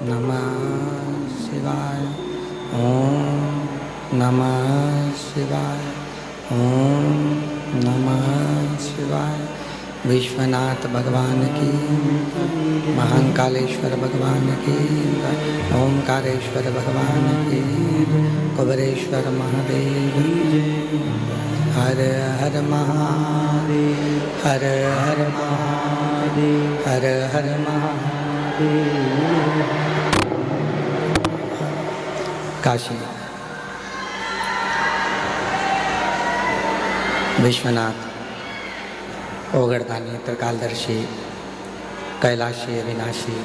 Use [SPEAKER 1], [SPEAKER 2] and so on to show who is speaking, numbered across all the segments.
[SPEAKER 1] नमः शिवाय। ओम नमः शिवाय। ओम नमः शिवाय। विश्वनाथ भगवान की, महाकालेश्वर भगवान की, ओमकारेश्वर भगवान की, कुबेरेश्वर महादेव। हर हर महादेव, हर हर महादेव, हर हर महादेव। काशी विश्वनाथ ओगड़दानी त्रिकालदर्शी कैलाशी अविनाशी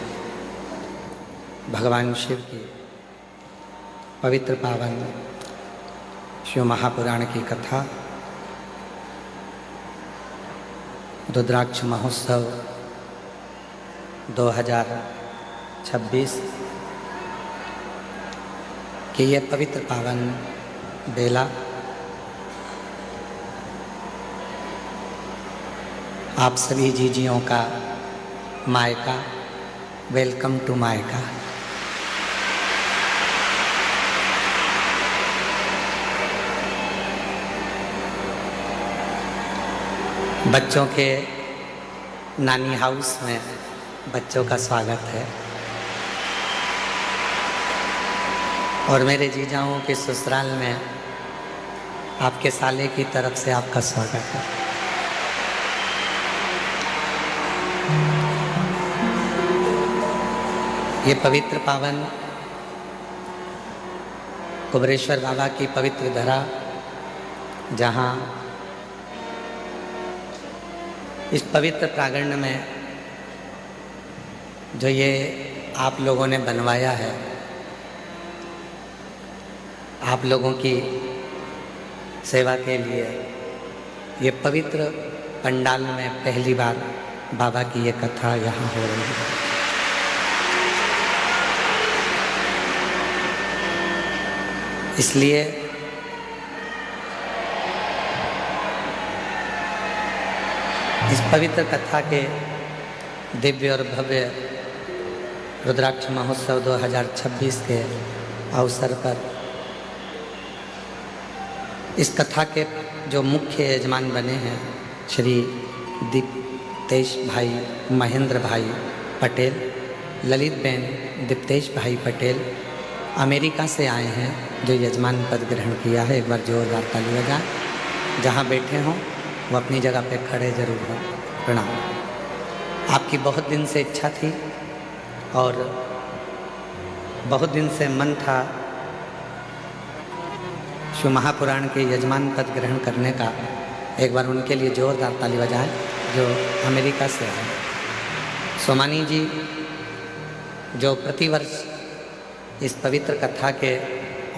[SPEAKER 1] भगवान शिव की पवित्र पावन शिव महापुराण की कथा रुद्राक्ष महोत्सव 2026 की ये पवित्र पावन बेला आप सभी जीजियों का मायका, वेलकम टू मायका। बच्चों के नानी हाउस में बच्चों का स्वागत है और मेरे जीजाओं के ससुराल में आपके साले की तरफ से आपका स्वागत है। ये पवित्र पावन कुबेरेश्वर बाबा की पवित्र धरा, जहाँ इस पवित्र प्रांगण में जो ये आप लोगों ने बनवाया है, आप लोगों की सेवा के लिए ये पवित्र पंडाल में पहली बार बाबा की ये कथा यहाँ हो रही है। इसलिए इस पवित्र कथा के दिव्य और भव्य रुद्राक्ष महोत्सव 2026 के अवसर पर इस कथा के जो मुख्य यजमान बने हैं श्री दीप्तेश भाई महेंद्र भाई पटेल, ललित बेन दीप्तेश भाई पटेल अमेरिका से आए हैं, जो यजमान पद ग्रहण किया है। एक बार जोरदार ताली बजाएं। जहाँ बैठे हों वो अपनी जगह पे खड़े जरूर हों। प्रणाम। आपकी बहुत दिन से इच्छा थी और बहुत दिन से मन था शिव महापुराण के यजमान पद ग्रहण करने का। एक बार उनके लिए जोरदार ताली बजाएं जो अमेरिका से आए। सोमानी जी जो प्रतिवर्ष इस पवित्र कथा के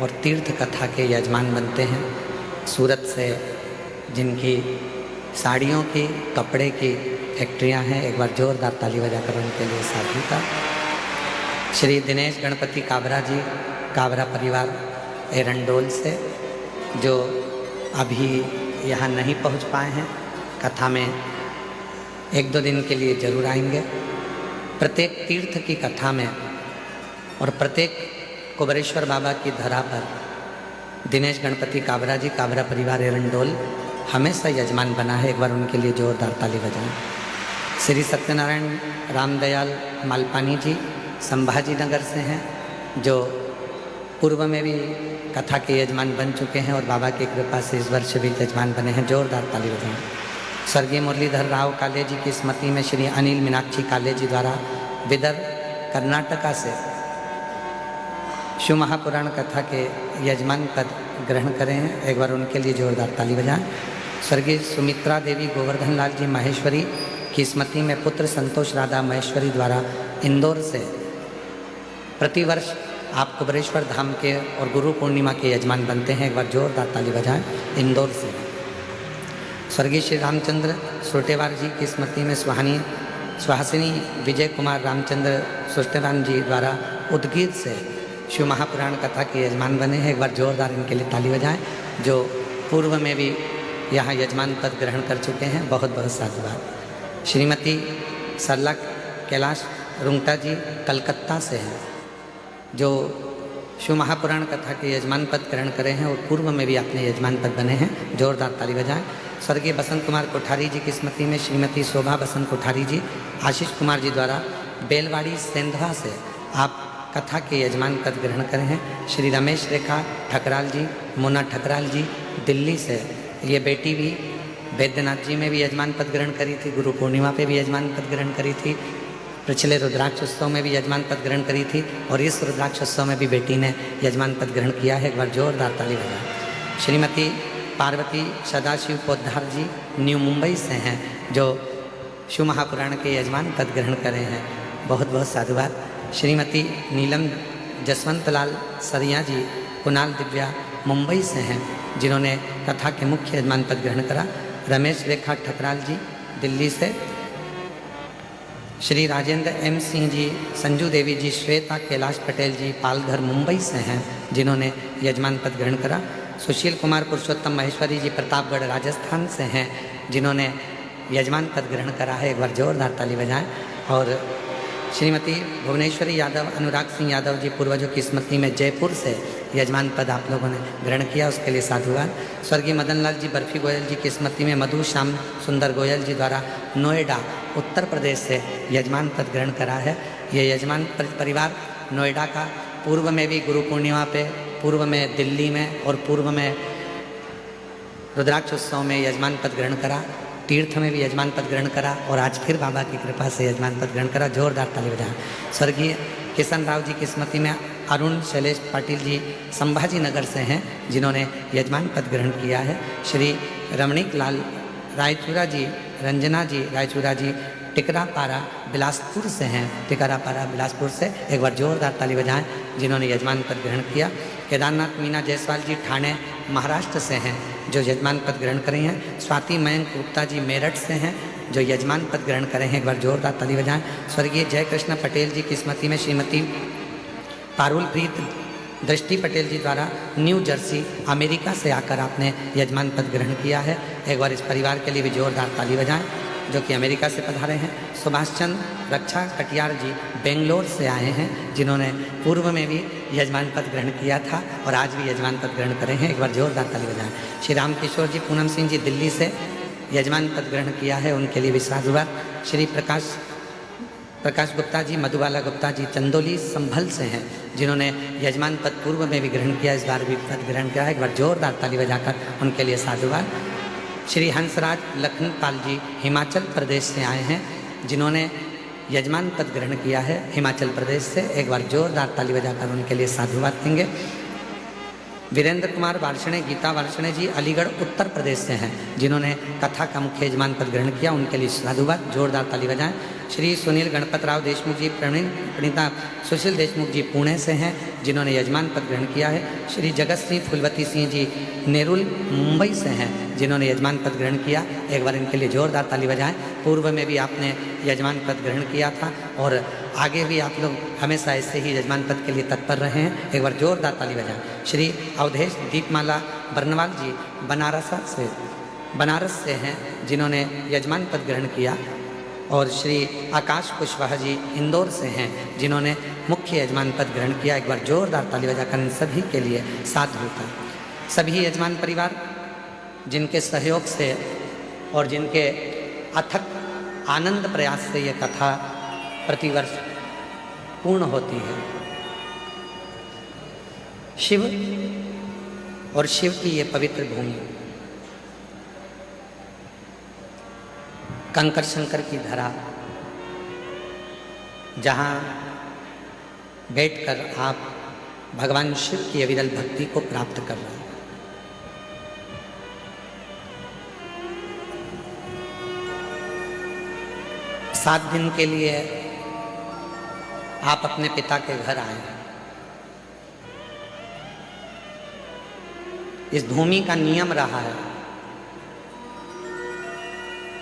[SPEAKER 1] और तीर्थ कथा के यजमान बनते हैं, सूरत से जिनकी साड़ियों की, कपड़े की फैक्ट्रियां हैं, एक बार जोरदार ताली बजाकर उनके लिए साथी का। श्री दिनेश गणपति काबरा जी, काबरा परिवार एरंडोल से, जो अभी यहाँ नहीं पहुँच पाए हैं, कथा में 1-2 दिन के लिए जरूर आएंगे। प्रत्येक तीर्थ की कथा में और प्रत्येक कुबेरेश्वर बाबा की धरा पर दिनेश गणपति काबरा जी, काबरा परिवार एरंडोल हमेशा यजमान बना है। एक बार उनके लिए जोरदार ताली बजाएं। श्री सत्यनारायण रामदयाल मालपानी जी संभाजी नगर से हैं, जो पूर्व में भी कथा के यजमान बन चुके हैं और बाबा की कृपा से इस वर्ष भी यजमान बने हैं। जोरदार ताली बजाएं। स्वर्गीय मुरलीधर राव काले जी की स्मृति में श्री अनिल मीनाक्षी काले जी द्वारा विदर्भ कर्नाटका से शिव महापुराण कथा के यजमान पद ग्रहण करें हैं। एक बार उनके लिए जोरदार ताली बजाएं। स्वर्गीय सुमित्रा देवी गोवर्धन लाल जी माहेश्वरी की स्मृति में पुत्र संतोष राधा महेश्वरी द्वारा इंदौर से प्रतिवर्ष आप कुबेरेश्वर धाम के और गुरु पूर्णिमा के यजमान बनते हैं। एक बार जोरदार ताली बजाएं। इंदौर से स्वर्गीय श्री रामचंद्र सोटेवार जी की स्मृति में सुहासिनी विजय कुमार रामचंद्र सोटेवार जी द्वारा उदगीर से शिव महापुराण कथा के यजमान बने हैं। एक बार जोरदार इनके लिए ताली बजाएं, जो पूर्व में भी यहाँ यजमान पद ग्रहण कर चुके हैं। बहुत बहुत साधुवाद। श्रीमती सरला कैलाश रुंगटा जी कलकत्ता से हैं, जो शिव महापुराण कथा के यजमान पद ग्रहण करे हैं और पूर्व में भी अपने यजमान पद बने हैं। जोरदार ताली बजाएं। स्वर्गीय बसंत कुमार कोठारी जी की स्मृति में श्रीमती शोभा बसंत कोठारी जी आशीष कुमार जी द्वारा बेलवाड़ी सेंधवा से आप कथा के यजमान पद ग्रहण करे हैं। श्री रमेश रेखा ठकराल जी, मोना ठकराल जी दिल्ली से, ये बेटी भी वैद्यनाथ जी में भी यजमान पद ग्रहण करी थी, गुरु पूर्णिमा पे भी यजमान पद ग्रहण करी थी, पिछले रुद्राक्ष उत्सव में भी यजमान पद ग्रहण करी थी और इस रुद्राक्ष उत्सव में भी बेटी ने यजमान पद ग्रहण किया है। एक बार जोरदार ताली बजाएं। श्रीमती पार्वती सदाशिव पोद्दार जी न्यू मुंबई से हैं, जो शिव महापुराण के यजमान पद ग्रहण करे हैं। बहुत बहुत साधुवाद। श्रीमती नीलम जसवंतलाल सरिया जी कुणाल दिव्या मुंबई से हैं, जिन्होंने कथा के मुख्य यजमान पद ग्रहण करा। रमेश रेखा ठकराल जी दिल्ली से। श्री राजेंद्र एम सिंह जी, संजू देवी जी, श्वेता कैलाश पटेल जी पालघर मुंबई से हैं, जिन्होंने यजमान पद ग्रहण करा। सुशील कुमार पुरुषोत्तम महेश्वरी जी प्रतापगढ़ राजस्थान से हैं, जिन्होंने यजमान पद ग्रहण करा है। एक बार जोरदार ताली बजाएं। और श्रीमती भुवनेश्वरी यादव, अनुराग सिंह यादव जी पूर्वजों की स्मृति में जयपुर से यजमान पद आप लोगों ने ग्रहण किया, उसके लिए साधुवाद। स्वर्गीय मदन लाल जी बर्फी गोयल जी की स्मृति में मधु श्याम सुंदर गोयल जी द्वारा नोएडा उत्तर प्रदेश से यजमान पद ग्रहण करा है। ये यजमान परिवार नोएडा का पूर्व में भी गुरु पूर्णिमा पे, पूर्व में दिल्ली में और पूर्व में रुद्राक्ष उत्सव में यजमान पद ग्रहण करा, तीर्थ में भी यजमान पद ग्रहण करा और आज फिर बाबा की कृपा से यजमान पद ग्रहण करा। जोरदार ताली बजाएं। स्वर्गीय किशन राव जी की स्मृति में अरुण शैलेश पाटिल जी संभाजी नगर से हैं, जिन्होंने यजमान पद ग्रहण किया है। श्री रमणीक लाल रायचूरा जी, रंजना जी रायचूरा जी टिकरापारा बिलासपुर से हैं, टिकरापारा बिलासपुर से। एक बार जोरदार ताली बजाएं, जिन्होंने यजमान पद ग्रहण किया। केदारनाथ मीना जायसवाल जी ठाणे महाराष्ट्र से हैं, जो यजमान पद ग्रहण करे हैं। स्वाति मयंक गुप्ता जी मेरठ से हैं, जो यजमान पद ग्रहण करे हैं। एक बार जोरदार ताली बजाएं। स्वर्गीय जयकृष्ण पटेल जी की स्मृति में श्रीमती पारुल प्रीत दृष्टि पटेल जी द्वारा न्यू जर्सी अमेरिका से आकर आपने यजमान पद ग्रहण किया है। एक बार इस परिवार के लिए भी जोरदार ताली बजाएं, जो कि अमेरिका से पधारे हैं। सुभाष चंद्र रक्षा कटियार जी बेंगलोर से आए हैं, जिन्होंने पूर्व में भी यजमान पद ग्रहण किया था और आज भी यजमान पद ग्रहण करे हैं। एक बार जोरदार ताली बजाएं। श्री राम किशोर जी पूनम सिंह जी दिल्ली से यजमान पद ग्रहण किया है, उनके लिए भी साधुवाद। श्री प्रकाश गुप्ता जी, मधुबाला गुप्ता जी चंदोली संभल से हैं, जिन्होंने यजमान पद पूर्व में भी ग्रहण किया, इस बार भी पद ग्रहण किया है। एक बार जोरदार ताली बजाकर उनके लिए साधुवाद। श्री हंसराज लखनपाल जी हिमाचल प्रदेश से आए हैं, जिन्होंने यजमान पद ग्रहण किया है हिमाचल प्रदेश से। एक बार जोरदार ताली बजाकर उनके लिए साधुवाद देंगे। वीरेंद्र कुमार वार्षणे, गीता वार्षणे जी अलीगढ़ उत्तर प्रदेश से हैं, जिन्होंने कथा का मुख्य यजमान पद ग्रहण किया, उनके लिए साधुवाद। जोरदार ताली बजाएं। श्री सुनील गणपत राव देशमुख जी प्रणीता सुशील देशमुख जी पुणे से हैं, जिन्होंने यजमान पद ग्रहण किया है। श्री जगत सिंह फुलवती सिंह जी नेरुल मुंबई से हैं, जिन्होंने यजमान पद ग्रहण किया। एक बार इनके लिए जोरदार ताली बजाएं। पूर्व में भी आपने यजमान पद ग्रहण किया था और आगे भी आप लोग हमेशा ऐसे ही यजमान पद के लिए तत्पर रहे हैं। एक बार जोरदार ताली बजाएं। श्री अवधेश दीपमाला बर्नवाल जी बनारस से हैं, जिन्होंने यजमान पद ग्रहण किया। और श्री आकाश कुशवाहा जी इंदौर से हैं, जिन्होंने मुख्य यजमान पद ग्रहण किया। एक बार जोरदार ताली बजाकर इन सभी के लिए साधु होता है। सभी यजमान परिवार जिनके सहयोग से और जिनके अथक आनंद प्रयास से ये कथा प्रतिवर्ष पूर्ण होती है। शिव और शिव की ये पवित्र भूमि, कंकर शंकर की धरा, जहाँ बैठकर आप भगवान शिव की अविरल भक्ति को प्राप्त कर रहे हैं। 7 दिन के लिए आप अपने पिता के घर आए हैं। इस भूमि का नियम रहा है,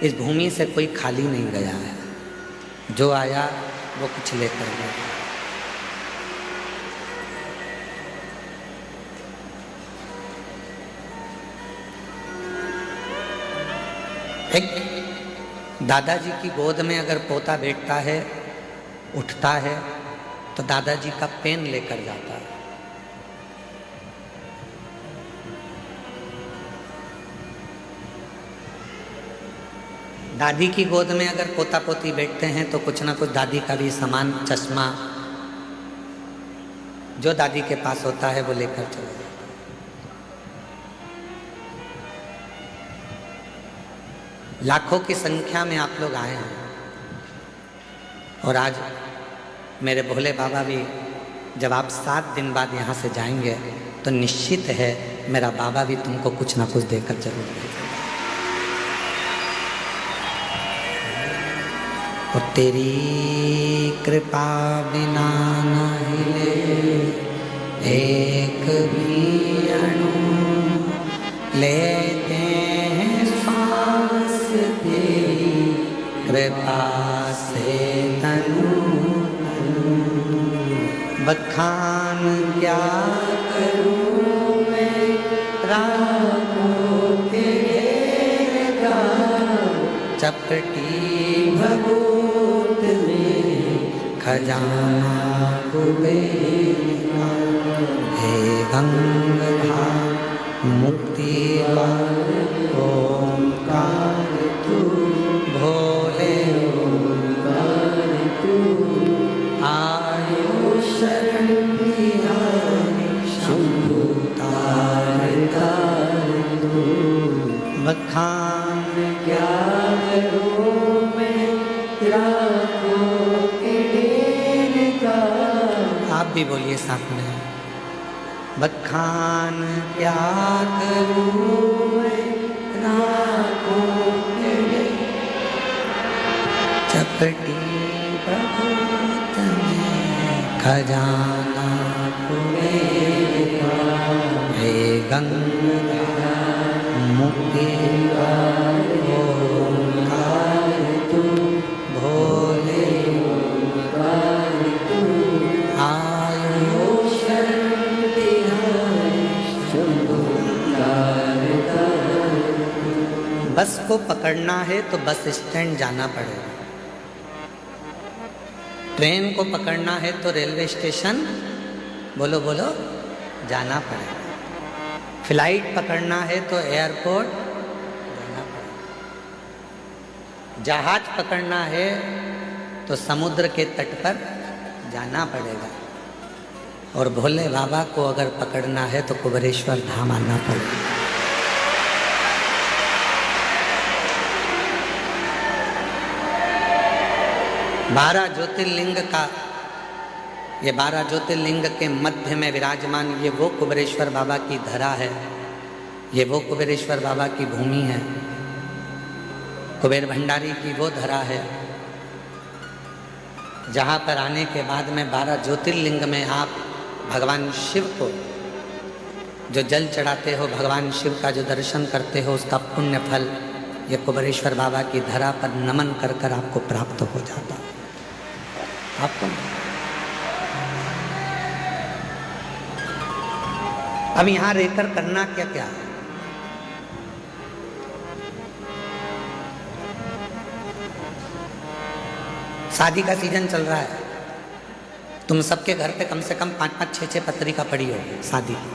[SPEAKER 1] इस भूमि से कोई खाली नहीं गया है, जो आया वो कुछ लेकर गया। एक दादाजी की गोद में अगर पोता बैठता है, उठता है, तो दादाजी का पेन लेकर जाता। दादी की गोद में अगर पोता पोती बैठते हैं तो कुछ ना कुछ दादी का भी सामान, चश्मा जो दादी के पास होता है वो लेकर चले जाते। लाखों की संख्या में आप लोग आए हैं और आज मेरे भोले बाबा भी जब आप 7 दिन बाद यहाँ से जाएंगे तो निश्चित है मेरा बाबा भी तुमको कुछ ना कुछ देकर जरूर भेजेगा। और तेरी कृपा बिना न हिले एक भी अणु, लेते हैं सांस तेरी कृपा से तनु। बखान क्या करूं मैं राहों तेरे का, चपटी भभूत में खजाना कुबेर का। हे गंगाधार मुक्ति ओंकार तू, भोले ओंकार तू। आयो शरण बिहारी शंभु तारका तू। बखान क्या करूं मैं राहों के ढेर का। आप भी बोलिए साथ में। बखान क्या करूं मैं राहों के ढेर, चपटी भभूत में खजाना कुबेर का। हे गंगाधार मुक्ति ओंकार तू, भोले ओंकार तू। आयो शरण बिहारी शंभु तारका। बस को पकड़ना है तो बस स्टैंड जाना पड़ेगा। ट्रेन को पकड़ना है तो रेलवे स्टेशन बोलो बोलो जाना पड़ेगा। फ्लाइट पकड़ना है तो एयरपोर्ट जाना पड़ेगा। जहाज पकड़ना है तो समुद्र के तट पर जाना पड़ेगा। और भोले बाबा को अगर पकड़ना है तो कुबेरेश्वर धाम आना पड़ेगा। बारह ज्योतिर्लिंग का, ये 12 ज्योतिर्लिंग के मध्य में विराजमान ये वो कुबेरेश्वर बाबा की धरा है, ये वो कुबेरेश्वर बाबा की भूमि है। कुबेर भंडारी की वो धरा है जहाँ पर आने के बाद में 12 ज्योतिर्लिंग में आप भगवान शिव को जो जल चढ़ाते हो, भगवान शिव का जो दर्शन करते हो, उसका पुण्य फल ये कुबेरेश्वर बाबा की धरा पर नमन कर कर आपको प्राप्त हो जाता है। आपको अब यहां रहकर करना क्या क्या है? शादी का सीजन चल रहा है, तुम सबके घर पे कम से कम 5-5, 6-6 पत्रिका पड़ी होगी शादी की।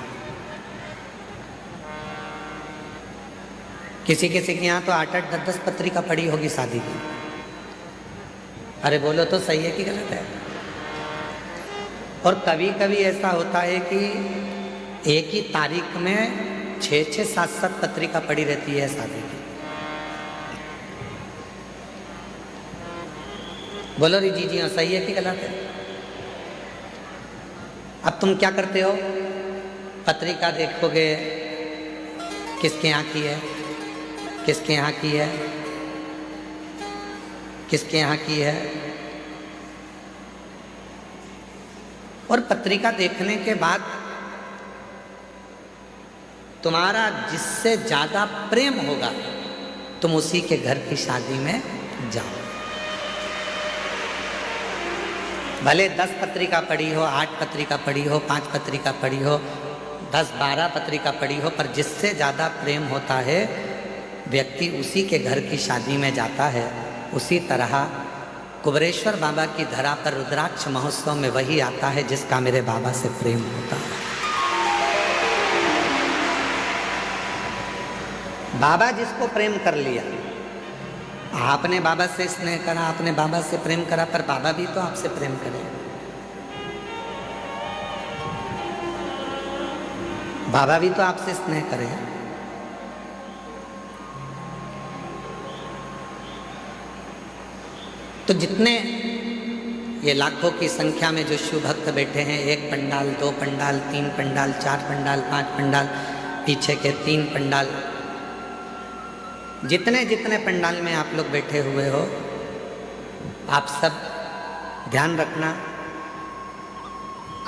[SPEAKER 1] किसी किसी के यहाँ तो 8-8, 10-10 पत्रिका पड़ी होगी शादी की। अरे बोलो तो सही है कि गलत है? और कभी कभी ऐसा होता है कि एक ही तारीख में 6-6, 7-7 पत्रिका पड़ी रहती है शादी की। बोलो री जी हाँ, सही है कि गलत है? अब तुम क्या करते हो? पत्रिका देखोगे किसके यहाँ की है, किसके यहाँ की है, किसके यहाँ की है। और पत्रिका देखने के बाद तुम्हारा जिससे ज्यादा प्रेम होगा तुम उसी के घर की शादी में जाओ। भले 10 पत्रिका पढ़ी हो, 8 पत्रिका पढ़ी हो, 5 पत्रिका पढ़ी हो, 10-12 पत्रिका पढ़ी हो, पर जिससे ज़्यादा प्रेम होता है व्यक्ति उसी के घर की शादी में जाता है। उसी तरह कुबरेश्वर बाबा की धरा पर रुद्राक्ष महोत्सव में वही आता है जिसका मेरे बाबा से प्रेम होता है। बाबा जिसको प्रेम कर लिया, आपने बाबा से स्नेह करा, आपने बाबा से प्रेम करा, पर बाबा भी तो आपसे प्रेम करे। बाबा भी तो आपसे स्नेह करे। तो जितने ये लाखों की संख्या में जो शिव भक्त बैठे हैं, 1 पंडाल, 2 पंडाल, 3 पंडाल, 4 पंडाल, 5 पंडाल, पीछे के 3 पंडाल, जितने जितने पंडाल में आप लोग बैठे हुए हो, आप सब ध्यान रखना,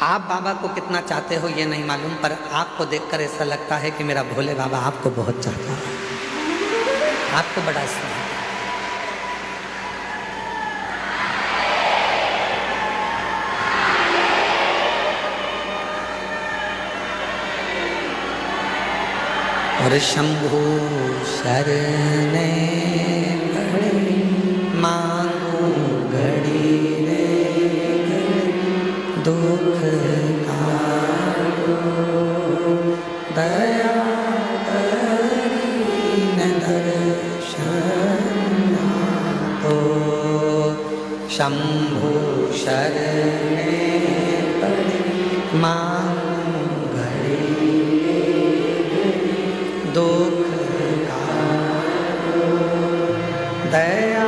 [SPEAKER 1] आप बाबा को कितना चाहते हो ये नहीं मालूम, पर आपको देखकर ऐसा लगता है कि मेरा भोले बाबा आपको बहुत चाहता है, आपको बड़ा स्नेह। और शंभु शरणे पड़े मांगू घड़ी रे दुख काटो दया करीन दर्शन हो। शंभु शरणे पड़े मांगू घड़ी दुख काटो दया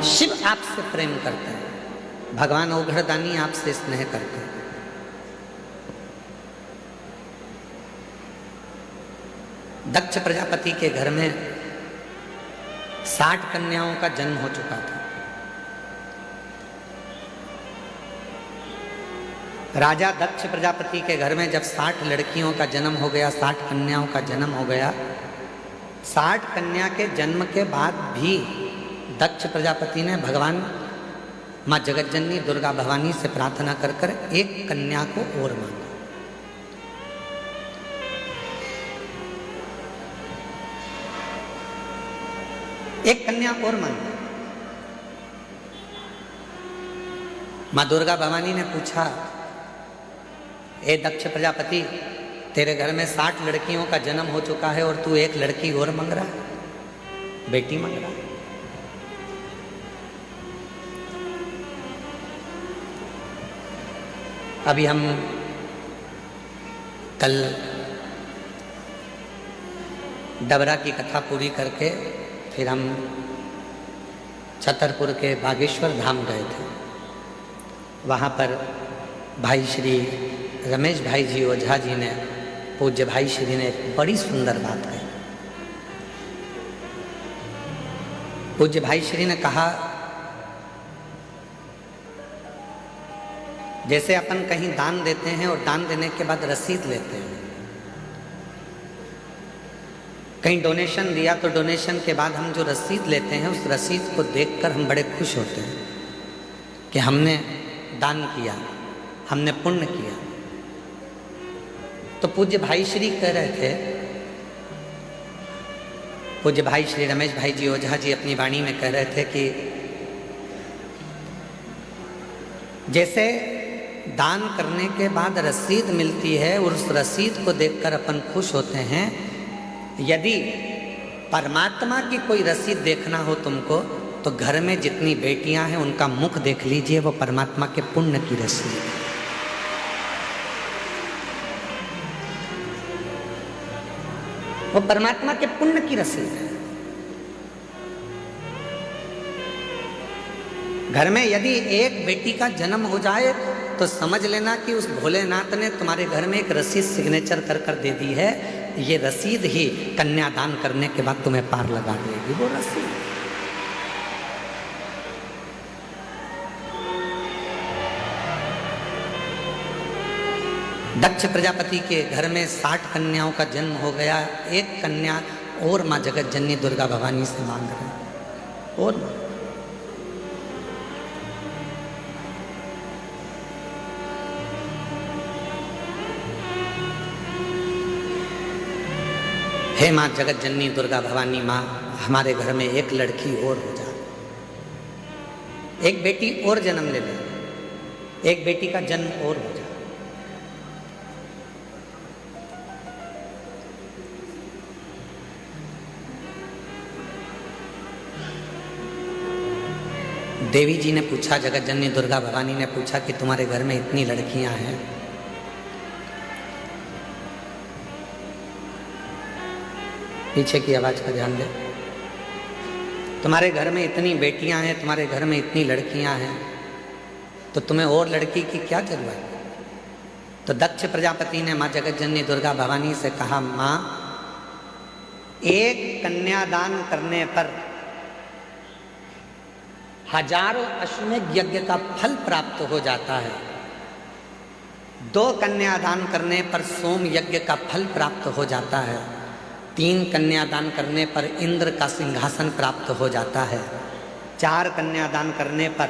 [SPEAKER 1] शिव आपसे प्रेम करते हैं, भगवान औघड़दानी आपसे स्नेह करते हैं। दक्ष प्रजापति के घर में 60 कन्याओं का जन्म हो चुका था। राजा दक्ष प्रजापति के घर में जब 60 लड़कियों का जन्म हो गया, 60 कन्याओं का जन्म हो गया, 60 कन्या के जन्म के बाद भी दक्ष प्रजापति ने भगवान माँ जगतजननी दुर्गा भवानी से प्रार्थना कर कर एक कन्या को और मांगा। एक कन्या और मांगा। माँ दुर्गा भवानी ने पूछा, ए दक्ष प्रजापति, तेरे घर में 60 लड़कियों का जन्म हो चुका है और तू एक लड़की और मांग रहा है, बेटी मांग रहा है। अभी हम कल डबरा की कथा पूरी करके फिर हम छतरपुर के बागेश्वर धाम गए थे। वहाँ पर भाई श्री रमेश भाई जी ओझा जी ने, पूज्य भाई श्री ने एक बड़ी सुंदर बात कही। पूज्य भाई श्री ने कहा, जैसे अपन कहीं दान देते हैं और दान देने के बाद रसीद लेते हैं, कहीं डोनेशन दिया तो डोनेशन के बाद हम जो रसीद लेते हैं उस रसीद को देखकर हम बड़े खुश होते हैं कि हमने दान किया, हमने पुण्य किया। तो पूज्य भाई श्री कह रहे थे, पूज्य भाई श्री रमेश भाई जी ओझा जी अपनी वाणी में कह रहे थे कि जैसे दान करने के बाद रसीद मिलती है और उस रसीद को देखकर अपन खुश होते हैं, यदि परमात्मा की कोई रसीद देखना हो तुमको तो घर में जितनी बेटियां हैं उनका मुख देख लीजिए, वो परमात्मा के पुण्य की रसीद है। वो परमात्मा के पुण्य की रसीद है। घर में यदि एक बेटी का जन्म हो जाए तो समझ लेना कि उस भोलेनाथ ने तुम्हारे घर में एक रसीद सिग्नेचर कर कर दे दी है। ये रसीद ही कन्यादान करने के बाद तुम्हें पार लगा देगी, वो रसीद। दक्ष प्रजापति के घर में 60 कन्याओं का जन्म हो गया, एक कन्या और माँ जगतजननी दुर्गा भवानी से मांग रहे हैं और हे माँ जगत जननी दुर्गा भवानी माँ, हमारे घर में एक लड़की और हो जाए, एक बेटी और जन्म ले ले, एक बेटी का जन्म और हो जाए। देवी जी ने पूछा, जगत जननी दुर्गा भवानी ने पूछा कि तुम्हारे घर में इतनी लड़कियां हैं, पीछे की आवाज का ध्यान दे, तुम्हारे घर में इतनी बेटियां हैं, तुम्हारे घर में इतनी लड़कियां हैं, तो तुम्हें और लड़की की क्या जरूरत? तो दक्ष प्रजापति ने माँ जगत जननी दुर्गा भवानी से कहा, माँ एक कन्यादान करने पर हजारों अश्वमेध यज्ञ का फल प्राप्त हो जाता है, 2 कन्यादान करने पर सोम यज्ञ का फल प्राप्त हो जाता है, 3 कन्यादान करने पर इंद्र का सिंहासन प्राप्त हो जाता है, 4 कन्यादान करने पर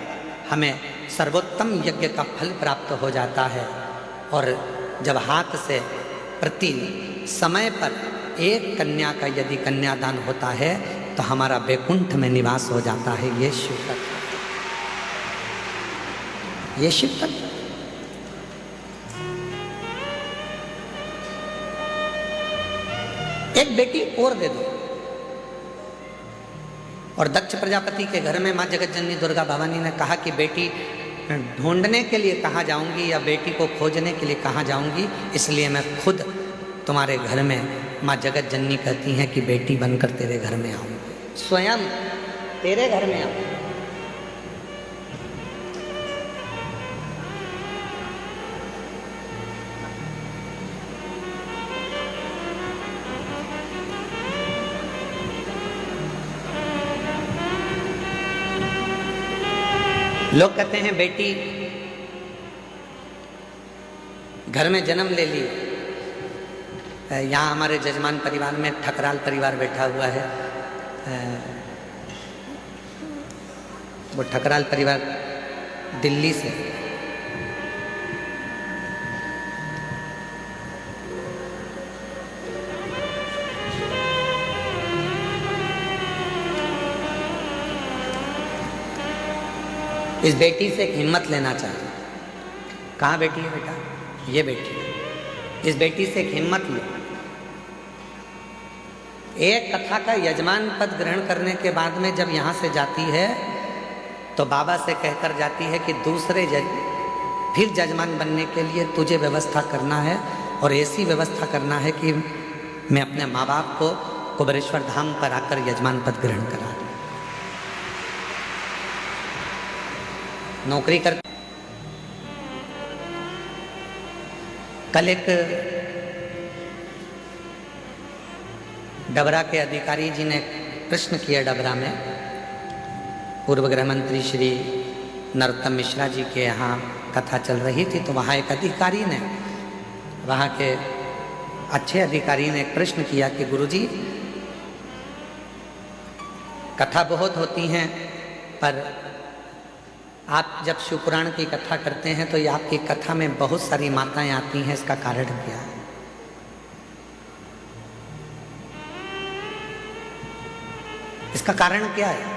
[SPEAKER 1] हमें सर्वोत्तम यज्ञ का फल प्राप्त हो जाता है, और जब हाथ से प्रति समय पर 1 कन्या का यदि कन्यादान होता है तो हमारा वैकुंठ में निवास हो जाता है। ये शिव तत्व, ये शिव तत्व। एक बेटी और दे दो। और दक्ष प्रजापति के घर में माँ जगत जननी दुर्गा भवानी ने कहा कि बेटी ढूंढने के लिए कहाँ जाऊंगी या बेटी को खोजने के लिए कहाँ जाऊंगी, इसलिए मैं खुद तुम्हारे घर में, माँ जगत जननी कहती हैं कि बेटी बनकर तेरे घर में आऊंगी, स्वयं तेरे घर में आऊंगी। लोग कहते हैं बेटी घर में जन्म ले ली। यहाँ हमारे जजमान परिवार में ठकराल परिवार बैठा हुआ है, वो ठकराल परिवार दिल्ली से, इस बेटी से एक हिम्मत लेना चाहिए। कहाँ बेटी है बेटा? ये बेटी है। इस बेटी से एक हिम्मत लो। एक कथा का यजमान पद ग्रहण करने के बाद में जब यहाँ से जाती है तो बाबा से कहकर जाती है कि दूसरे फिर जजमान बनने के लिए तुझे व्यवस्था करना है, और ऐसी व्यवस्था करना है कि मैं अपने माँ बाप को कुबेरेश्वर धाम पर आकर यजमान पद ग्रहण करा। नौकरी कर, कल एक डबरा के अधिकारी जी ने प्रश्न किया, डबरा में पूर्व गृह मंत्री श्री नरोत्तम मिश्रा जी के यहाँ कथा चल रही थी, तो वहाँ एक अधिकारी ने, वहाँ के अच्छे अधिकारी ने एक प्रश्न किया कि गुरुजी कथा बहुत होती हैं, पर आप जब शिवपुराण की कथा करते हैं तो ये आपकी कथा में बहुत सारी माताएं आती हैं, इसका कारण क्या है? इसका कारण क्या है?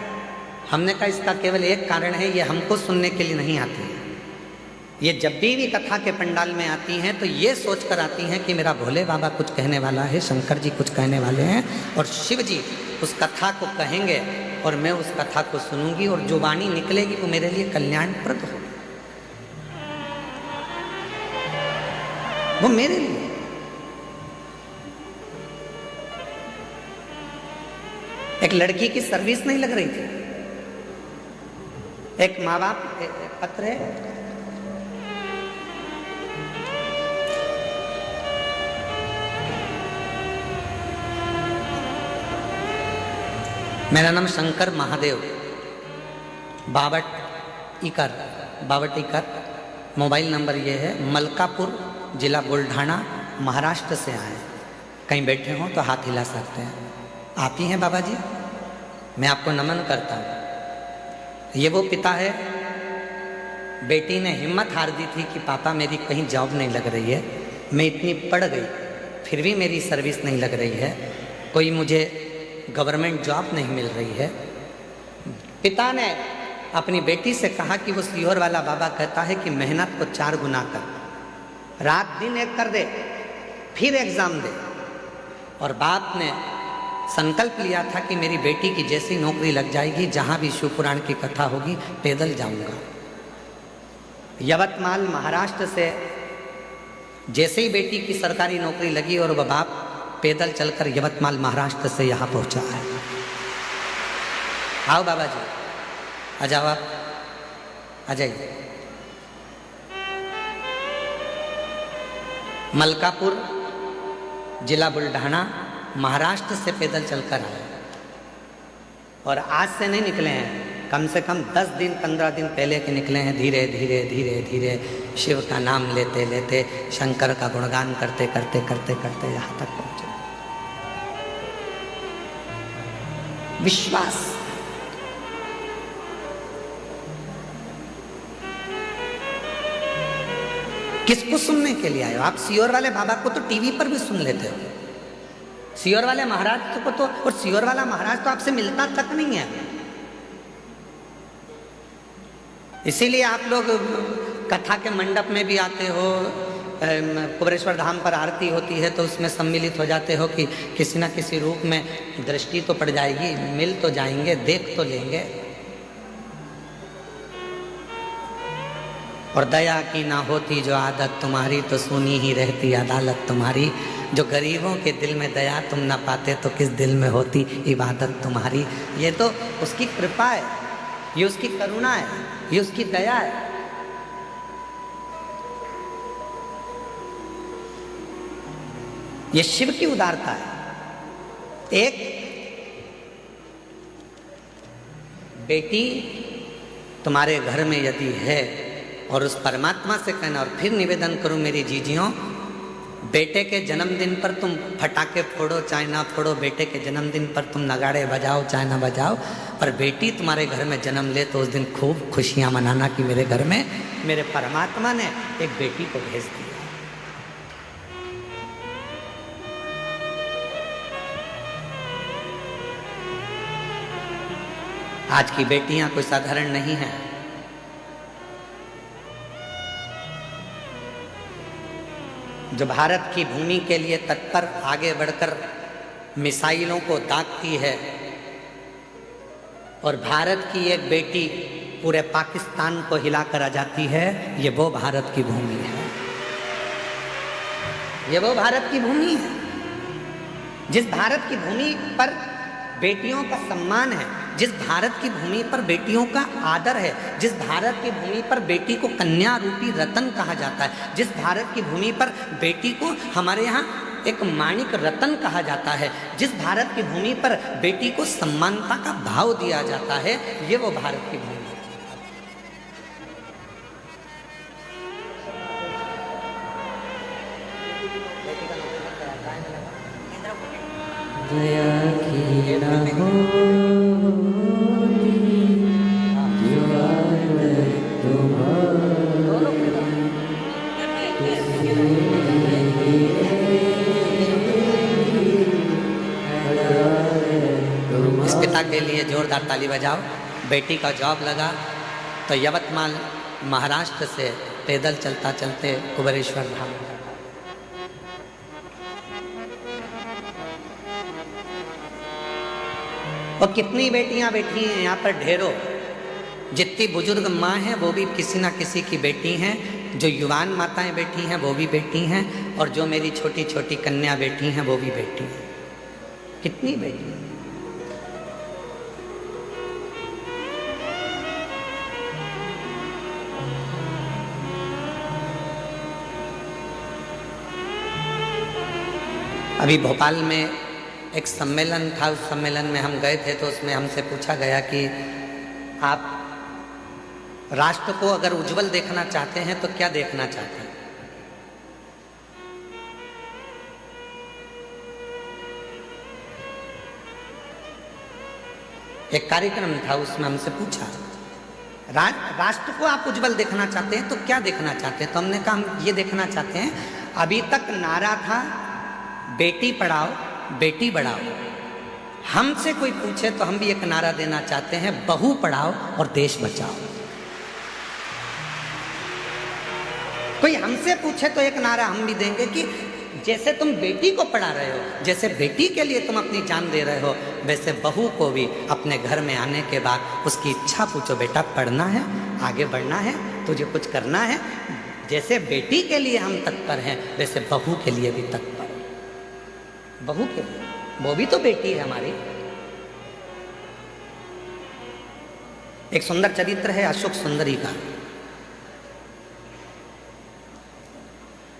[SPEAKER 1] हमने कहा इसका केवल एक कारण है, ये हमको सुनने के लिए नहीं आती है। ये जब भी कथा के पंडाल में आती हैं तो ये सोच कर आती हैं कि मेरा भोले बाबा कुछ कहने वाला है, शंकर जी कुछ कहने वाले हैं, और शिव जी उस कथा को कहेंगे और मैं उस कथा को सुनूंगी, और जो वाणी निकलेगी वो मेरे लिए कल्याणप्रद होगी, वो मेरे लिए। एक लड़की की सर्विस नहीं लग रही थी, एक माँ बाप पत्र है, मेरा नाम शंकर महादेव, बावट इकर, मोबाइल नंबर ये है, मलकापुर जिला बुल्ढाना महाराष्ट्र से आए। कहीं बैठे हों तो हाथ हिला सकते हैं। आप ही हैं बाबा जी? मैं आपको नमन करता हूँ। ये वो पिता है, बेटी ने हिम्मत हार दी थी कि पापा मेरी कहीं जॉब नहीं लग रही है, मैं इतनी पढ़ गई फिर भी मेरी सर्विस नहीं लग रही है, कोई मुझे गवर्नमेंट जॉब नहीं मिल रही है। पिता ने अपनी बेटी से कहा कि वो सीहोर वाला बाबा कहता है कि मेहनत को 4 गुना कर, रात दिन एक कर दे, फिर एग्जाम दे। और बाप ने संकल्प लिया था कि मेरी बेटी की जैसी नौकरी लग जाएगी, जहाँ भी शिव पुराण की कथा होगी पैदल जाऊंगा। यवतमाल महाराष्ट्र से जैसे ही बेटी की सरकारी नौकरी लगी और वह बाप पैदल चलकर यवतमाल महाराष्ट्र से यहाँ पहुँचा है। आओ बाबा जी, आ जाओ, आप आ जाइए। मलकापुर, जिला बुल्ढाना, महाराष्ट्र से पैदल चलकर आए और आज से नहीं निकले हैं, कम से कम 10 दिन 15 दिन पहले के निकले हैं। धीरे धीरे धीरे धीरे शिव का नाम लेते लेते, शंकर का गुणगान करते करते करते करते यहाँ तक पहुँचे। विश्वास, किसको सुनने के लिए आए हो आप? सीहोर वाले बाबा को तो टीवी पर भी सुन लेते हो, सीहोर वाले महाराज को तो, और सीहोर वाला महाराज तो आपसे मिलता तक नहीं है। इसीलिए आप लोग कथा के मंडप में भी आते हो, कुबेरेश्वर धाम पर आरती होती है तो उसमें सम्मिलित हो जाते हो कि किसी न किसी रूप में दृष्टि तो पड़ जाएगी, मिल तो जाएंगे, देख तो लेंगे। और दया की ना होती जो आदत तुम्हारी, तो सुनी ही रहती अदालत तुम्हारी। जो गरीबों के दिल में दया तुम ना पाते, तो किस दिल में होती इबादत तुम्हारी। ये तो उसकी कृपा है, ये उसकी करुणा है, ये उसकी दया है। ये शिव की उदारता है। एक बेटी तुम्हारे घर में यदि है, और उस परमात्मा से कहना, और फिर निवेदन करूं मेरी जीजियों, बेटे के जन्मदिन पर तुम फटाके फोड़ो चाहे ना फोड़ो, बेटे के जन्मदिन पर तुम नगाड़े बजाओ चाहे ना बजाओ, पर बेटी तुम्हारे घर में जन्म ले तो उस दिन खूब खुशियां मनाना कि मेरे घर में मेरे परमात्मा ने एक बेटी को भेज दिया। आज की बेटियां कोई साधारण नहीं है। जो भारत की भूमि के लिए तत्पर आगे बढ़कर मिसाइलों को दागती है, और भारत की एक बेटी पूरे पाकिस्तान को हिलाकर आ जाती है, ये वो भारत की भूमि है। ये वो भारत की भूमि है जिस भारत की भूमि पर बेटियों का सम्मान है, जिस भारत की भूमि पर बेटियों का आदर है, जिस भारत की भूमि पर बेटी को कन्या रूपी रतन कहा जाता है, जिस भारत की भूमि पर बेटी को हमारे यहाँ एक माणिक रतन कहा जाता है, जिस भारत की भूमि पर बेटी को सम्मानता का भाव दिया जाता है, ये वो भारत की भूमि है।
[SPEAKER 2] दया की ना हो
[SPEAKER 1] इस पिता के लिए जोरदार ताली बजाओ। बेटी का जॉब लगा तो यवतमाल महाराष्ट्र से पैदल चलता चलते कुबेरेश्वर धाम। और कितनी बेटियां बैठी हैं यहाँ पर, ढेरों। जितनी बुजुर्ग माँ हैं वो भी किसी ना किसी की बेटी हैं, जो युवान माताएं बैठी हैं वो भी बेटी हैं, और जो मेरी छोटी छोटी कन्या बेटी हैं वो भी बेटी हैं। कितनी बेटी हैं? अभी भोपाल में एक सम्मेलन था, उस सम्मेलन में हम गए थे तो उसमें हमसे पूछा गया कि आप राष्ट्र को अगर उज्जवल देखना चाहते हैं तो क्या देखना चाहते हैं? एक कार्यक्रम था, उसमें हमसे पूछा राष्ट्र को आप उज्जवल देखना चाहते हैं तो क्या देखना चाहते हैं? तो हमने कहा हम ये देखना चाहते हैं, अभी तक नारा था बेटी पढ़ाओ बेटी बढ़ाओ। हमसे कोई पूछे तो हम भी एक नारा देना चाहते हैं, बहू पढ़ाओ और देश बचाओ। कोई हमसे पूछे तो एक नारा हम भी देंगे कि जैसे तुम बेटी को पढ़ा रहे हो, जैसे बेटी के लिए तुम अपनी जान दे रहे हो, वैसे बहू को भी अपने घर में आने के बाद उसकी इच्छा पूछो, बेटा पढ़ना है, आगे बढ़ना है, तुझे कुछ करना है। जैसे बेटी के लिए हम तत्पर हैं, वैसे बहू के लिए भी तत्पर। बहू के लिए, वो भी तो बेटी है हमारी। एक सुंदर चरित्र है अशोक सुंदरी का।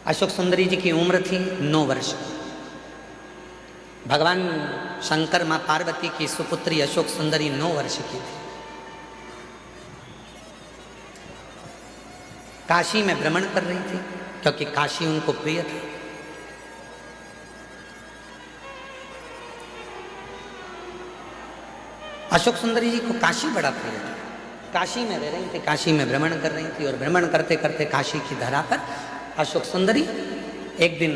[SPEAKER 1] अशोक सुंदरी जी की उम्र थी 9 वर्ष। भगवान शंकर मां पार्वती की सुपुत्री अशोक सुंदरी 9 वर्ष की थी। काशी में भ्रमण कर रही थी क्योंकि काशी उनको प्रिय था। अशोक सुंदरी जी को काशी बड़ा प्रिय था। काशी में रह रही थी, काशी में भ्रमण कर रही थी और भ्रमण करते करते काशी की धरा पर अशोक सुंदरी एक दिन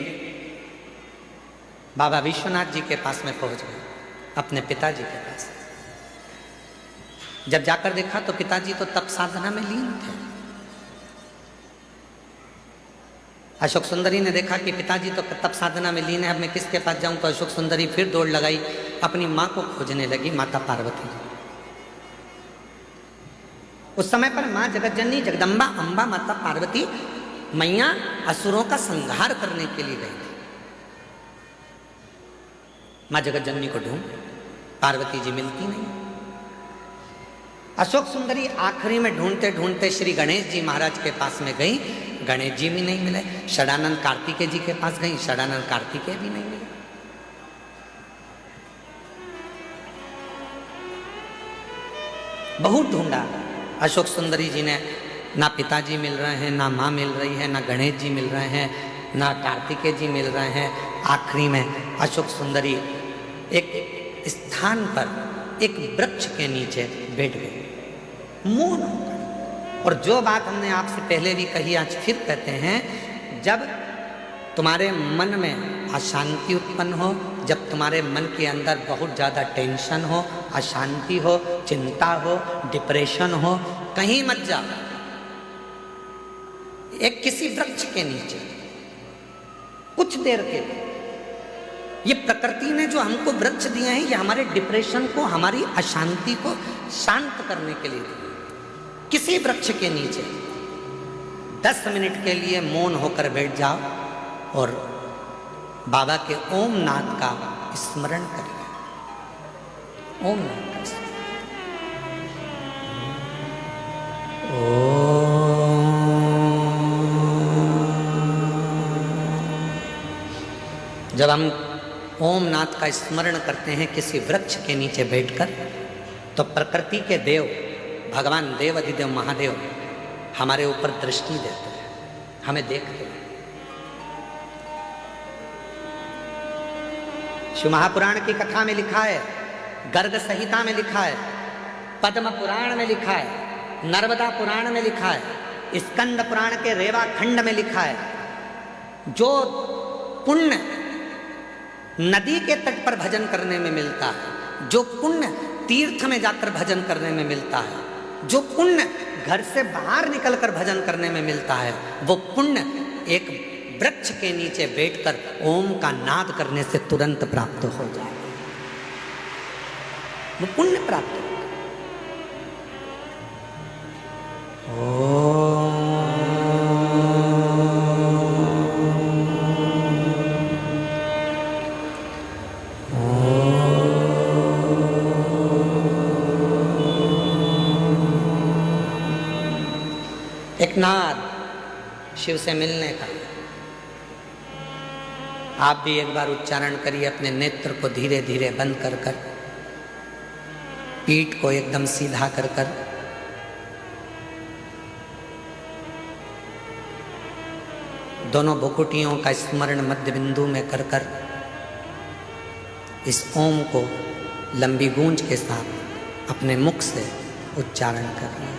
[SPEAKER 1] बाबा विश्वनाथ जी के पास में पहुंच गई, अपने पिताजी के पास। जब जाकर देखा तो पिताजी तो तप साधना में लीन थे। अशोक सुंदरी ने देखा कि पिताजी तो तप साधना में लीन है, अब मैं किसके पास जाऊं। तो अशोक सुंदरी फिर दौड़ लगाई, अपनी मां को खोजने लगी, माता पार्वती। उस समय पर मां जगतजननी जगदम्बा अंबा माता पार्वती मैया असुरों का संहार करने के लिए गई थी। मां जगतजननी को ढूंढ, पार्वती जी मिलती नहीं। अशोक सुंदरी आखिरी में ढूंढते ढूंढते श्री गणेश जी महाराज के पास में गई, गणेश जी भी नहीं मिले। षडानंद कार्तिकेय जी के पास गई, षडानंद कार्तिकेय भी नहीं मिले। बहुत ढूंढा अशोक सुंदरी जी ने, ना पिताजी मिल रहे हैं, ना माँ मिल रही है, ना गणेश जी मिल रहे हैं, ना कार्तिकेय जी मिल रहे हैं। आखिरी में अशोक सुंदरी एक स्थान पर एक वृक्ष के नीचे बैठ गई, मौन होकर। और जो बात हमने आपसे पहले भी कही, आज फिर कहते हैं, जब तुम्हारे मन में अशांति उत्पन्न हो, जब तुम्हारे मन के अंदर बहुत ज़्यादा टेंशन हो, अशांति हो, चिंता हो, डिप्रेशन हो, कहीं मत जाओ। एक किसी वृक्ष के नीचे कुछ देर के लिए, ये प्रकृति ने जो हमको वृक्ष दिए हैं, ये हमारे डिप्रेशन को, हमारी अशांति को शांत करने के लिए दिए। किसी वृक्ष के नीचे 10 मिनट के लिए मौन होकर बैठ जाओ और बाबा के ओम नाथ का स्मरण करिए। ओम नाथ का स्मरण। जब हम ओम नाथ का स्मरण करते हैं किसी वृक्ष के नीचे बैठकर, तो प्रकृति के देव भगवान देव अधिदेव महादेव हमारे ऊपर दृष्टि देते हैं, हमें देखते हैं। शिव महापुराण की कथा में लिखा है, गर्ग संहिता में लिखा है, पद्म पुराण में लिखा है, नर्मदा पुराण में लिखा है, स्कंद पुराण के रेवा खंड में लिखा है, जो पुण्य नदी के तट पर भजन करने में मिलता है, जो पुण्य तीर्थ में जाकर भजन करने में मिलता है, जो पुण्य घर से बाहर निकलकर भजन करने में मिलता है, वो पुण्य एक वृक्ष के नीचे बैठकर ओम का नाद करने से तुरंत प्राप्त हो जाए। वो पुण्य प्राप्त हो। एक नाद शिव से मिलने का। आप भी एक बार उच्चारण करिए, अपने नेत्र को धीरे धीरे बंद कर कर, पीठ को एकदम सीधा कर कर, दोनों भुकुटियों का स्मरण मध्य बिंदु में कर कर इस ओम को लंबी गूंज के साथ अपने मुख से उच्चारण करिए।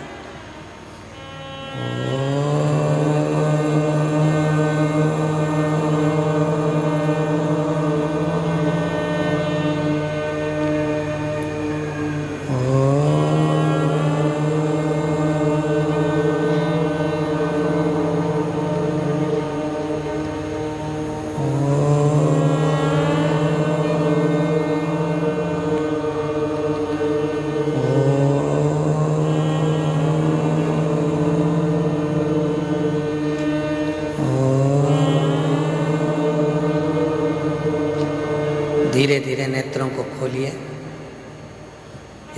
[SPEAKER 1] खोलिए,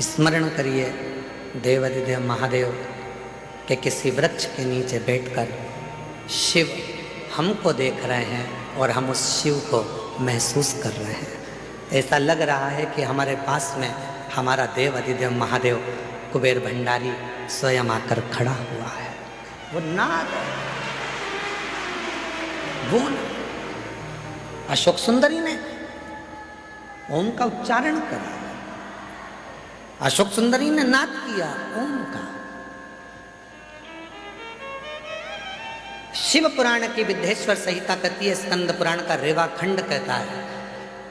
[SPEAKER 1] स्मरण करिए देवाधिदेव महादेव के किसी वृक्ष के नीचे बैठकर शिव हमको देख रहे हैं और हम उस शिव को महसूस कर रहे हैं। ऐसा लग रहा है कि हमारे पास में हमारा देव अधिदेव महादेव कुबेर भंडारी स्वयं आकर खड़ा हुआ है। वो नाद है, वो अशोक सुंदरी ने ओम का उच्चारण करा, अशोक सुंदरी ने नाद किया ओम का। शिव पुराण की विद्येश्वर संहिता कहती है, स्कंद पुराण का रेवा खंड कहता है,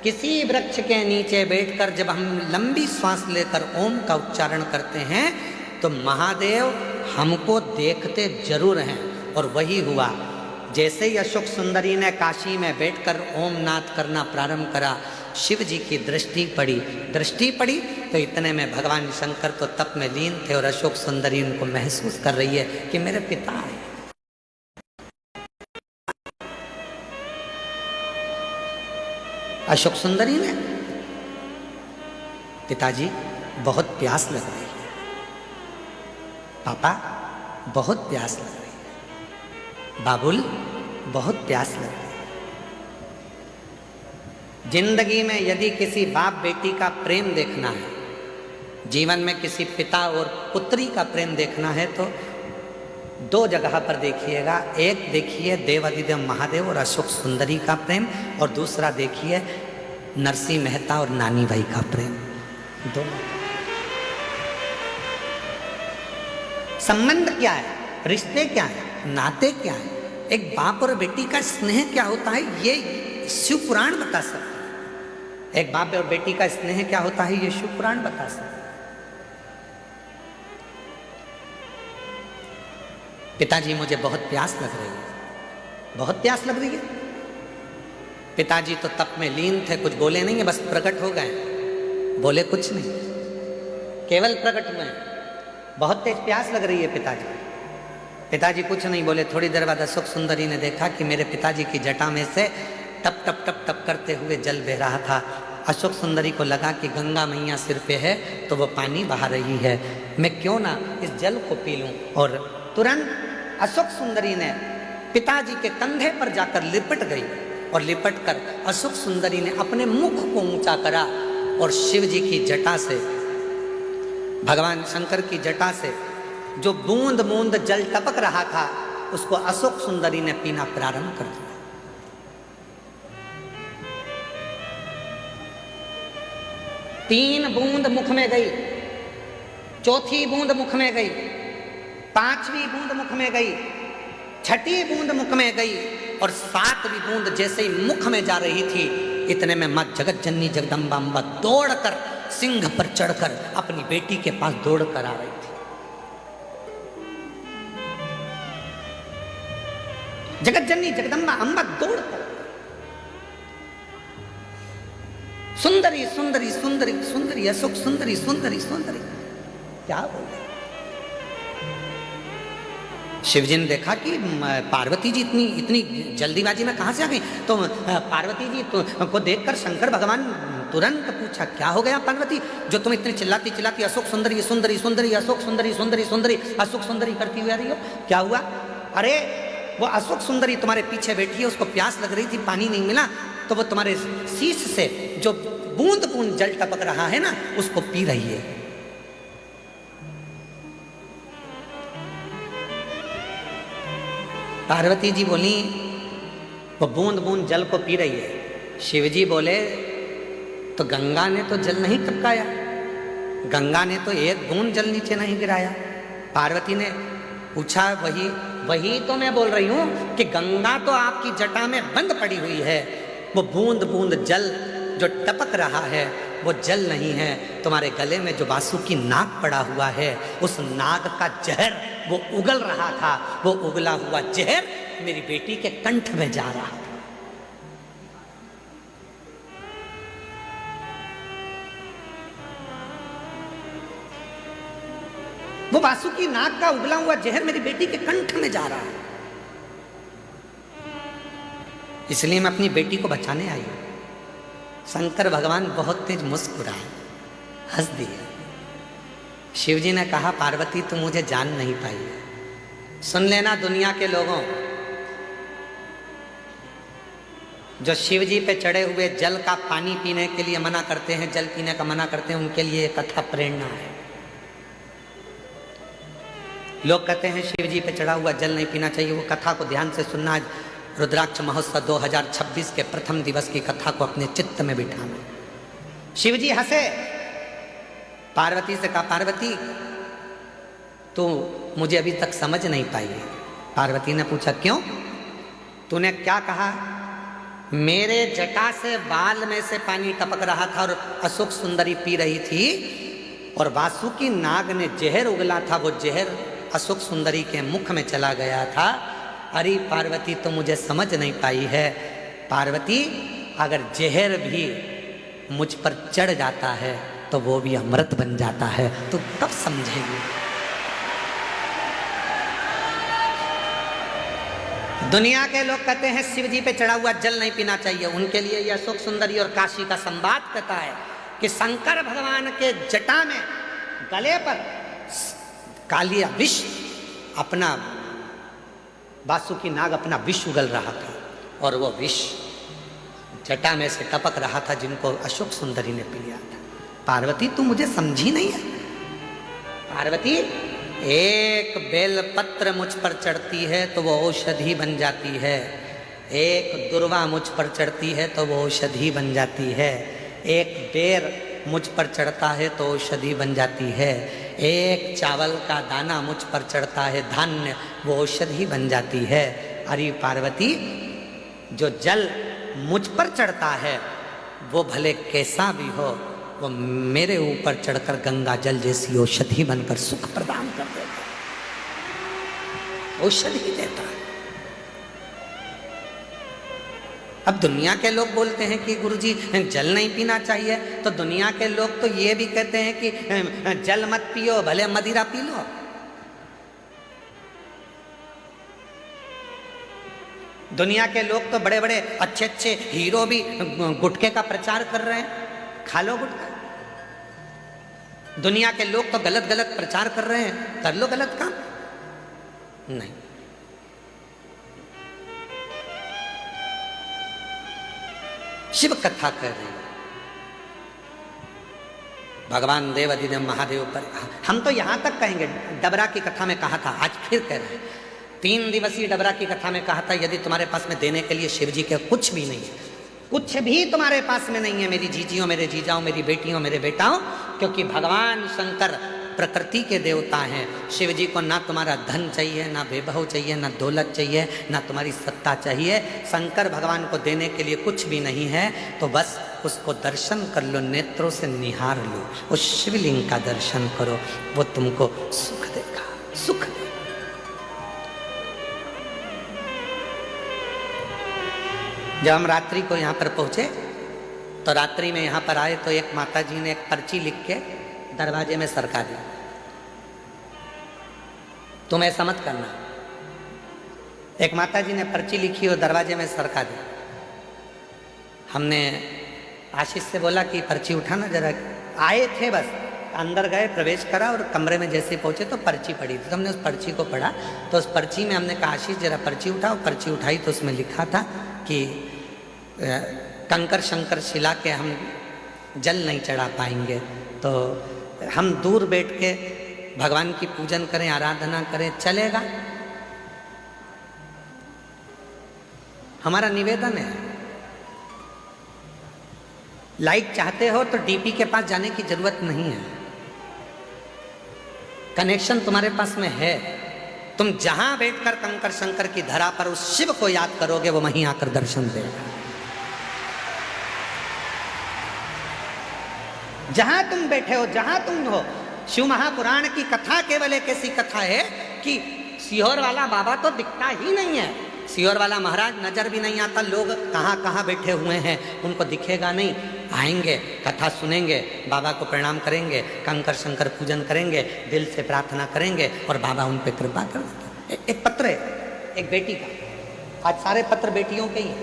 [SPEAKER 1] किसी वृक्ष के नीचे बैठकर जब हम लंबी श्वास लेकर ओम का उच्चारण करते हैं तो महादेव हमको देखते जरूर हैं। और वही हुआ, जैसे ही अशोक सुंदरी ने काशी में बैठकर ओम नाद करना प्रारंभ करा, शिव जी की दृष्टि पड़ी तो इतने में भगवान शंकर तो तप में लीन थे और अशोक सुंदरी उनको महसूस कर रही है कि मेरे पिता है। अशोक सुंदरी ने, पिताजी बहुत प्यास लग रही है, पापा बहुत प्यास लग रही है, बाबुल बहुत प्यास लग रही है। जिंदगी में यदि किसी बाप बेटी का प्रेम देखना है, जीवन में किसी पिता और पुत्री का प्रेम देखना है तो दो जगह पर देखिएगा। एक देखिए देवाधिदेव महादेव और अशोक सुंदरी का प्रेम, और दूसरा देखिए नरसिंह मेहता और नानी भाई का प्रेम। दोनों संबंध क्या है, रिश्ते क्या है, नाते क्या है, एक बाप और बेटी का स्नेह क्या होता है, ये शिव पुराण बता सकता है। एक बाप और बेटी का स्नेह क्या होता है, ये शिव पुराण बता सकता है। पिताजी मुझे बहुत प्यास लग रही है, बहुत प्यास लग रही है। पिताजी तो तप में लीन थे, कुछ बोले नहीं है, बस प्रकट हो गए, बोले कुछ नहीं, केवल प्रकट हुए। बहुत तेज प्यास लग रही है पिताजी। पिताजी कुछ नहीं बोले। थोड़ी देर बाद अशोक सुंदरी ने देखा कि मेरे पिताजी की जटा में से टप टप टप टप करते हुए जल बह रहा था। अशोक सुंदरी को लगा कि गंगा मैया सिर पे है तो वो पानी बहा रही है, मैं क्यों ना इस जल को पी लूं। और तुरंत अशोक सुंदरी ने पिताजी के कंधे पर जाकर लिपट गई और लिपट कर अशोक सुंदरी ने अपने मुख को ऊंचा करा और शिव जी की जटा से, भगवान शंकर की जटा से जो बूंद बूंद जल टपक रहा था उसको अशोक सुंदरी ने पीना प्रारंभ कर दिया। 3 बूंद मुख में गई, 4थी बूंद मुख में गई, 5वीं बूंद मुख में गई, 6ठी बूंद मुख में गई और 7वीं बूंद जैसे ही मुख में जा रही थी, इतने में मां जगत जननी जगदम्बा अम्बा दौड़कर सिंह पर चढ़कर अपनी बेटी के पास दौड़कर आ रही थी। जगत जननी जगदम्बा अम्बा दौड़कर, सुंदरी सुंदरी सुंदरी सुंदरी अशोक सुंदरी सुंदरी सुंदरी, क्या बोले। शिवजी ने देखा कि पार्वती जी इतनी जल्दीबाजी में कहां से आ गई, तो पार्वती जी को देखकर शंकर भगवान तुरंत पूछा, क्या हो गया पार्वती, जो तुम इतनी चिल्लाती चिल्लाती अशोक सुंदरी सुंदरी सुंदरी अशोक सुंदरी सुंदरी सुंदरी अशोक सुंदरी करती हुई आ रही हो, क्या हुआ। अरे वो अशोक सुंदरी तुम्हारे पीछे बैठी है, उसको प्यास लग रही थी, पानी नहीं मिला, तो वो तुम्हारे शीश से जो बूंद बूंद जल टपक रहा है ना उसको पी रही है। पार्वती जी बोली वो बूंद बूंद जल को पी रही है। शिवजी बोले तो गंगा ने तो जल नहीं टपकाया, गंगा ने तो एक बूंद जल नीचे नहीं गिराया। पार्वती ने पूछा, वही तो मैं बोल रही हूं कि गंगा तो आपकी जटा में बंद पड़ी हुई है, वो बूंद बूंद जल जो टपक रहा है वो जल नहीं है, तुम्हारे गले में जो वासुकी नाग पड़ा हुआ है उस नाग का जहर वो उगल रहा था, वो उगला हुआ जहर मेरी बेटी के कंठ में जा रहा था। वो वासुकी नाग का उगला हुआ जहर मेरी बेटी के कंठ में जा रहा है, इसलिए मैं अपनी बेटी को बचाने आई हूं। शंकर भगवान बहुत तेज मुस्कुराए, हंस दिए। शिव जी ने कहा, पार्वती तुम मुझे जान नहीं पाई। सुन लेना दुनिया के लोगों, जो शिव जी पे चढ़े हुए जल का पानी पीने के लिए मना करते हैं, जल पीने का मना करते हैं, उनके लिए कथा प्रेरणा है। लोग कहते हैं शिव जी पे चढ़ा हुआ जल नहीं पीना चाहिए, वो कथा को ध्यान से सुनना। रुद्राक्ष महोत्सव 2026 के प्रथम दिवस की कथा को अपने चित्त में बिठाना। शिव जी हंसे, पार्वती से कहा, पार्वती तू मुझे अभी तक समझ नहीं पाई है। पार्वती ने पूछा, क्यों? तूने क्या कहा? मेरे जटा से बाल में से पानी टपक रहा था और अशोक सुंदरी पी रही थी, और वासुकी नाग ने जहर उगला था, वो जहर अशोक सुंदरी के मुख में चला गया था। अरे पार्वती तो मुझे समझ नहीं पाई है। पार्वती, अगर जहर भी मुझ पर चढ़ जाता है तो वो भी अमृत बन जाता है, तो कब समझेगी? दुनिया के लोग कहते हैं शिव जी पे चढ़ा हुआ जल नहीं पीना चाहिए, उनके लिए यह अशोक सुंदरी और काशी का संवाद कहता है कि शंकर भगवान के जटा में गले पर कालिया विष अपना, वासुकी नाग अपना विष उगल रहा था और वो विष जटा में से टपक रहा था, जिनको अशोक सुंदरी ने पी लिया था। पार्वती तू मुझे समझी नहीं है। पार्वती, एक बेलपत्र मुझ पर चढ़ती है तो वो औषधि बन जाती है, एक दुर्वा मुझ पर चढ़ती है तो वो औषधि बन जाती है, एक बेर मुझ पर चढ़ता है तो औषधि बन जाती है, एक चावल का दाना मुझ पर चढ़ता है धान्य, वो औषधि बन जाती है। अरे पार्वती, जो जल मुझ पर चढ़ता है वो भले कैसा भी हो, वो मेरे ऊपर चढ़कर गंगा जल जैसी औषधि बनकर सुख प्रदान कर देता है, औषधि देता है। अब दुनिया के लोग बोलते हैं कि गुरुजी जल नहीं पीना चाहिए, तो दुनिया के लोग तो ये भी कहते हैं कि जल मत पियो, भले मदिरा पी लो। दुनिया के लोग तो बड़े बड़े अच्छे अच्छे हीरो भी गुटखे का प्रचार कर रहे हैं, खा लो गुटखा। दुनिया के लोग तो गलत गलत प्रचार कर रहे हैं, कर लो गलत काम। नहीं, शिव कथा कर रहे हैं भगवान देव अधिदेव महादेव पर। हम तो यहां तक कहेंगे, डबरा की कथा में कहा था, आज फिर कह रहे हैं, 3 दिवसीय डबरा की कथा में कहा था, यदि तुम्हारे पास में देने के लिए शिव जी के कुछ भी नहीं है, कुछ भी तुम्हारे पास में नहीं है मेरी जीजियों, मेरे जीजाओं, मेरी बेटियों, मेरे बेटाओं, क्योंकि भगवान शंकर प्रकृति के देवता हैं। शिव जी को ना तुम्हारा धन चाहिए, ना वैभव चाहिए, ना दौलत चाहिए, ना तुम्हारी सत्ता चाहिए। शंकर भगवान को देने के लिए कुछ भी नहीं है, तो बस उसको दर्शन कर लो, नेत्रों से निहार लो, उस शिवलिंग का दर्शन करो, वो तुमको सुख देगा, सुख देगा। जब हम रात्रि को यहाँ पर पहुँचे तो रात्रि में यहाँ पर आए तो एक माता जी ने एक पर्ची लिख के दरवाजे में सरका दी, तुम ऐसा मत करना। एक माता जी ने पर्ची लिखी और दरवाजे में सरका दी। हमने आशीष से बोला कि पर्ची उठाना जरा। आए थे, बस अंदर गए, प्रवेश करा और कमरे में जैसे पहुंचे तो पर्ची पड़ी थी, तो हमने उस पर्ची को पढ़ा। तो उस पर्ची में हमने कहा, आशीष जरा पर्ची उठाओ। पर्ची उठाई तो उसमें लिखा था कि कंकर शंकर शिला के हम जल नहीं चढ़ा पाएंगे, तो हम दूर बैठ के भगवान की पूजन करें, आराधना करें, चलेगा? हमारा निवेदन है, लाइक चाहते हो तो डीपी के पास जाने की जरूरत नहीं है, कनेक्शन तुम्हारे पास में है। तुम जहां बैठकर कंकर शंकर की धरा पर उस शिव को याद करोगे, वो वहीं आकर दर्शन देगा। जहां तुम बैठे हो, जहां तुम हो। शिव महापुराण की कथा केवल एक ऐसी कथा है कि सीहोर वाला बाबा तो दिखता ही नहीं है, सीहोर वाला महाराज नजर भी नहीं आता, लोग कहाँ कहाँ बैठे हुए हैं उनको दिखेगा नहीं। आएंगे, कथा सुनेंगे, बाबा को प्रणाम करेंगे, कंकर शंकर पूजन करेंगे, दिल से प्रार्थना करेंगे और बाबा उन पर कृपा कर देते। एक पत्र है एक बेटी का, आज सारे पत्र बेटियों के ही।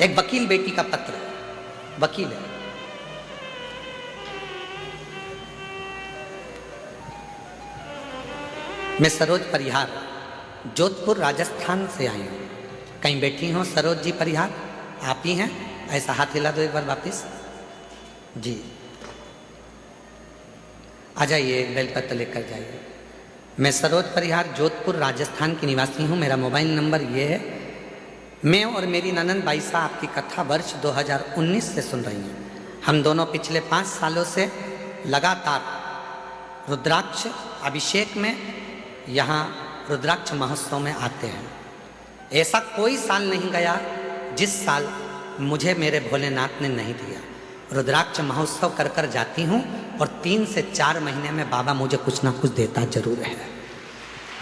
[SPEAKER 1] एक वकील बेटी का पत्र, वकील है। मैं सरोज परिहार, जोधपुर राजस्थान से आई हूँ। कहीं बैठी हो सरोज जी परिहार? आप ही हैं? ऐसा हाथ हिला दो एक बार वापिस जी। आ जाइए, एक बेलपत्र लेकर जाइए। मैं सरोज परिहार, जोधपुर राजस्थान की निवासी हूँ। मेरा मोबाइल नंबर ये है। मैं और मेरी ननंद बाईसा आपकी कथा वर्ष 2019 से सुन रही हैं। हम दोनों पिछले 5 सालों से लगातार रुद्राक्ष अभिषेक में, यहाँ रुद्राक्ष महोत्सव में आते हैं। ऐसा कोई साल नहीं गया जिस साल मुझे मेरे भोलेनाथ ने नहीं दिया। रुद्राक्ष महोत्सव कर कर जाती हूँ और 3 से 4 महीने में बाबा मुझे कुछ ना कुछ देता जरूर है।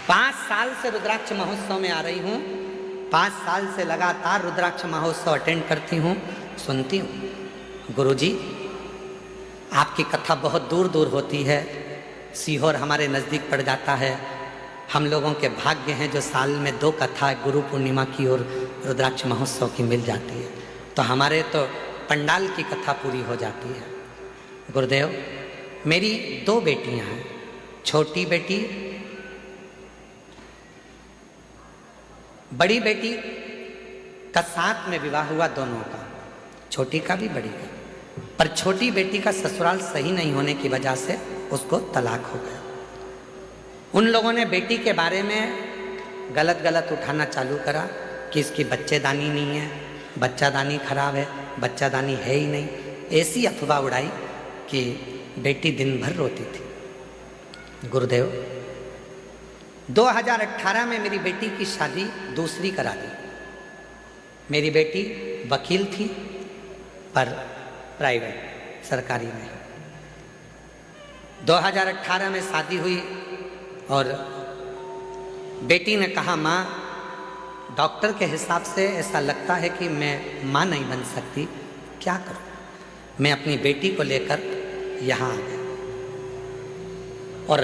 [SPEAKER 1] 5 साल से रुद्राक्ष महोत्सव में आ रही हूँ। 5 साल से लगातार रुद्राक्ष महोत्सव अटेंड करती हूँ, सुनती हूँ। गुरुजी, आपकी कथा बहुत दूर दूर होती है। सीहोर हमारे नज़दीक पड़ जाता है। हम लोगों के भाग्य हैं जो साल में 2 कथा गुरु पूर्णिमा की और रुद्राक्ष महोत्सव की मिल जाती है। तो हमारे तो पंडाल की कथा पूरी हो जाती है। गुरुदेव, मेरी 2 बेटियां हैं। छोटी बेटी, बड़ी बेटी का साथ में विवाह हुआ दोनों का, छोटी का भी बड़ी का। पर छोटी बेटी का ससुराल सही नहीं होने की वजह से उसको तलाक हो गया। उन लोगों ने बेटी के बारे में गलत गलत उठाना चालू करा कि इसकी बच्चेदानी नहीं है, बच्चादानी खराब है, बच्चादानी है ही नहीं। ऐसी अफवाह उड़ाई कि बेटी दिन भर रोती थी। गुरुदेव, 2018 में मेरी बेटी की शादी दूसरी करा दी। मेरी बेटी वकील थी, पर प्राइवेट, सरकारी नहीं। 2018 में शादी हुई और बेटी ने कहा, माँ, डॉक्टर के हिसाब से ऐसा लगता है कि मैं माँ नहीं बन सकती, क्या करूं? मैं अपनी बेटी को लेकर यहाँ आ गया और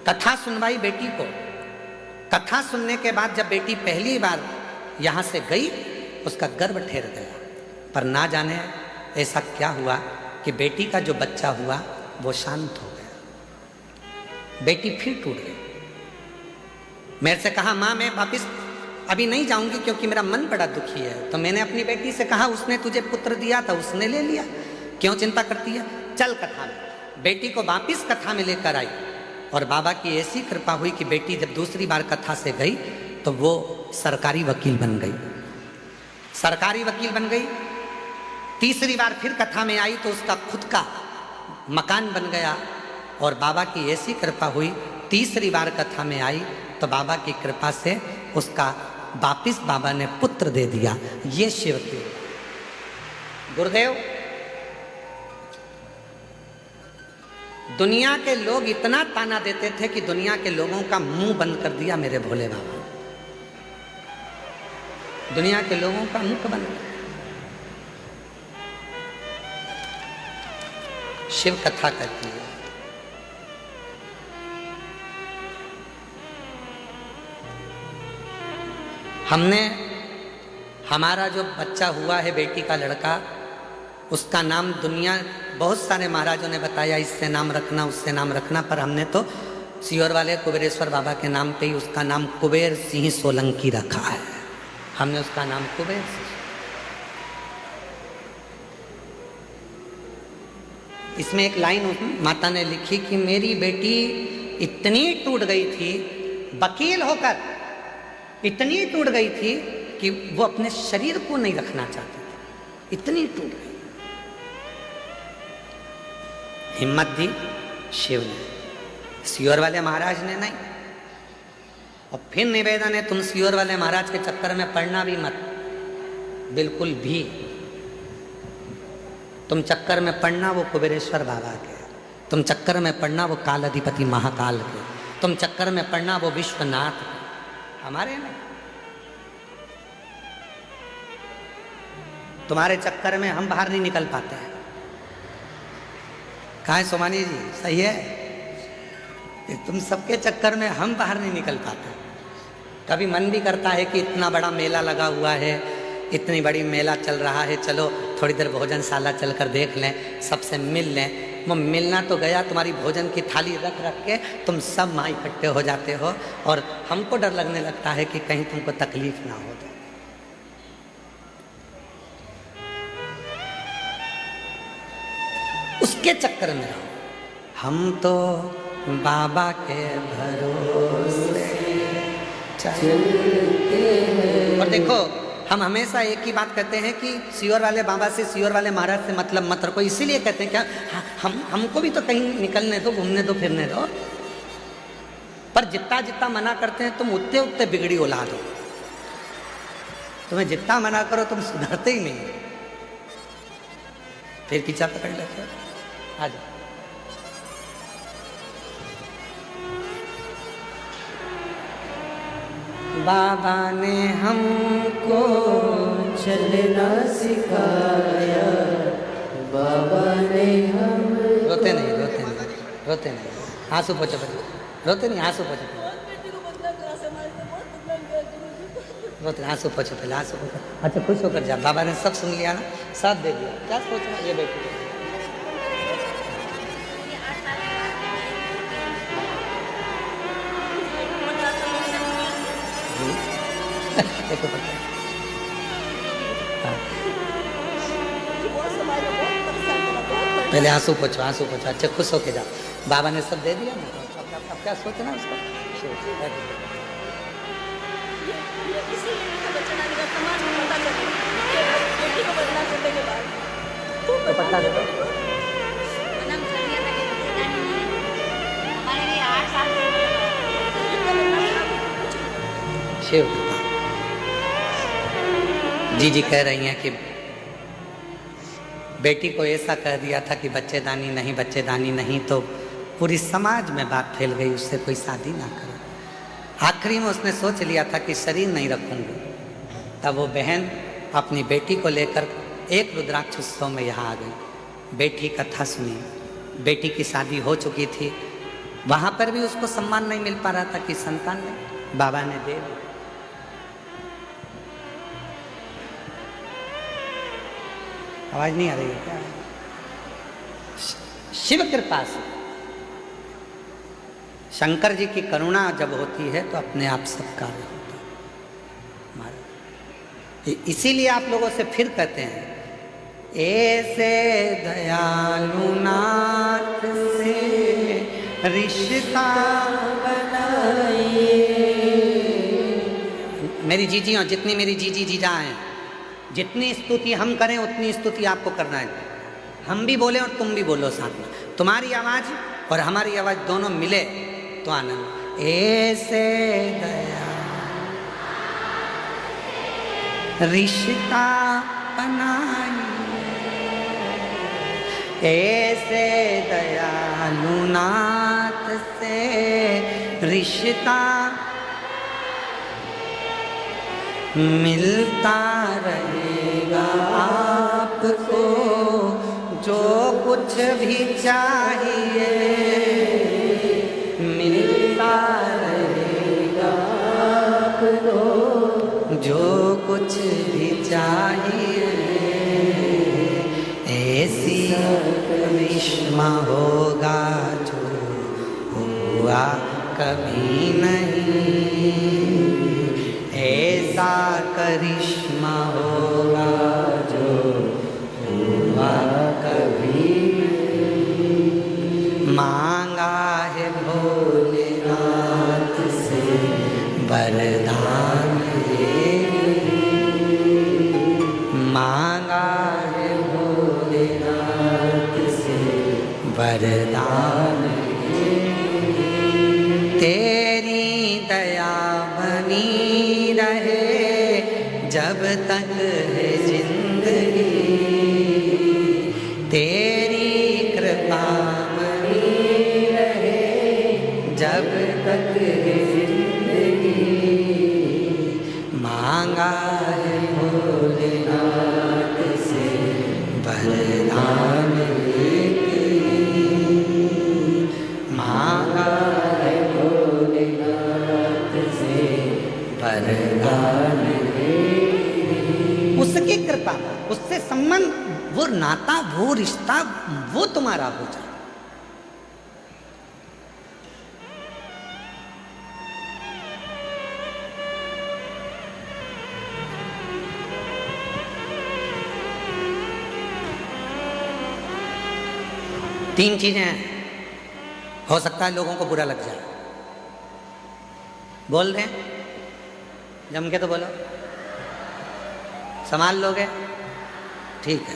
[SPEAKER 1] कथा सुनवाई बेटी को। कथा सुनने के बाद जब बेटी पहली बार यहाँ से गई, उसका गर्भ ठेर गया। पर ना जाने ऐसा क्या हुआ कि बेटी का जो बच्चा हुआ वो शांत हो गया। बेटी फिर टूट गई। मेरे से कहा, माँ, मैं वापिस अभी नहीं जाऊंगी क्योंकि मेरा मन बड़ा दुखी है। तो मैंने अपनी बेटी से कहा, उसने तुझे पुत्र दिया था, उसने ले लिया, क्यों चिंता करती है? चल कथा में। बेटी को वापिस कथा में लेकर आई और बाबा की ऐसी कृपा हुई कि बेटी जब दूसरी बार कथा से गई तो वो सरकारी वकील बन गई। सरकारी वकील बन गई। तीसरी बार फिर कथा में आई तो उसका खुद का मकान बन गया और बाबा की ऐसी कृपा हुई, तीसरी बार कथा में आई तो बाबा की कृपा से उसका वापिस बाबा ने पुत्र दे दिया। ये शिव की। गुरुदेव, दुनिया के लोग इतना ताना देते थे कि दुनिया के लोगों का मुंह बंद कर दिया मेरे भोले बाबा। दुनिया के लोगों का मुंह बंद कर। शिव कथा करती है। हमने, हमारा जो बच्चा हुआ है, बेटी का लड़का, उसका नाम दुनिया बहुत सारे महाराजों ने बताया, इससे नाम रखना, उससे नाम रखना, पर हमने तो सीहोर वाले कुबेरेश्वर बाबा के नाम पे ही उसका नाम कुबेर सिंह सोलंकी रखा है। हमने उसका नाम कुबेर सिंह। इसमें एक लाइन माता ने लिखी कि मेरी बेटी इतनी टूट गई थी, वकील होकर इतनी टूट गई थी कि वो अपने शरीर को नहीं रखना चाहती थी, इतनी टूट गई। हिम्मत दी शिव ने, सीहोर वाले महाराज ने नहीं। और फिर निवेदन है, तुम सीहोर वाले महाराज के चक्कर में पड़ना भी मत, बिल्कुल भी। तुम चक्कर में पड़ना वो कुबेरेश्वर बाबा के, तुम चक्कर में पड़ना वो काल अधिपति महाकाल के, तुम चक्कर में पड़ना वो विश्वनाथ के, हमारे में। तुम्हारे चक्कर में हम बाहर नहीं निकल पाते हैं। कहाँ है सोमानी जी? सही है, तुम सबके चक्कर में हम बाहर नहीं निकल पाते। कभी मन भी करता है कि इतना बड़ा मेला लगा हुआ है, इतनी बड़ी मेला चल रहा है, चलो थोड़ी देर भोजनशाला चलकर देख लें, सबसे मिल लें। वो मिलना तो गया, तुम्हारी भोजन की थाली रख रख के तुम सब वहाँ इकट्ठे हो जाते हो, और हमको डर लगने लगता है कि कहीं तुमको तकलीफ ना हो जाए। उसके चक्कर में रहो। हम तो बाबा के भरोसे चलते हैं। और देखो, हम हमेशा एक ही बात कहते हैं कि सियोर वाले बाबा से, सियोर वाले महाराज से मतलब मत रखो। इसीलिए कहते हैं क्या, हमको भी तो कहीं निकलने दो, घूमने दो, फिरने दो। पर जितना जितना मना करते हैं तुम उतने उतने बिगड़ी औलाद हो। तुम्हें जितना मना करो तुम सुधरते ही नहीं, फिर पीछा पकड़ लेते हो। आ जाओ। बाबा ने हमको चलना सिखाया, बाबा ने हम। रोते नहीं, रोते नहीं, रोते नहीं, आंसू पोछो पहले, रोते नहीं, आंसू पोछो, रोते आंसू पोछो पहले, आंसू पोछो। अच्छा खुश होकर जा, बाबा ने सब सुन लिया ना, साथ दे दिया, क्या सोचना। ये बेटी देखो पता, पहले आंसू पोछो, आंसू पोछो। अच्छा खुश होके जाओ, बाबा ने सब दे दिया ना, अब क्या सोचना उसका। तो पता दे दो। शिव कृपा। जी कह रही हैं कि बेटी को ऐसा कह दिया था कि बच्चेदानी नहीं, बच्चेदानी नहीं, तो पूरी समाज में बात फैल गई, उससे कोई शादी ना करे। आखिरी में उसने सोच लिया था कि शरीर नहीं रखूंगी। तब वो बहन अपनी बेटी को लेकर एक रुद्राक्ष उत्सव में यहाँ आ गई। बेटी कथा सुनी, बेटी की शादी हो चुकी थी, वहाँ पर भी उसको सम्मान नहीं मिल पा रहा था कि संतान ने, बाबा ने दे दी। आवाज नहीं आ रही है क्या? शिव कृपा से, शंकर जी की करुणा जब होती है तो अपने आप सब कार्य होता है। इसीलिए आप लोगों से फिर कहते हैं, ऐसे दयालु नाथ से रिश्ता बनाइए। मेरी जीजियों, जितनी मेरी जीजी जीजा हैं, जितनी स्तुति हम करें उतनी स्तुति आपको करना है। हम भी बोले और तुम भी बोलो साथ में। तुम्हारी आवाज और हमारी आवाज दोनों मिले तो आनंद। ऐसे दया रिश्ता बनाइए, ऐसे दयालु नाथ से रिश्ता मिलता रहेगा आपको जो कुछ भी चाहिए, मिलता रहेगा आपको जो कुछ भी चाहिए। ऐसी करिश्मा होगा जो हुआ कभी नहीं, ऐसा करिश्मा होगा जो हुआ कभी नहीं। मांगा है भोलेनाथ से वरदान, मांगा है भोलेनाथ से वरदान, तेरी दया बनी रहे जब तक है जिंदगी, तेरी कृपा बनी रहे जब तक है जिंदगी। मांगा है भोलेनाथ से वरदान, मांगा है भोलेनाथ से वरदान। संबंध, वो नाता, वो रिश्ता, वो तुम्हारा हो जाए। तीन चीजें हैं, हो सकता है लोगों को बुरा लग जाए, बोल दें, जम के तो बोलो, संभाल लोगे, ठीक है।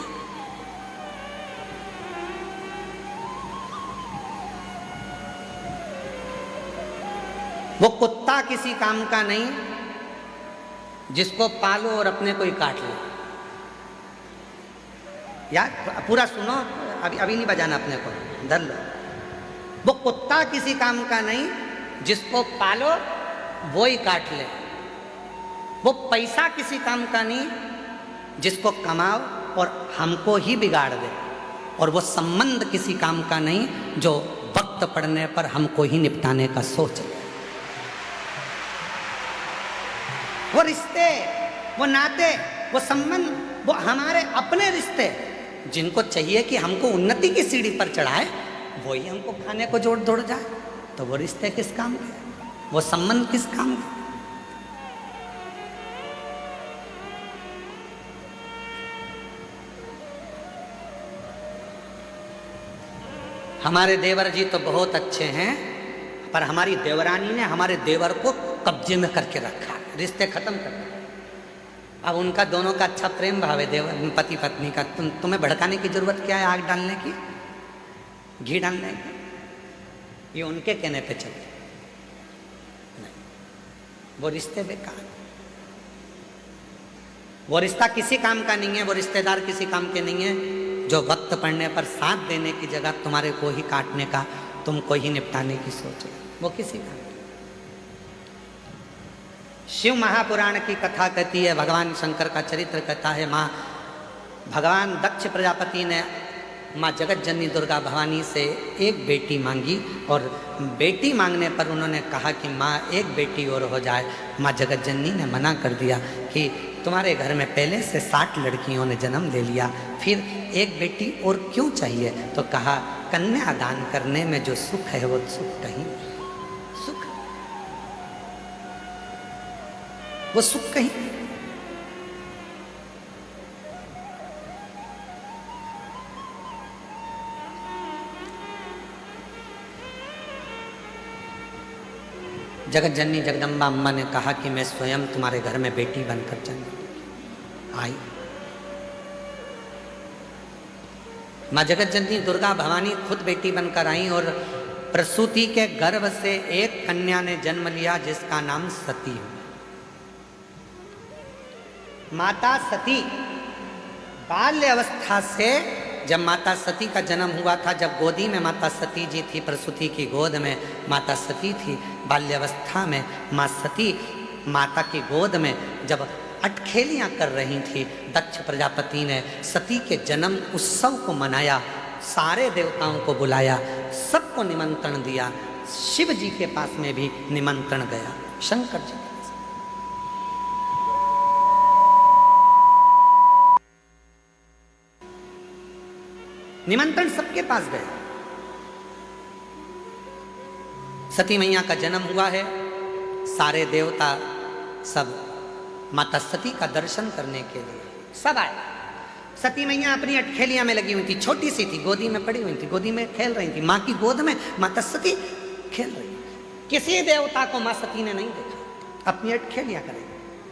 [SPEAKER 1] वो कुत्ता किसी काम का नहीं जिसको पालो और अपने को ही काट लो। यार पूरा सुनो, अभी नहीं बजाना, अपने को धर लो। वो कुत्ता किसी काम का नहीं जिसको पालो वो ही काट ले। वो पैसा किसी काम का नहीं जिसको कमाओ और हमको ही बिगाड़ दे। और वो संबंध किसी काम का नहीं जो वक्त पड़ने पर हमको ही निपटाने का सोच ले। वो रिश्ते, वो नाते, वो संबंध, वो हमारे अपने रिश्ते जिनको चाहिए कि हमको उन्नति की सीढ़ी पर चढ़ाए, वही हमको खाने को जोड़ दौड़ जाए, तो वो रिश्ते किस काम के, वो संबंध किस काम के? हमारे देवर जी तो बहुत अच्छे हैं, पर हमारी देवरानी ने हमारे देवर को कब्जे में करके रखा, रिश्ते खत्म कर दिए। अब उनका दोनों का अच्छा प्रेम भाव है, देवर पति पत्नी का। तुम्हें भड़काने की जरूरत क्या है? आग डालने की, घी डालने की, ये उनके कहने पे चलते नहीं। वो रिश्ते बेकार, वो रिश्ता किसी काम का नहीं है, वो रिश्तेदार किसी काम के नहीं है जो वक्त पड़ने पर साथ देने की जगह तुम्हारे को ही काटने का, तुमको ही निपटाने की सोच, वो किसी काम। शिव महापुराण की कथा कहती है, भगवान शंकर का चरित्र कहता है, माँ भगवान दक्ष प्रजापति ने माँ जगत जननी दुर्गा भवानी से एक बेटी मांगी, और बेटी मांगने पर उन्होंने कहा कि माँ एक बेटी और हो जाए। माँ जगत जननी ने मना कर दिया कि तुम्हारे घर में पहले से 60 लड़कियों ने जन्म ले लिया, फिर एक बेटी और क्यों चाहिए? तो कहा कन्यादान करने में जो सुख है वो सुख कहीं, सुख वो सुख कहीं। जगत जननी जगदम्बा अम्मा ने कहा कि मैं स्वयं तुम्हारे घर में बेटी बनकर जन्म आई। माँ जगत जननी दुर्गा भवानी खुद बेटी बनकर आई और प्रसूति के गर्भ से एक कन्या ने जन्म लिया जिसका नाम सती है। माता सती बाल्य अवस्था से, जब माता सती का जन्म हुआ था, जब गोदी में माता सती जी थी, प्रसूति की गोद में माता सती थी, बाल्यावस्था में माँ सती माता की गोद में जब अटखेलियाँ कर रही थी, दक्ष प्रजापति ने सती के जन्म उत्सव को मनाया, सारे देवताओं को बुलाया, सबको निमंत्रण दिया। शिव जी के पास में भी निमंत्रण गया, शंकर जी के पास। निमंत्रण सबके पास गया। सती मैया का जन्म हुआ है, सारे देवता सब माता सती का दर्शन करने के लिए सब आए। सती मैया अपनी अटखेलियां में लगी हुई थी, छोटी सी थी, गोदी में पड़ी हुई थी, गोदी में खेल रही थी, माँ की गोद में माता सती खेल रही। किसी देवता को माँ सती ने नहीं देखा, अपनी अटखेलियां करें।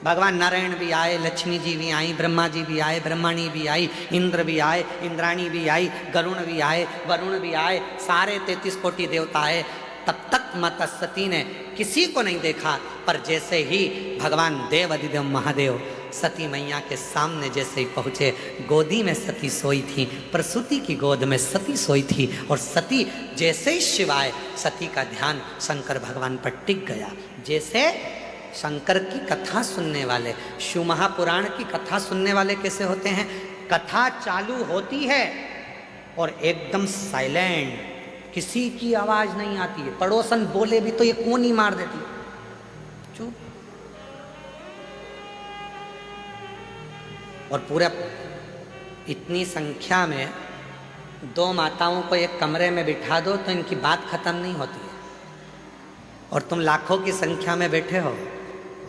[SPEAKER 1] भगवान नारायण भी आए, लक्ष्मी जी भी आई, ब्रह्मा जी भी आए, ब्रह्मणी भी आई, इंद्र भी आए, इंद्राणी भी आई, गरुण भी आए, वरुण भी आए, सारे 33 कोटि देवता आए। तब तक माता सती ने किसी को नहीं देखा, पर जैसे ही भगवान देव अधिदेव महादेव सती मैया के सामने जैसे ही पहुँचे, गोदी में सती सोई थी, प्रसूति की गोद में सती सोई थी, और सती जैसे ही शिवाय, सती का ध्यान शंकर भगवान पर टिक गया। जैसे शंकर की कथा सुनने वाले, शिव महापुराण की कथा सुनने वाले कैसे होते हैं? कथा चालू होती है और एकदम साइलेंट, किसी की आवाज नहीं आती है, पड़ोसन बोले भी तो ये कोनी मार देती है, चुप। और पूरा इतनी संख्या में 2 माताओं को एक कमरे में बिठा दो तो इनकी बात खत्म नहीं होती है। और तुम लाखों की संख्या में बैठे हो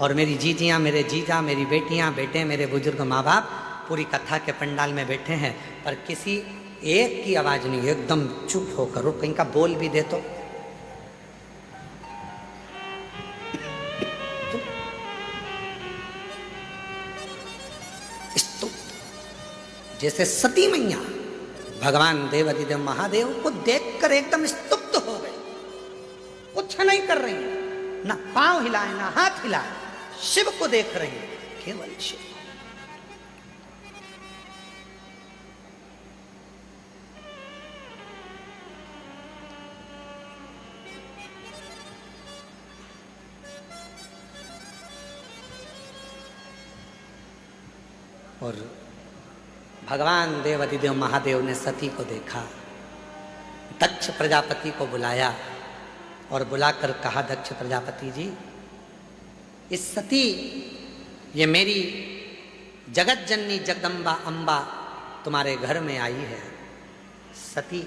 [SPEAKER 1] और मेरी जीजियाँ, मेरे जीजा, मेरी बेटियाँ, बेटे, मेरे बुजुर्ग माँ बाप पूरी कथा के पंडाल में बैठे हैं, पर किसी एक की आवाज़ नहीं, एकदम चुप होकर। और कहीं का बोल भी दे तो जैसे सती मैया भगवान देवाधिदेव महादेव को देखकर एकदम स्तुप्त हो गए, कुछ नहीं कर रही, ना पांव हिलाए ना हाथ हिलाए, शिव को देख रही, केवल शिव। और भगवान देवाधिदेव महादेव ने सती को देखा, दक्ष प्रजापति को बुलाया और बुलाकर कहा, दक्ष प्रजापति जी, इस सती, ये मेरी जगत जननी जगदम्बा अम्बा तुम्हारे घर में आई है, सती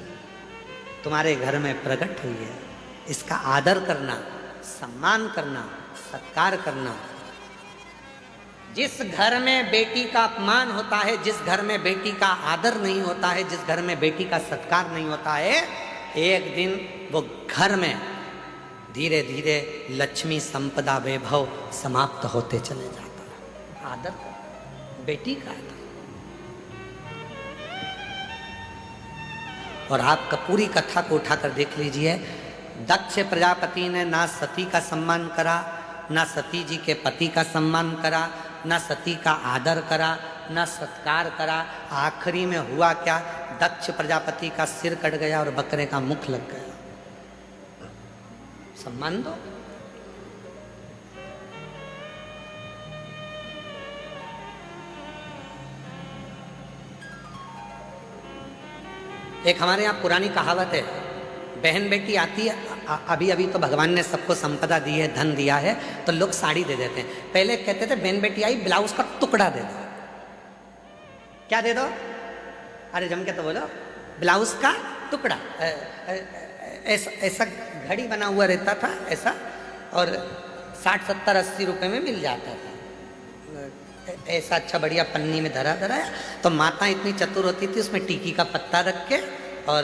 [SPEAKER 1] तुम्हारे घर में प्रकट हुई है, इसका आदर करना, सम्मान करना, सत्कार करना। जिस घर में बेटी का अपमान होता है, जिस घर में बेटी का आदर नहीं होता है, जिस घर में बेटी का सत्कार नहीं होता है, एक दिन वो घर में धीरे धीरे लक्ष्मी संपदा वैभव समाप्त होते चले जाता है। आदर, बेटी का आदर। और आपका पूरी कथा को उठाकर देख लीजिए, दक्ष प्रजापति ने ना सती का सम्मान करा, ना सती जी के पति का सम्मान करा, ना सती का आदर करा, ना सत्कार करा। आखिरी में हुआ क्या, दक्ष प्रजापति का सिर कट गया और बकरे का मुख लग गया। सम्मान दो। एक हमारे यहाँ पुरानी कहावत है, बहन बेटी आती है, अभी अभी तो भगवान ने सबको संपदा दी है, धन दिया है, तो लोग साड़ी दे देते हैं। पहले कहते थे बहन बेटी आई ब्लाउज का टुकड़ा दे दो। क्या दे दो? अरे जम के तो बोलो, ब्लाउज का टुकड़ा। ऐसा घड़ी बना हुआ रहता था ऐसा, और 60, 70, 80 रुपए में मिल जाता था। ऐसा अच्छा बढ़िया पन्नी में धरा धराया। तो माता इतनी चतुर होती थी, उसमें टीकी का पत्ता रख के और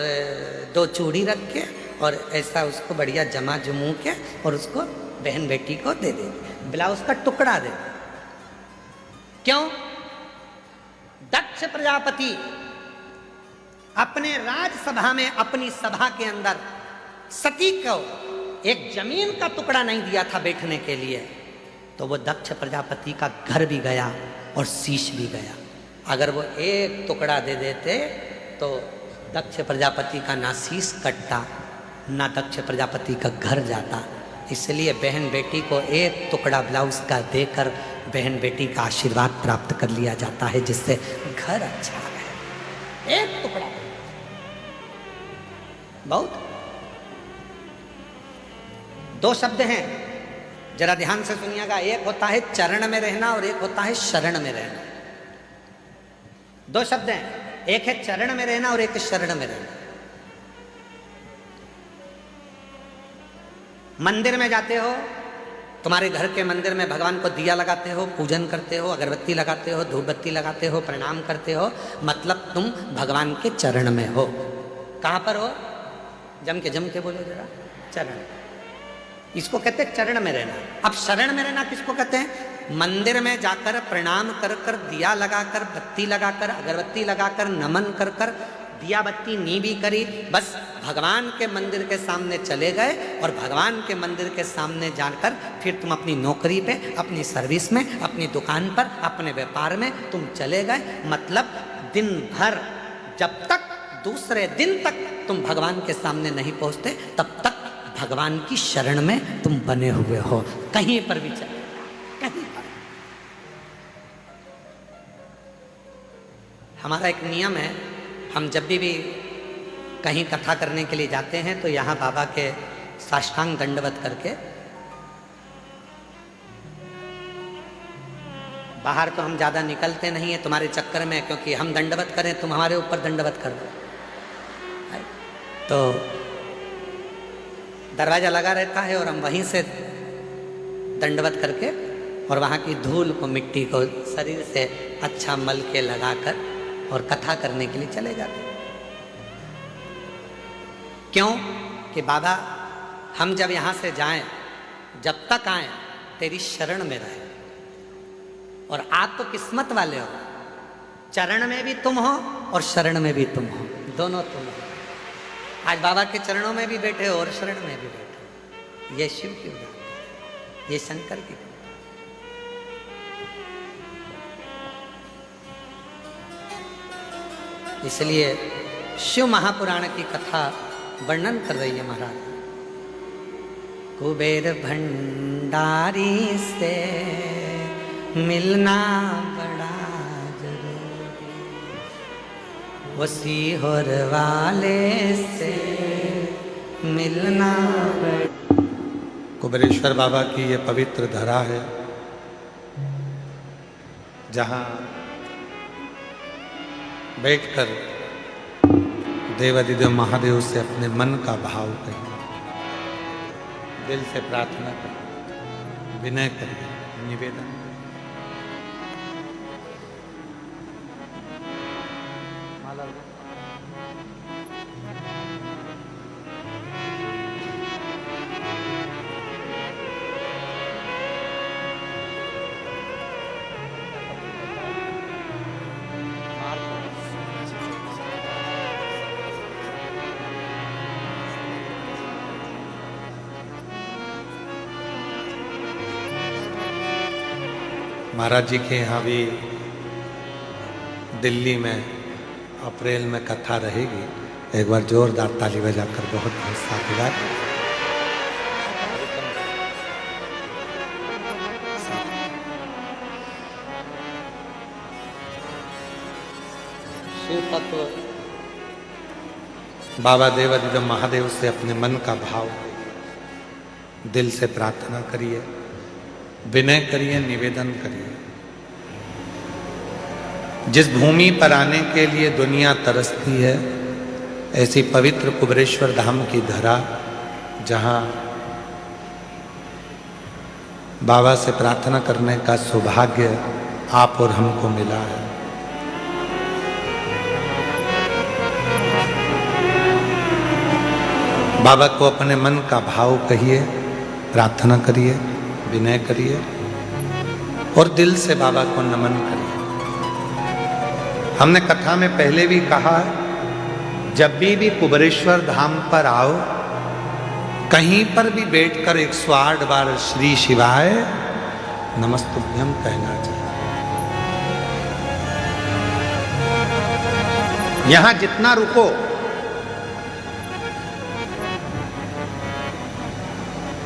[SPEAKER 1] 2 चूड़ी रख के और ऐसा उसको बढ़िया जमा जमू के और उसको बहन बेटी को दे दे, ब्लाउज का टुकड़ा दे। क्यों? दक्ष प्रजापति अपने राजसभा में, अपनी सभा के अंदर सती को एक जमीन का टुकड़ा नहीं दिया था बैठने के लिए, तो वो दक्ष प्रजापति का घर भी गया और शीश भी गया। अगर वो एक टुकड़ा दे देते तो दक्ष प्रजापति का ना शीश कटता, ना दक्ष प्रजापति का घर जाता। इसलिए बहन बेटी को एक टुकड़ा ब्लाउज का देकर बहन बेटी का आशीर्वाद प्राप्त कर लिया जाता है, जिससे घर अच्छा है। एक टुकड़ा बहुत। 2 शब्द हैं, जरा ध्यान से सुनिएगा। एक होता है चरण में रहना और एक होता है शरण में रहना। 2 शब्द हैं, एक है चरण में रहना और एक है शरण में रहना। मंदिर में जाते हो, तुम्हारे घर के मंदिर में भगवान को दिया लगाते हो, पूजन करते हो, अगरबत्ती लगाते हो, धूप बत्ती लगाते हो, प्रणाम करते हो, मतलब तुम भगवान के चरण में हो। कहाँ पर हो? जम के बोलो जरा। चरण, इसको कहते हैं चरण में रहना। अब शरण में रहना किसको कहते हैं? मंदिर में जाकर प्रणाम कर कर, दिया लगाकर, बत्ती लगाकर, अगरबत्ती लगाकर, नमन कर कर, दिया बत्ती नी भी करी, बस भगवान के मंदिर के सामने चले गए और भगवान के मंदिर के सामने जाकर फिर तुम अपनी नौकरी पे, अपनी सर्विस में, अपनी दुकान पर, अपने व्यापार में तुम चले गए। मतलब दिन भर, जब तक दूसरे दिन तक तुम भगवान के सामने नहीं पहुंचते, तब तक भगवान की शरण में तुम बने हुए हो। कहीं पर भी चले, कहीं पर। हमारा एक नियम है, हम जब भी कहीं कथा करने के लिए जाते हैं तो यहाँ बाबा के साष्टांग दंडवत करके बाहर तो हम ज़्यादा निकलते नहीं हैं तुम्हारे चक्कर में, क्योंकि हम दंडवत करें तुम हमारे ऊपर दंडवत कर दो। तो दरवाज़ा लगा रहता है और हम वहीं से दंडवत करके और वहाँ की धूल को, मिट्टी को शरीर से अच्छा मल के लगाकर और कथा करने के लिए चले जाते हैं। क्यों कि बाबा हम जब यहाँ से जाएं, जब तक आए तेरी शरण में रहे। और आप तो किस्मत वाले हो, चरण में भी तुम हो और शरण में भी तुम हो, दोनों तुम हो। आज बाबा के चरणों में भी बैठे हो और शरण में भी बैठे हो। ये शिव की उदाहरण, ये शंकर की। इसलिए शिव महापुराण की कथा वर्णन कर रही है महाराज। कुबेर भंडारी से मिलना बड़ा जरूरी, वो सीहोर वाले से मिलना बड़ा।
[SPEAKER 2] कुबेरेश्वर बाबा की ये पवित्र धरा है, जहाँ बैठकर देवादिदेव महादेव से अपने मन का भाव कहिए, दिल से प्रार्थना करिए, विनय करिए, निवेदन। महाराज जी के यहाँ भी दिल्ली में अप्रैल में कथा रहेगी। एक बार जोरदार ताली बजाकर बहुत बहुत साधुवाद। शिव तत्व बाबा देवादिदेव महादेव से अपने मन का भाव दिल से प्रार्थना करिए, विनय करिए, निवेदन करिए। जिस भूमि पर आने के लिए दुनिया तरसती है, ऐसी पवित्र कुबेरेश्वर धाम की धरा, जहाँ बाबा से प्रार्थना करने का सौभाग्य आप और हमको मिला है। बाबा को अपने मन का भाव कहिए, प्रार्थना करिए, विनय करिए और दिल से बाबा को नमन करिए। हमने कथा में पहले भी कहा, जब भी कुबेरेश्वर धाम पर आओ, कहीं पर भी बैठकर 108 बार श्री शिवाय नमस्तुभ्यम कहना चाहिए। यहां जितना रुको,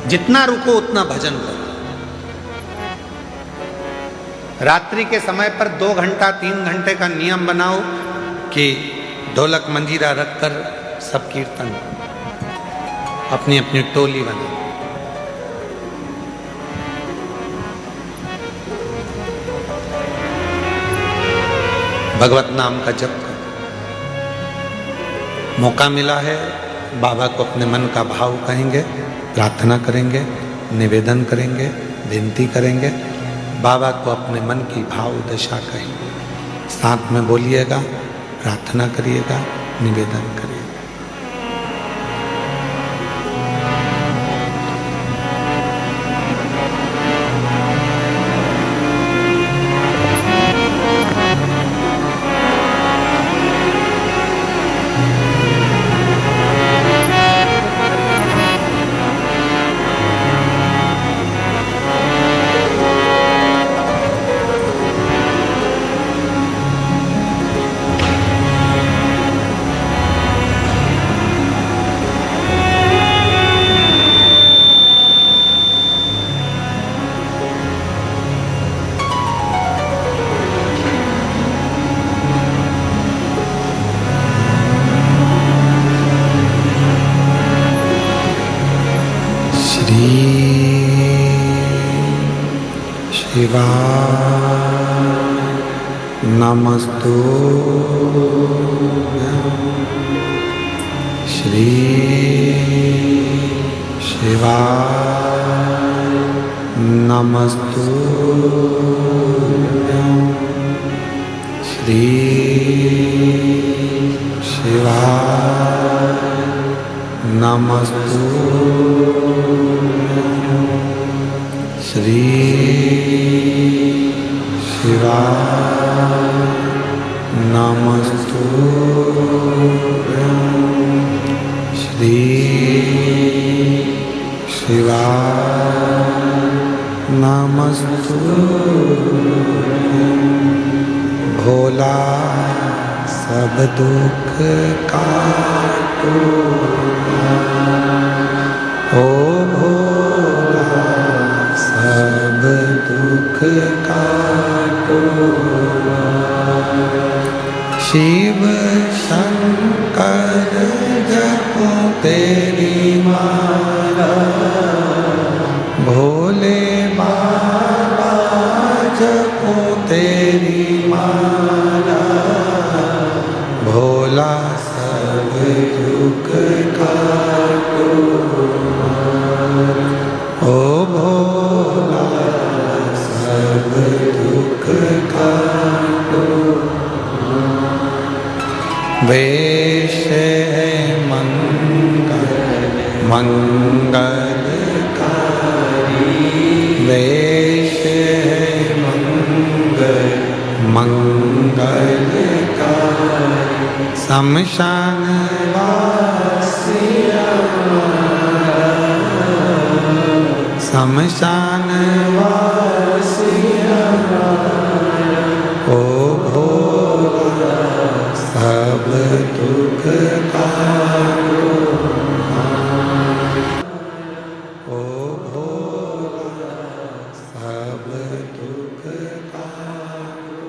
[SPEAKER 2] जितना रुको उतना भजन करो। रात्रि के समय पर 2 घंटा 3 घंटे का नियम बनाओ कि ढोलक मंजीरा रखकर सब कीर्तन, अपनी अपनी टोली बनाओ। भगवत नाम का जप करो। मौका मिला है, बाबा को अपने मन का भाव कहेंगे, प्रार्थना करेंगे, निवेदन करेंगे, विनती करेंगे। बाबा को अपने मन की भाव दशा कहेंगे, साथ में बोलिएगा, प्रार्थना करिएगा, निवेदन करिएगा। शिवाय नमस्तुभ्यं श्री शिवाय नमस्तुभ्यं श्री शिवाय नमस्तुभ्यं श्री शिवाय नमस्तुभ्यं श्री शिवाय नमस्तुभ्यं भोला सब दुख काटो ओ भोला सब दुख काटो शिव शंकर जपो तेरी माला भोले बाबा जपो तेरी माला भोला सब दुख काटो ओ भोला सब दुख काटो वेश है मंगलकारी वेश है मंगलकारी शमशान वासिया शमशान वासिया ओ भोला सब दुख काटो ओ भोला सब दुख काटो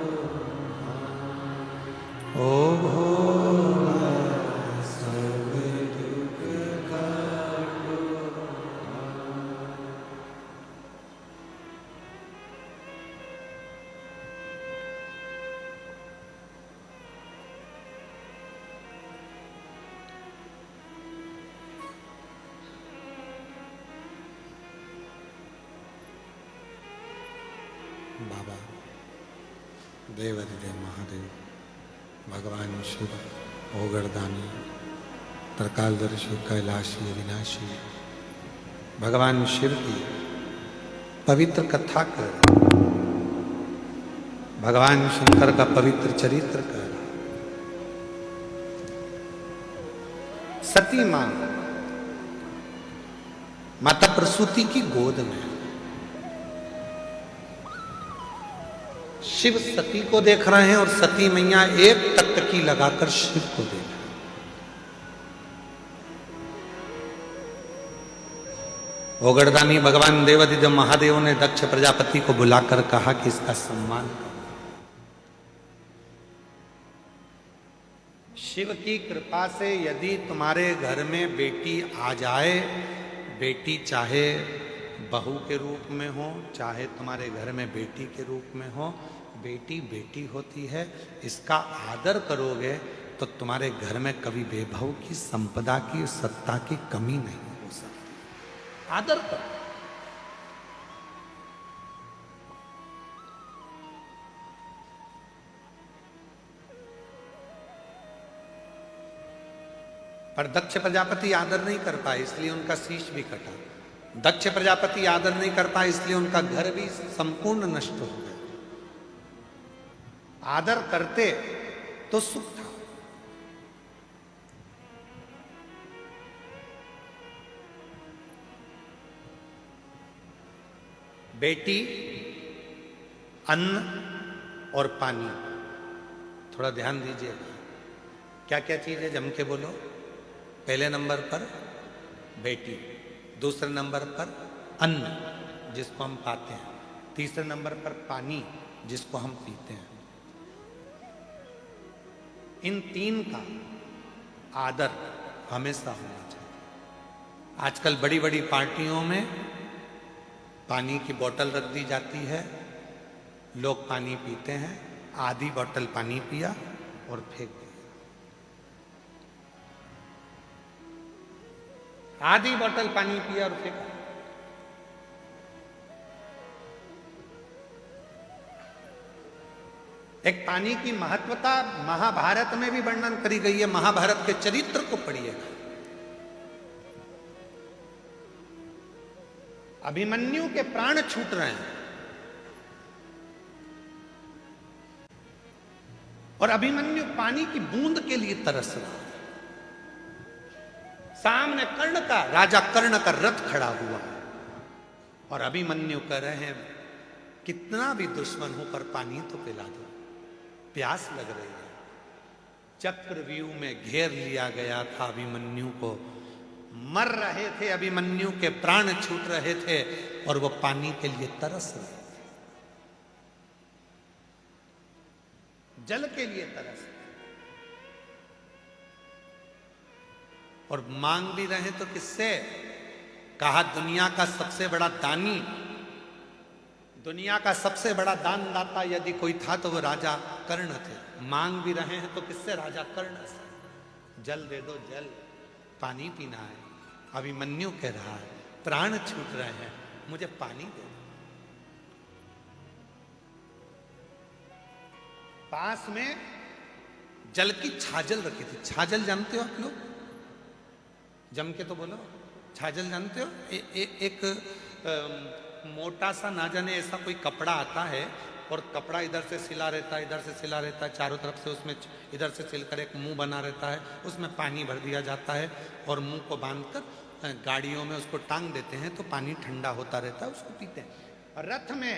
[SPEAKER 2] ओ भोला सब दुख काटो। बाबा देवाधिदेव महादेव भगवान शिव ओगरदानी त्रिकालदर्शी कैलाशी विनाशी भगवान शिव की पवित्र कथा कर भगवान शंकर का पवित्र चरित्र कर सती मां माता प्रसूति की गोद में शिव सती को देख रहे हैं और सती मैया एक टकटकी लगाकर शिव को देख रहे हैं। ओगरदानी भगवान देवाधिदेव महादेव ने दक्ष प्रजापति को बुलाकर कहा कि इसका सम्मान करो। शिव की कृपा से यदि तुम्हारे घर में बेटी आ जाए, बेटी चाहे बहू के रूप में हो चाहे तुम्हारे घर में बेटी के रूप में हो, बेटी बेटी होती है, इसका आदर करोगे तो तुम्हारे घर में कभी वैभव की संपदा की सत्ता की कमी नहीं हो सकती। आदर करो। पर दक्ष प्रजापति आदर नहीं कर पाए इसलिए उनका शीश भी कटा। दक्ष प्रजापति आदर नहीं कर पाए इसलिए उनका घर भी संपूर्ण नष्ट हो गया। आदर करते तो सुख था। बेटी, अन्न और पानी, थोड़ा ध्यान दीजिएगा। क्या क्या चीज है जम के बोलो। पहले नंबर पर बेटी, दूसरे नंबर पर अन्न जिसको हम पाते हैं, तीसरे नंबर पर पानी जिसको हम पीते हैं। इन तीन का आदर हमेशा होना चाहिए। आजकल बड़ी बड़ी पार्टियों में पानी की बोतल रख दी जाती है, लोग पानी पीते हैं, आधी बोतल पानी पिया और फेंक दिया। आधी बोतल पानी पिया और फेंका। एक पानी की महत्वता महाभारत में भी वर्णन करी गई है। महाभारत के चरित्र को पढ़िएगा। अभिमन्यु के प्राण छूट रहे हैं और अभिमन्यु पानी की बूंद के लिए तरस रहा है। सामने राजा कर्ण का रथ खड़ा हुआ है और अभिमन्यु कह रहे हैं कितना भी दुश्मन हो पर पानी तो पिला दो, प्यास लग रही है। चक्रव्यूह में घेर लिया गया था अभिमन्यु को, मर रहे थे, अभिमन्यु के प्राण छूट रहे थे और वो पानी के लिए तरस रहे थे, जल के लिए तरस रहे और मांग भी रहे तो किससे? कहा दुनिया का सबसे बड़ा दानी, दुनिया का सबसे बड़ा दानदाता यदि कोई था तो वो राजा कर्ण थे। मांग भी रहे हैं तो किससे? राजा कर्ण से। जल दे दो, जल, पानी पीना है। अभिमन्यु कह रहा है प्राण छूट रहे हैं, मुझे पानी दे दो। पास में जल की छाजल रखी थी। छाजल जानते हो आप लोग? जम के तो बोलो, छाजल जानते हो? एक मोटा सा ना जाने ऐसा कोई कपड़ा आता है और कपड़ा इधर से सिला रहता है, इधर से सिला रहता है, चारों तरफ से उसमें इधर से सिलकर एक मुंह बना रहता है, उसमें पानी भर दिया जाता है और मुंह को बांधकर गाड़ियों में उसको टांग देते हैं तो पानी ठंडा होता रहता है, उसको पीते हैं। और रथ में,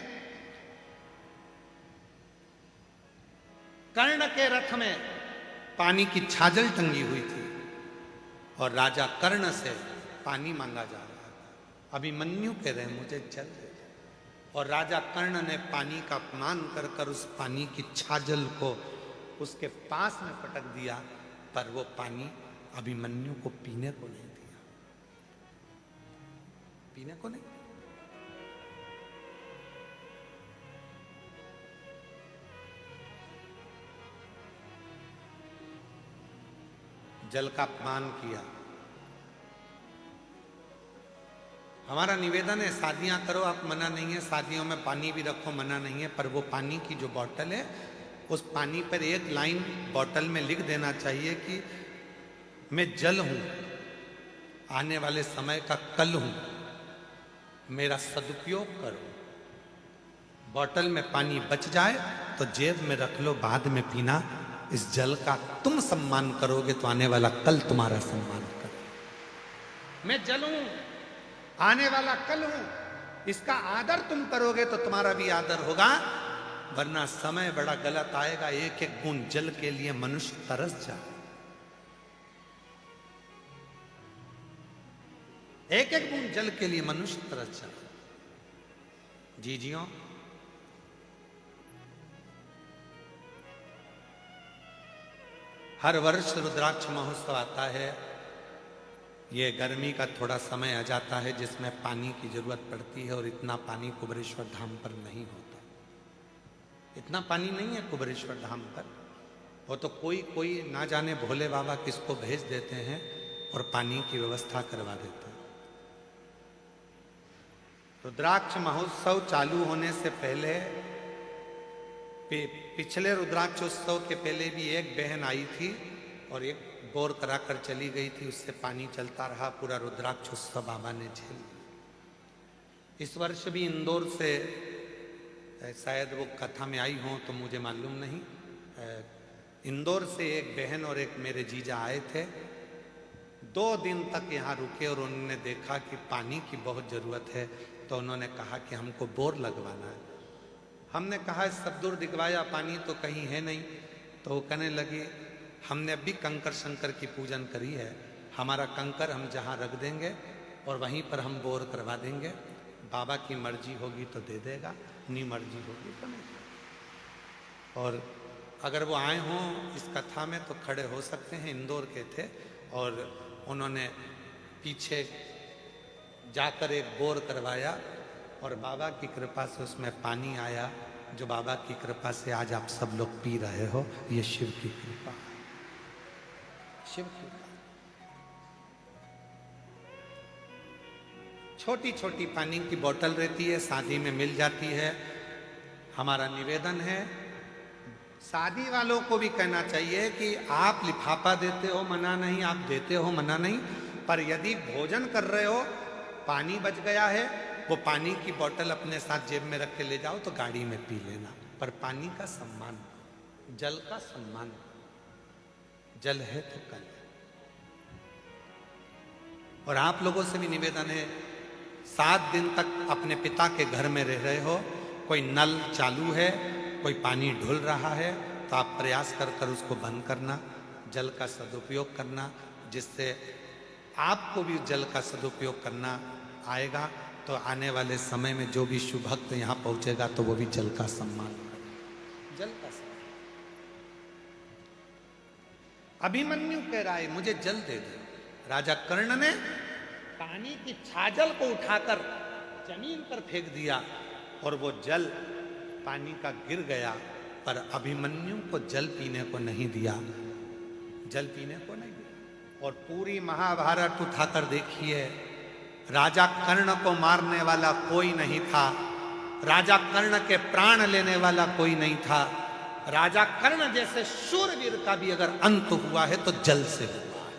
[SPEAKER 2] कर्ण के रथ में पानी की छाजल टंगी हुई थी और राजा कर्ण से पानी मांगा जा रहा था। अभिमन्यु कह रहे मुझे जल दे दो और राजा कर्ण ने पानी का अपमान कर कर उस पानी की छाजल को उसके पास में पटक दिया, पर वो पानी अभिमन्यु को पीने को नहीं दिया, पीने को नहीं। जल का अपमान किया। हमारा निवेदन है शादियां करो, आप मना नहीं है, शादियों में पानी भी रखो, मना नहीं है, पर वो पानी की जो बोतल है उस पानी पर एक लाइन बोतल में लिख देना चाहिए कि मैं जल हूं, आने वाले समय का कल हूं, मेरा सदुपयोग करो। बोतल में पानी बच जाए तो जेब में रख लो, बाद में पीना। इस जल का तुम सम्मान करोगे तो आने वाला कल तुम्हारा सम्मान करो। मैं जल हूं, आने वाला कल हूं, इसका आदर तुम करोगे तो तुम्हारा भी आदर होगा, वरना समय बड़ा गलत आएगा। एक एक बूंद जल के लिए मनुष्य तरस जाए, एक एक बूंद जल के लिए मनुष्य तरस जाए। जी जियो। हर वर्ष रुद्राक्ष महोत्सव आता है। ये गर्मी का थोड़ा समय आ जाता है जिसमें पानी की जरूरत पड़ती है और इतना पानी कुबेरेश्वर धाम पर नहीं होता। इतना पानी नहीं है कुबेरेश्वर धाम पर। वो तो कोई कोई ना जाने भोले बाबा किसको भेज देते हैं और पानी की व्यवस्था करवा देते हैं। रुद्राक्ष महोत्सव चालू होने से पहले, पिछले रुद्राक्षोत्सव के पहले भी एक बहन आई थी और एक बोर कराकर चली गई थी, उससे पानी चलता रहा, पूरा रुद्राक्षोत्सव बाबा ने झेल लिया। इस वर्ष भी इंदौर से, शायद वो कथा में आई हों तो मुझे मालूम नहीं, इंदौर से एक बहन और एक मेरे जीजा आए थे। 2 दिन तक यहाँ रुके और उन्होंने देखा कि पानी की बहुत ज़रूरत है, तो उन्होंने कहा कि हमको बोर लगवाना है। हमने कहा सब दूर दिखवाया, पानी तो कहीं है नहीं। तो वो कहने लगी हमने अभी कंकर शंकर की पूजन करी है, हमारा कंकर हम जहाँ रख देंगे और वहीं पर हम बोर करवा देंगे, बाबा की मर्जी होगी तो दे देगा, नहीं मर्जी होगी तो नहीं। और अगर वो आए हों इस कथा में तो खड़े हो सकते हैं, इंदौर के थे और उन्होंने पीछे जाकर एक बोर करवाया और बाबा की कृपा से उसमें पानी आया जो बाबा की कृपा से आज आप सब लोग पी रहे हो, ये शिव की कृपा, शिव की कृपा। छोटी छोटी पानी की बोतल रहती है, शादी में मिल जाती है। हमारा निवेदन है, शादी वालों को भी कहना चाहिए कि आप लिफाफा देते हो मना नहीं, आप देते हो मना नहीं, पर यदि भोजन कर रहे हो, पानी बच गया है, वो पानी की बोतल अपने साथ जेब में रख के ले जाओ तो गाड़ी में पी लेना, पर पानी का सम्मान, जल का सम्मान। जल है तो कल है। और आप लोगों से भी निवेदन है, 7 दिन तक अपने पिता के घर में रह रहे हो, कोई नल चालू है, कोई पानी ढुल रहा है, तो आप प्रयास कर कर उसको बंद करना, जल का सदुपयोग करना, जिससे आपको भी जल का सदुपयोग करना आएगा। तो आने वाले समय में जो भी शुभ भक्त यहाँ पहुंचेगा तो वो भी जल का सम्मान करेगा, जल का सम्मान। अभिमन्यु कह रहा है मुझे जल दे दे। राजा कर्ण ने पानी की छाजल को उठाकर जमीन पर फेंक दिया और वो जल पानी का गिर गया, पर अभिमन्यु को जल पीने को नहीं दिया, जल पीने को नहीं दिया। और पूरी महाभारत उठाकर देखिए, राजा कर्ण को मारने वाला कोई नहीं था, राजा कर्ण के प्राण लेने वाला कोई नहीं था। राजा कर्ण जैसे शूरवीर का भी अगर अंत हुआ है तो जल से हुआ है।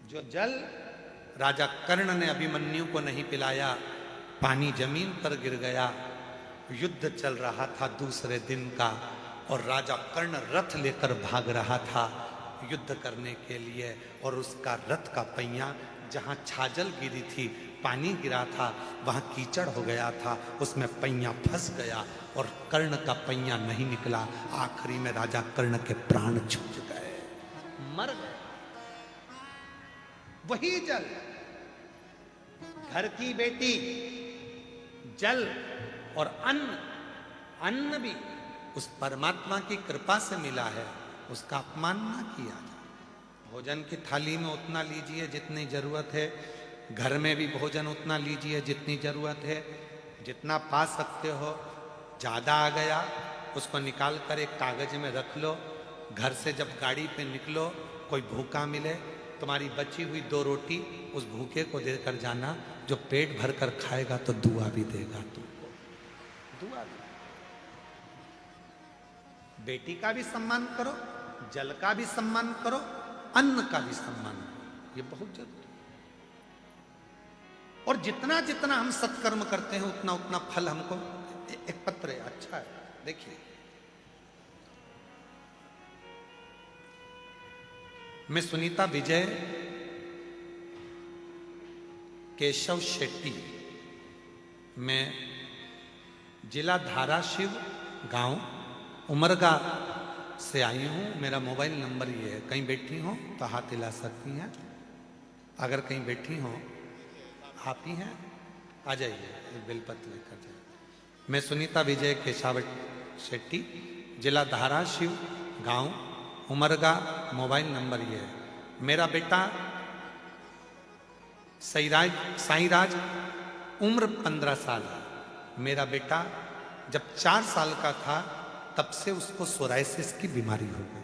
[SPEAKER 2] जो जल राजा कर्ण ने अभिमन्यु को नहीं पिलाया, पानी जमीन पर गिर गया। युद्ध चल रहा था दूसरे दिन का और राजा कर्ण रथ लेकर भाग रहा था युद्ध करने के लिए, और उसका रथ का पहिया जहां छाजल गिरी थी, पानी गिरा था, वहां कीचड़ हो गया था, उसमें पहिया फंस गया और कर्ण का पहिया नहीं निकला। आखिरी में राजा कर्ण के प्राण छूट गए, मर गए। वही जल, घर की बेटी, जल और अन्न, अन्न भी उस परमात्मा की कृपा से मिला है, उसका अपमान ना किया जाए। भोजन की थाली में उतना लीजिए जितनी जरूरत है, घर में भी भोजन उतना लीजिए जितनी जरूरत है, जितना पा सकते हो। ज़्यादा आ गया उसको निकाल कर एक कागज में रख लो, घर से जब गाड़ी पे निकलो कोई भूखा मिले, तुम्हारी बची हुई 2 रोटी उस भूखे को देकर जाना, जो पेट भर कर खाएगा तो दुआ भी देगा तुमको, दुआ भी। बेटी का भी सम्मान करो, जल का भी सम्मान करो, अन्न का भी सम्मान करो, ये बहुत जरूरी है। और जितना जितना हम सत्कर्म करते हैं उतना उतना फल हमको। एक पत्र है, अच्छा है, देखिए। मैं सुनीता विजय केशव शेट्टी, मैं जिला धाराशिव, गांव उमरगा से आई हूँ। मेरा मोबाइल नंबर ये है, कहीं बैठी हो तो हाथ हिला सकती हैं। अगर कहीं बैठी हो, आप ही हैं, आ जाइए, एक बेलपत्र लेकर जाइए। मैं सुनीता विजय केशव शेट्टी, जिला धाराशिव, गांव उमरगा, मोबाइल नंबर ये है। मेरा बेटा साईराज, उम्र 15 साल है। मेरा बेटा जब 4 साल का था तब से उसको सोराइसिस की बीमारी हो गई।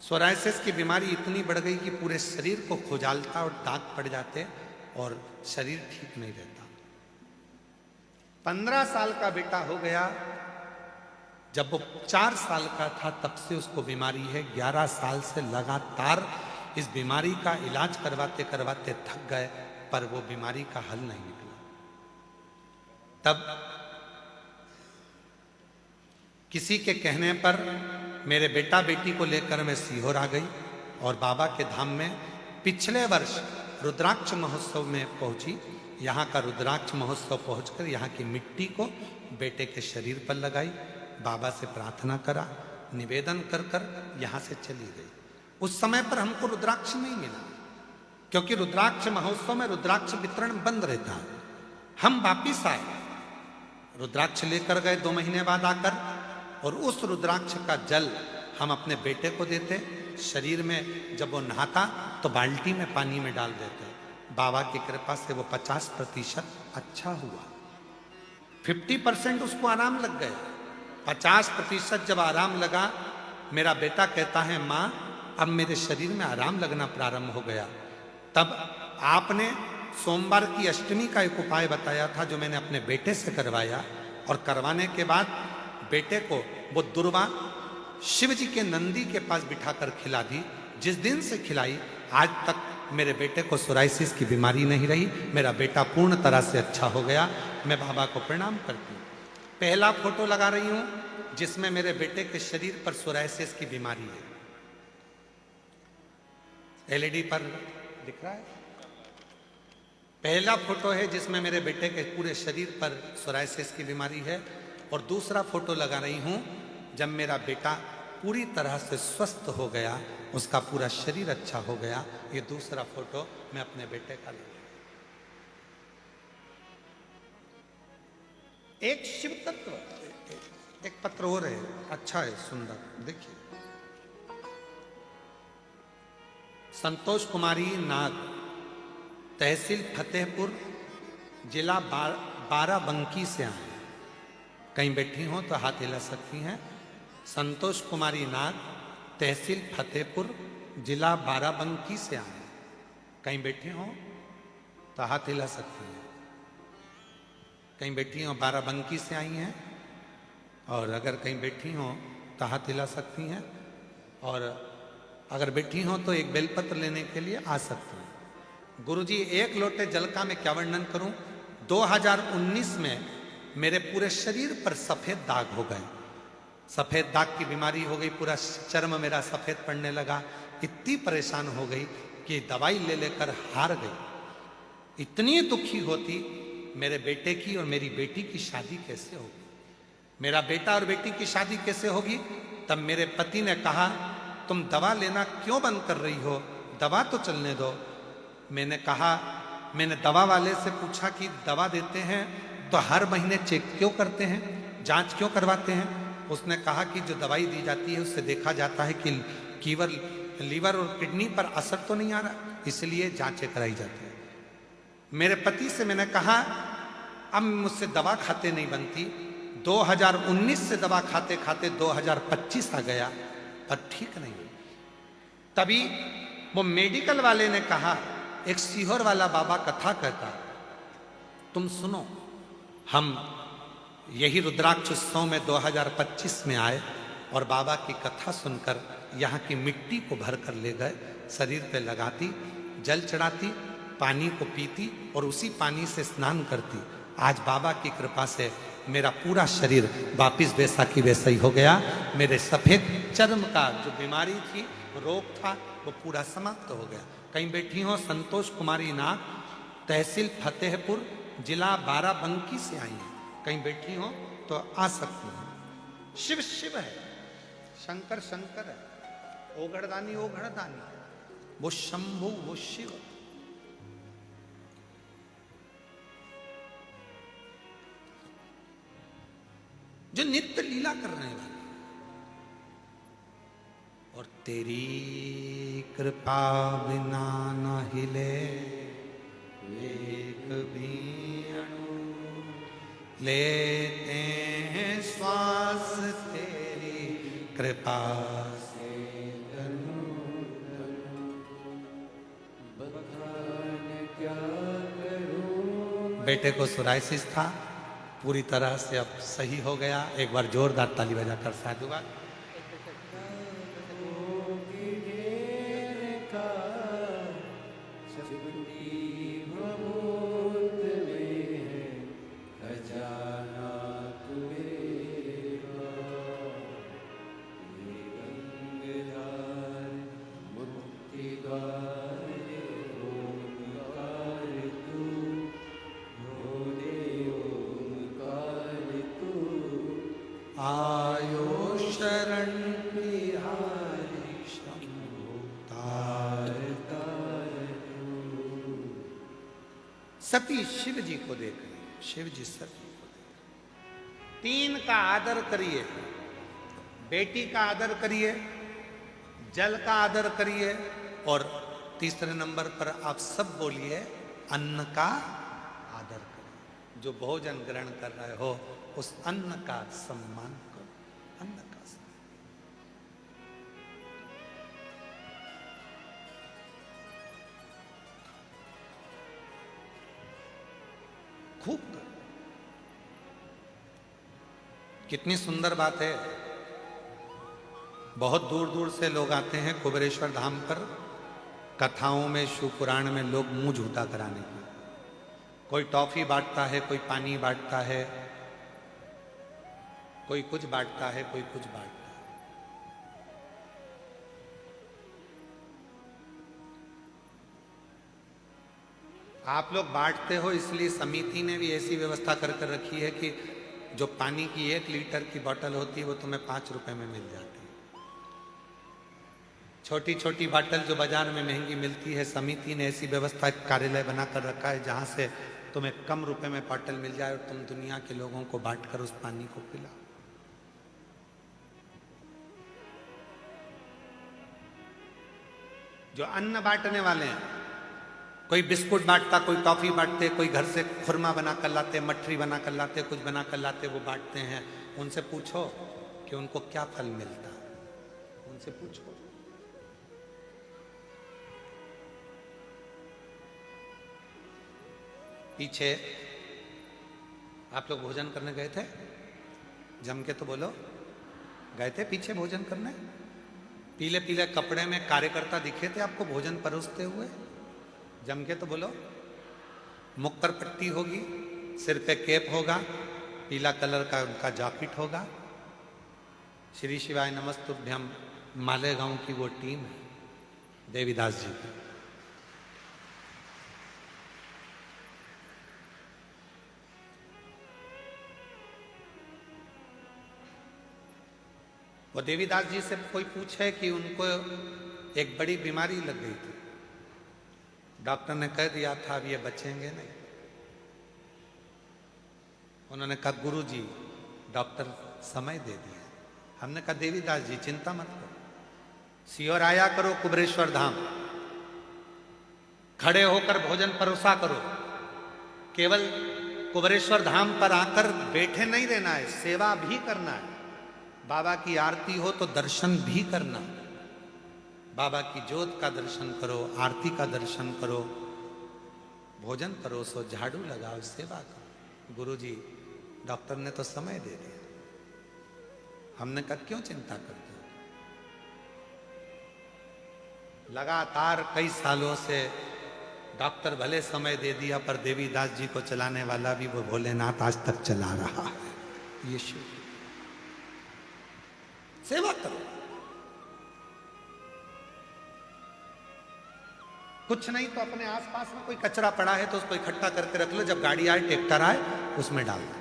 [SPEAKER 2] सोराइसिस की बीमारी इतनी बढ़ गई कि पूरे शरीर को खुजालता और दाग पड़ जाते और शरीर ठीक नहीं रहता। 15 साल का बेटा हो गया, जब वो 4 साल का था तब से उसको बीमारी है। 11 साल से लगातार इस बीमारी का इलाज करवाते करवाते थक गए, पर वो बीमारी का हल नहीं निकला। तब किसी के कहने पर मेरे बेटा बेटी को लेकर मैं सीहोर आ गई और बाबा के धाम में पिछले वर्ष रुद्राक्ष महोत्सव में पहुंची। यहाँ का रुद्राक्ष महोत्सव पहुंचकर यहाँ की मिट्टी को बेटे के शरीर पर लगाई, बाबा से प्रार्थना करा, निवेदन कर कर यहाँ से चली गई। उस समय पर हमको रुद्राक्ष नहीं मिला, क्योंकि रुद्राक्ष महोत्सव में रुद्राक्ष वितरण बंद रहता है। हम वापिस आए, रुद्राक्ष लेकर गए 2 महीने बाद आकर, और उस रुद्राक्ष का जल हम अपने बेटे को देते। शरीर में जब वो नहाता तो बाल्टी में पानी में डाल देते, बाबा की कृपा से वो 50% अच्छा हुआ। 50% उसको आराम लग गया। 50% जब आराम लगा, मेरा बेटा कहता है माँ अब मेरे शरीर में आराम लगना प्रारंभ हो गया। तब आपने सोमवार की अष्टमी का एक उपाय बताया था जो मैंने अपने बेटे से करवाया, और करवाने के बाद बेटे को वो दुर्वा शिव जी के नंदी के पास बिठाकर खिला दी। जिस दिन से खिलाई आज तक मेरे बेटे को सोराइसिस की बीमारी नहीं रही। मेरा बेटा पूर्ण तरह से अच्छा हो गया। मैं बाबा को प्रणाम करती हूँ। पहला फोटो लगा रही हूँ जिसमें मेरे बेटे के शरीर पर सोराइसिस की बीमारी है। एलईडी पर दिख रहा है। पहला फोटो है जिसमें मेरे बेटे के पूरे शरीर पर सोराइसिस की बीमारी है, और दूसरा फोटो लगा रही हूं जब मेरा बेटा पूरी तरह से स्वस्थ हो गया, उसका पूरा शरीर अच्छा हो गया। ये दूसरा फोटो मैं अपने बेटे का लगा। एक शिव तत्व, एक पत्र और है, अच्छा है, सुंदर, देखिए। संतोष कुमारी नाग, तहसील फतेहपुर, जिला बाराबंकी से आए। कहीं बैठी हो तो हाथ हिला सकती हैं। संतोष कुमारी नाग, तहसील फतेहपुर, जिला बाराबंकी से आए। कहीं बैठी हो तो हाथ हिला सकती हैं। कहीं बैठी हो बाराबंकी से आई हैं, और अगर कहीं बैठी हो तो हाथ हिला सकती हैं, और अगर बैठी हो तो एक बेलपत्र लेने के लिए आ सकती हैं। गुरुजी एक लोटे जल का मैं क्या वर्णन करूं। 2019 में मेरे पूरे शरीर पर सफेद दाग हो गए। सफेद दाग की बीमारी हो गई, पूरा चर्म मेरा सफेद पड़ने लगा। इतनी परेशान हो गई कि दवाई ले लेकर हार गई। इतनी दुखी होती, मेरे बेटे की और मेरी बेटी की शादी कैसे होगी, मेरा बेटा और बेटी की शादी कैसे होगी। तब मेरे पति ने कहा तुम दवा लेना क्यों बंद कर रही हो, दवा तो चलने दो। मैंने दवा वाले से पूछा कि दवा देते हैं तो हर महीने चेक क्यों करते हैं, जांच क्यों करवाते हैं। उसने कहा कि जो दवाई दी जाती है उससे देखा जाता है कि लीवर और किडनी पर असर तो नहीं आ रहा, इसलिए जांचें कराई जाती है। मेरे पति से मैंने कहा अब मुझसे दवा खाते नहीं बनती। 2019 से दवा खाते खाते 2025 आ गया पर ठीक नहीं। तभी वो मेडिकल वाले ने कहा, एक सीहोर वाला बाबा कथा कहता, तुम सुनो। हम यही रुद्राक्ष उत्सव में 2025 में आए और बाबा की कथा सुनकर यहाँ की मिट्टी को भर कर ले गए, शरीर पे लगाती, जल चढ़ाती, पानी को पीती और उसी पानी से स्नान करती। आज बाबा की कृपा से मेरा पूरा शरीर वापिस वैसा की वैसा ही हो गया। मेरे सफेद चर्म का जो बीमारी थी, रोग था, वो पूरा समाप्त हो गया। कहीं बैठी हो संतोष कुमारी नाग, तहसील फतेहपुर, जिला बाराबंकी से आई हैं। कहीं बैठी हो तो आ सकती हैं। शिव शिव है, शंकर शंकर है, ओघड़दानी ओघड़दानी, वो शंभु वो शिव। जो नित्य लीला कर रहे हैं और तेरी कृपा बिना न हिले एक भी अणु, लेते हैं श्वास तेरी कृपा से तनु तनु, बखान क्या करूं। बेटे को सोराइसिस था, पूरी तरह से अब सही हो गया। एक बार जोरदार ताली बजाकर साधुवाद। आयो शरण बिहारी शंभो तार तारू। सती शिव जी को देख रही, शिव जी सती को देख। 3 का आदर करिए, बेटी का आदर करिए, जल का आदर करिए, और तीसरे नंबर पर आप सब बोलिए अन्न का आदर करो। जो भोजन ग्रहण कर रहे हो उस अन्न का सम्मान करो। अन्न का सम्मान। खूब करो। कितनी सुंदर बात है। बहुत दूर दूर से लोग आते हैं कुबेरेश्वर धाम पर। कथाओं में, शिव पुराण में लोग मुंह झूठा कराने के। कोई टॉफी बांटता है, कोई पानी बांटता है, कोई कुछ बांटता है, कोई कुछ बांटता है। आप लोग बांटते हो इसलिए समिति ने भी ऐसी व्यवस्था कर कर रखी है कि जो पानी की 1 लीटर की बोतल होती है वो तुम्हें 5 रुपए में मिल जाती है। छोटी छोटी बोतल जो बाजार में महंगी मिलती है, समिति ने ऐसी व्यवस्था कार्यालय बनाकर रखा है जहां से तुम्हें कम रुपए में बोतल मिल जाए और तुम दुनिया के लोगों को बांटकर उस पानी को पिलाओ। जो अन्न बांटने वाले हैं, कोई बिस्कुट बांटता, कोई टॉफी बांटते, कोई घर से खुरमा बनाकर लाते, मठरी बनाकर लाते, कुछ बनाकर लाते, वो बांटते हैं। उनसे पूछो कि उनको क्या फल मिलता है। उनसे पूछो। पीछे आप लोग भोजन करने गए थे? जम के तो बोलो। गए थे पीछे भोजन करने? पीले पीले कपड़े में कार्यकर्ता दिखे थे आपको भोजन परोसते हुए? जम के तो बोलो। मुख पर पट्टी होगी, सिर पे कैप होगा, पीला कलर का उनका जैकेट होगा। श्री शिवाय नमस्तुभ्यम मालेगांव की वो टीम है देवीदास जी की। वो देवीदास जी से कोई पूछे कि उनको एक बड़ी बीमारी लग गई थी, डॉक्टर ने कह दिया था अब ये बचेंगे नहीं। उन्होंने कहा गुरु जी डॉक्टर समय दे दिया। हमने कहा देवीदास जी चिंता मत करो, सियोर आया करो कुबेरेश्वर धाम, खड़े होकर भोजन परोसा करो। केवल कुबेरेश्वर धाम पर आकर बैठे नहीं रहना है, सेवा भी करना है। बाबा की आरती हो तो दर्शन भी करना। बाबा की ज्योत का दर्शन करो, आरती का दर्शन करो, भोजन परोसो, झाड़ू लगाओ, सेवा करो। गुरुजी डॉक्टर ने तो समय दे दिया। हमने कहा क्यों चिंता करते हो? लगातार कई सालों से डॉक्टर भले समय दे दिया पर देवीदास जी को चलाने वाला भी वो भोलेनाथ आज तक चला रहा है। ये शिव सेवा करो। कुछ नहीं तो अपने आसपास में कोई कचरा पड़ा है तो उसको इकट्ठा करके रख लो, जब गाड़ी आए ट्रैक्टर आए उसमें डाल दो,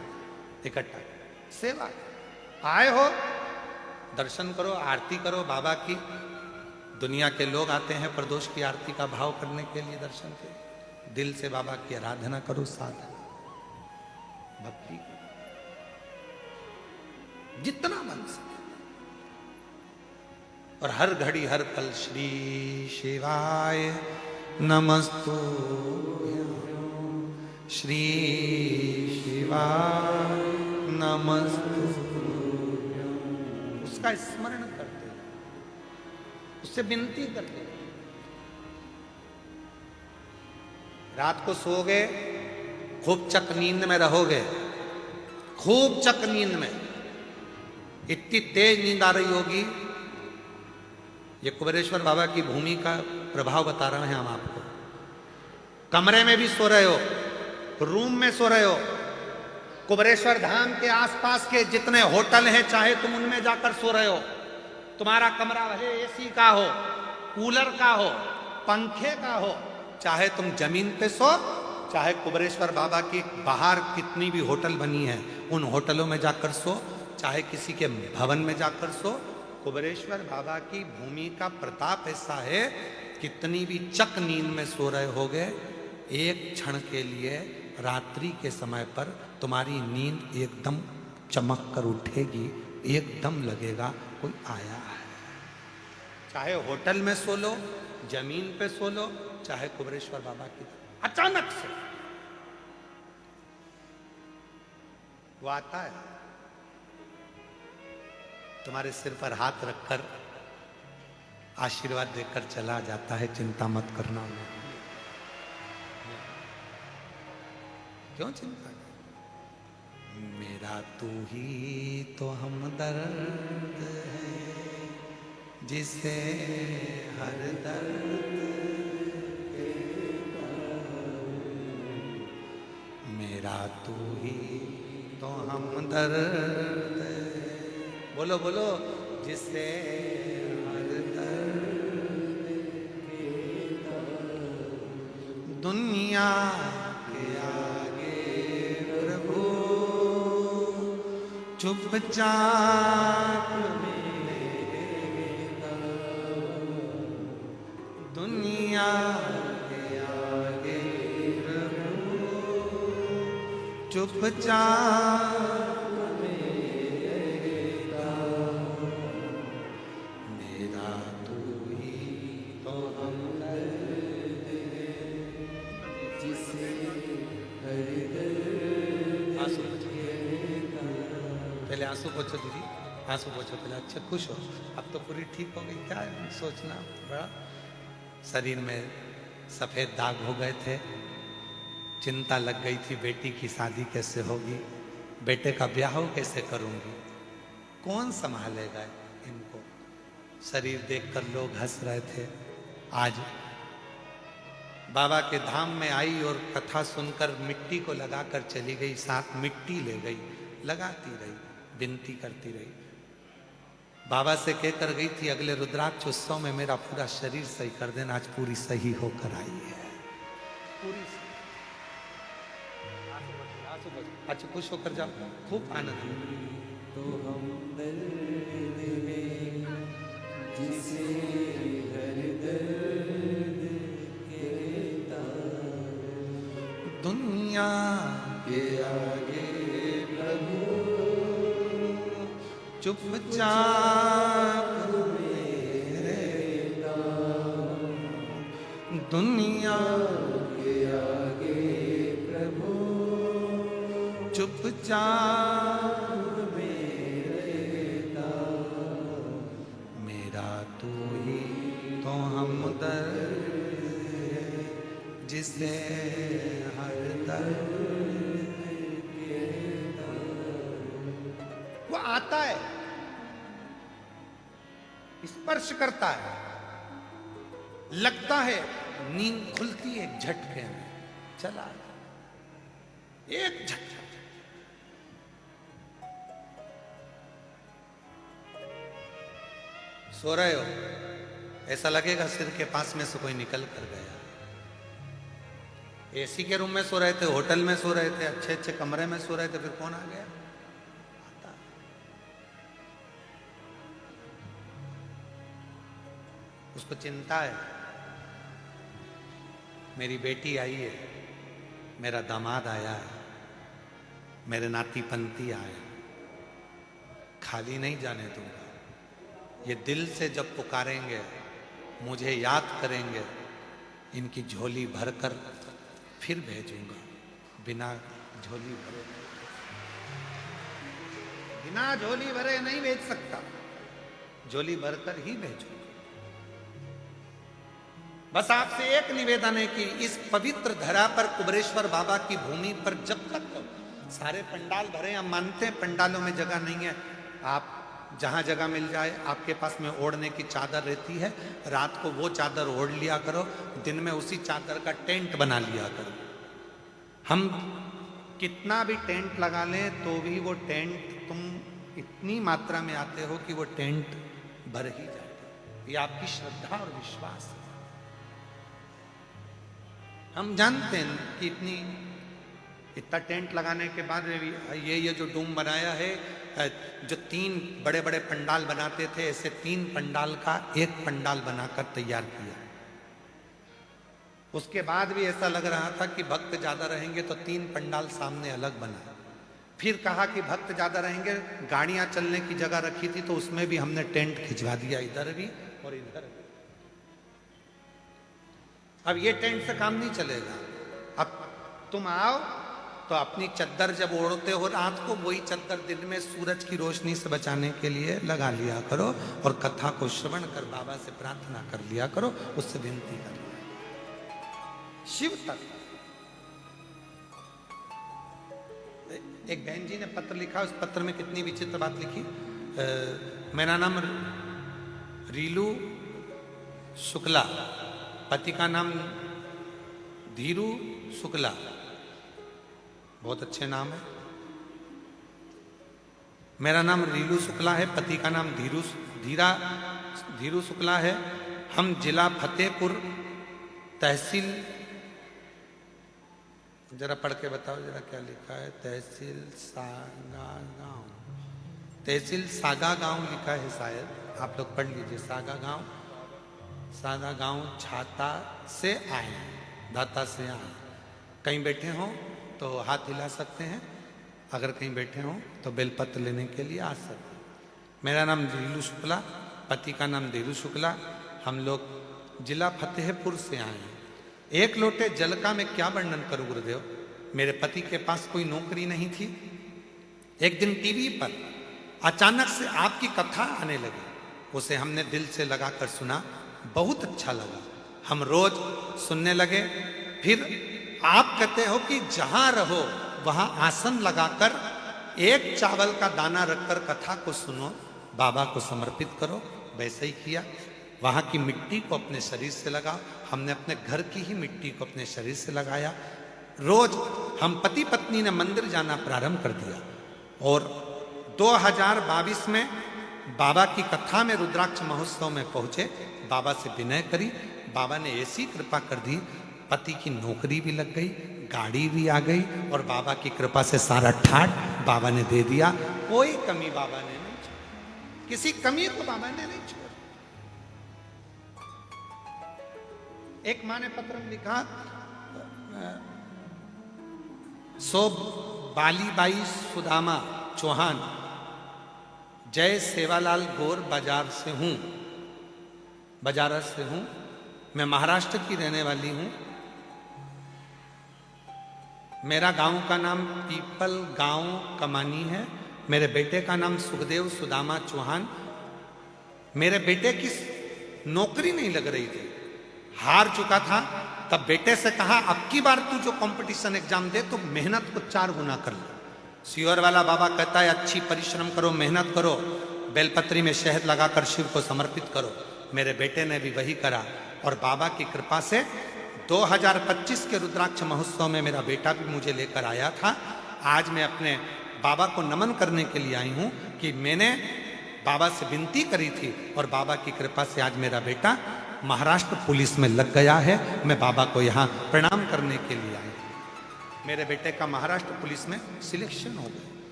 [SPEAKER 2] इकट्ठा सेवा। आए हो दर्शन करो, आरती करो बाबा की। दुनिया के लोग आते हैं प्रदोष की आरती का भाव करने के लिए, दर्शन के दिल से बाबा की आराधना करो, साधना भक्ति जितना बन सके। और हर घड़ी हर पल श्री शिवाय नमस्तुभ्यं, श्री शिवाय नमस्तुभ्यं, उसका स्मरण करते, उससे विनती करते। रात को सोओगे, खूब चक नींद में रहोगे, खूब चक नींद में, इतनी तेज नींद आ रही होगी। ये कुबेरेश्वर बाबा की भूमि का प्रभाव बता रहे हैं हम आपको। कमरे में भी सो रहे हो, रूम में सो रहे हो, कुबेरेश्वर धाम के आसपास के जितने होटल हैं चाहे तुम उनमें जाकर सो रहे हो। तुम्हारा कमरा भले एसी का हो, कूलर का हो, पंखे का हो, चाहे तुम जमीन पे सो, चाहे कुबेरेश्वर बाबा की बाहर कितनी भी होटल बनी है उन होटलों में जाकर सो, चाहे किसी के भवन में जाकर सो। कुबेरेश्वर बाबा की भूमि का प्रताप ऐसा है, कितनी भी चक नींद में सो रहे होगे, एक क्षण के लिए रात्रि के समय पर तुम्हारी नींद एकदम चमक कर उठेगी, एकदम लगेगा कोई आया है। चाहे होटल में सो लो, जमीन पे सो लो, चाहे कुबेरेश्वर बाबा की अचानक से वो आता है, तुम्हारे सिर पर हाथ रखकर आशीर्वाद देकर चला जाता है, चिंता मत करना। क्यों चिंता? मेरा तू ही तो हमदर्द है, जिसे हर दर्द मेरा तू ही तो हमदर्द है। बोलो बोलो, जिसे हर दर्द दुनिया के आगे प्रभु चुपचाप दुनिया के आगे प्रभु चुपचाप मेरा तू ही तो हमदर्द है, जिसे हर दर्द आंसू पोछो, पहले आंसू पोछो दीदी, आंसू पोछो पहले। अच्छा खुश हो, अब तो पूरी ठीक हो गई। क्या है सोचना, बड़ा शरीर में सफेद दाग हो गए थे, चिंता लग गई थी बेटी की शादी कैसे होगी, बेटे का ब्याह कैसे करूंगी, कौन संभालेगा इनको। शरीर देखकर लोग हंस रहे थे। आज बाबा के धाम में आई और कथा सुनकर मिट्टी को लगाकर चली गई, साथ मिट्टी ले गई, लगाती रही, विनती करती रही। बाबा से कहकर गई थी अगले रुद्राक्ष उत्सव में मेरा पूरा शरीर सही कर देना। आज पूरी सही होकर आई है, पूरी सही। अच्छा खुश होकर जाओ, खूब आनंद। तो हम दर्द में जिसे हर दर्द कहता, दुनिया के आगे प्रभु चुपचाप मेरे दाम, दुनिया के आगे प्रभु चुपचाप मेरे दाम, मेरा तू ही तो हमदर्द है, जिसे हर दर्द कहता। वो आता है, स्पर्श करता है, लगता है, नींद खुलती है एक झटके में, चला एक झटका। सो रहे हो, ऐसा लगेगा सिर के पास में से कोई निकल कर गया। एसी के रूम में सो रहे थे, होटल में सो रहे थे, अच्छे अच्छे कमरे में सो रहे थे, फिर कौन आ गया? आता। उसको चिंता है, मेरी बेटी आई है, मेरा दामाद आया है, मेरे नाती पंती आए, खाली नहीं जाने दूंगा। ये दिल से जब पुकारेंगे, मुझे याद करेंगे, इनकी झोली भरकर फिर भेजूंगा। बिना झोली भरे, बिना झोली भरे नहीं भेज सकता, झोली भरकर ही भेजूंगा। बस आपसे एक निवेदन है कि इस पवित्र धरा पर, कुबरेश्वर बाबा की भूमि पर, जब तक सारे पंडाल भरे, हम मानते हैं पंडालों में जगह नहीं है, आप जहां जगह मिल जाए, आपके पास में ओढ़ने की चादर रहती है, रात को वो चादर ओढ़ लिया करो, दिन में उसी चादर का टेंट बना लिया करो। हम कितना भी टेंट लगा लें तो भी वो टेंट, तुम इतनी मात्रा में आते हो कि वो टेंट भर ही जाते। ये आपकी श्रद्धा और विश्वास है। हम जानते हैं कि इतना टेंट लगाने के बाद ये जो डूम बनाया है, जो 3 बड़े बड़े पंडाल बनाते थे, ऐसे 3 पंडाल का एक पंडाल बनाकर तैयार किया। उसके बाद भी ऐसा लग रहा था कि भक्त ज्यादा रहेंगे तो 3 पंडाल सामने अलग बना। फिर कहा कि भक्त ज्यादा रहेंगे, गाड़ियां चलने की जगह रखी थी तो उसमें भी हमने टेंट खिंचवा दिया, इधर भी और इधर भी। अब ये टेंट से काम नहीं चलेगा, तुम आओ तो अपनी चद्दर जब ओढ़ते हो रात को, वही चद्दर दिन में सूरज की रोशनी से बचाने के लिए लगा लिया करो और कथा को श्रवण कर बाबा से प्रार्थना कर लिया करो, उससे विनती कर लिया। शिव तत्व। एक बहन जी ने पत्र लिखा, उस पत्र में कितनी विचित्र बात लिखी। मेरा नाम रीलू शुक्ला, पति का नाम धीरू शुक्ला, बहुत अच्छे नाम है। मेरा नाम रीलू शुक्ला है, पति का नाम धीरू शुक्ला है। हम जिला फतेहपुर, तहसील, जरा पढ़ के बताओ जरा क्या लिखा है। तहसील सागा गांव लिखा है, शायद आप लोग पढ़ लीजिए। सागा गांव छाता से आए, दाता से आए। कहीं बैठे हो तो हाथ हिला सकते हैं, अगर कहीं बैठे हो तो बेलपत्र लेने के लिए आ सकते हैं। मेरा नाम रीलू शुक्ला, पति का नाम धीरू शुक्ला। हम लोग जिला फतेहपुर से आए हैं। एक लोटे जल का मैं क्या वर्णन करूं गुरुदेव। मेरे पति के पास कोई नौकरी नहीं थी। एक दिन टीवी पर अचानक से आपकी कथा आने लगी, उसे हमने दिल से लगाकर सुना, बहुत अच्छा लगा। हम रोज सुनने लगे। फिर आप कहते हो कि जहां रहो वहां आसन लगाकर एक चावल का दाना रखकर कथा को सुनो, बाबा को समर्पित करो। वैसे ही किया। वहां की मिट्टी को अपने शरीर से लगाओ। हमने अपने घर की ही मिट्टी को अपने शरीर से लगाया। रोज हम पति पत्नी ने मंदिर जाना प्रारंभ कर दिया और 2022 में बाबा की कथा में रुद्राक्ष महोत्सव में पहुंचे। बाबा से विनय करी, बाबा ने ऐसी कृपा कर दी, पति की नौकरी भी लग गई, गाड़ी भी आ गई और बाबा की कृपा से सारा ठाट बाबा ने दे दिया। कोई कमी बाबा ने नहीं छोड़ी, किसी कमी को बाबा ने नहीं छोड़ी। एक माँ ने पत्र में लिखा, सो बालीबाई सुदामा चौहान, जय सेवालाल गौर बाजार से हूं। मैं महाराष्ट्र की रहने वाली हूं। मेरा गांव का नाम पीपल गांव कमानी है। मेरे बेटे का नाम सुखदेव सुदामा चौहान। मेरे बेटे की नौकरी नहीं लग रही थी, हार चुका था। तब बेटे से कहा, अब की बार तू जो कंपटीशन एग्जाम दे तो मेहनत को 4 गुना कर ले। सियोर वाला बाबा कहता है अच्छी परिश्रम करो, मेहनत करो, बेलपत्री में शहद लगाकर शिव को समर्पित करो। मेरे बेटे ने भी वही करा और बाबा की कृपा से 2025 के रुद्राक्ष महोत्सव में मेरा बेटा भी मुझे लेकर आया था। आज मैं अपने बाबा को नमन करने के लिए आई हूं कि मैंने बाबा से विनती करी थी और बाबा की कृपा से आज मेरा बेटा महाराष्ट्र पुलिस में लग गया है। मैं बाबा को यहाँ प्रणाम करने के लिए आई। मेरे बेटे का महाराष्ट्र पुलिस में सिलेक्शन हो गया।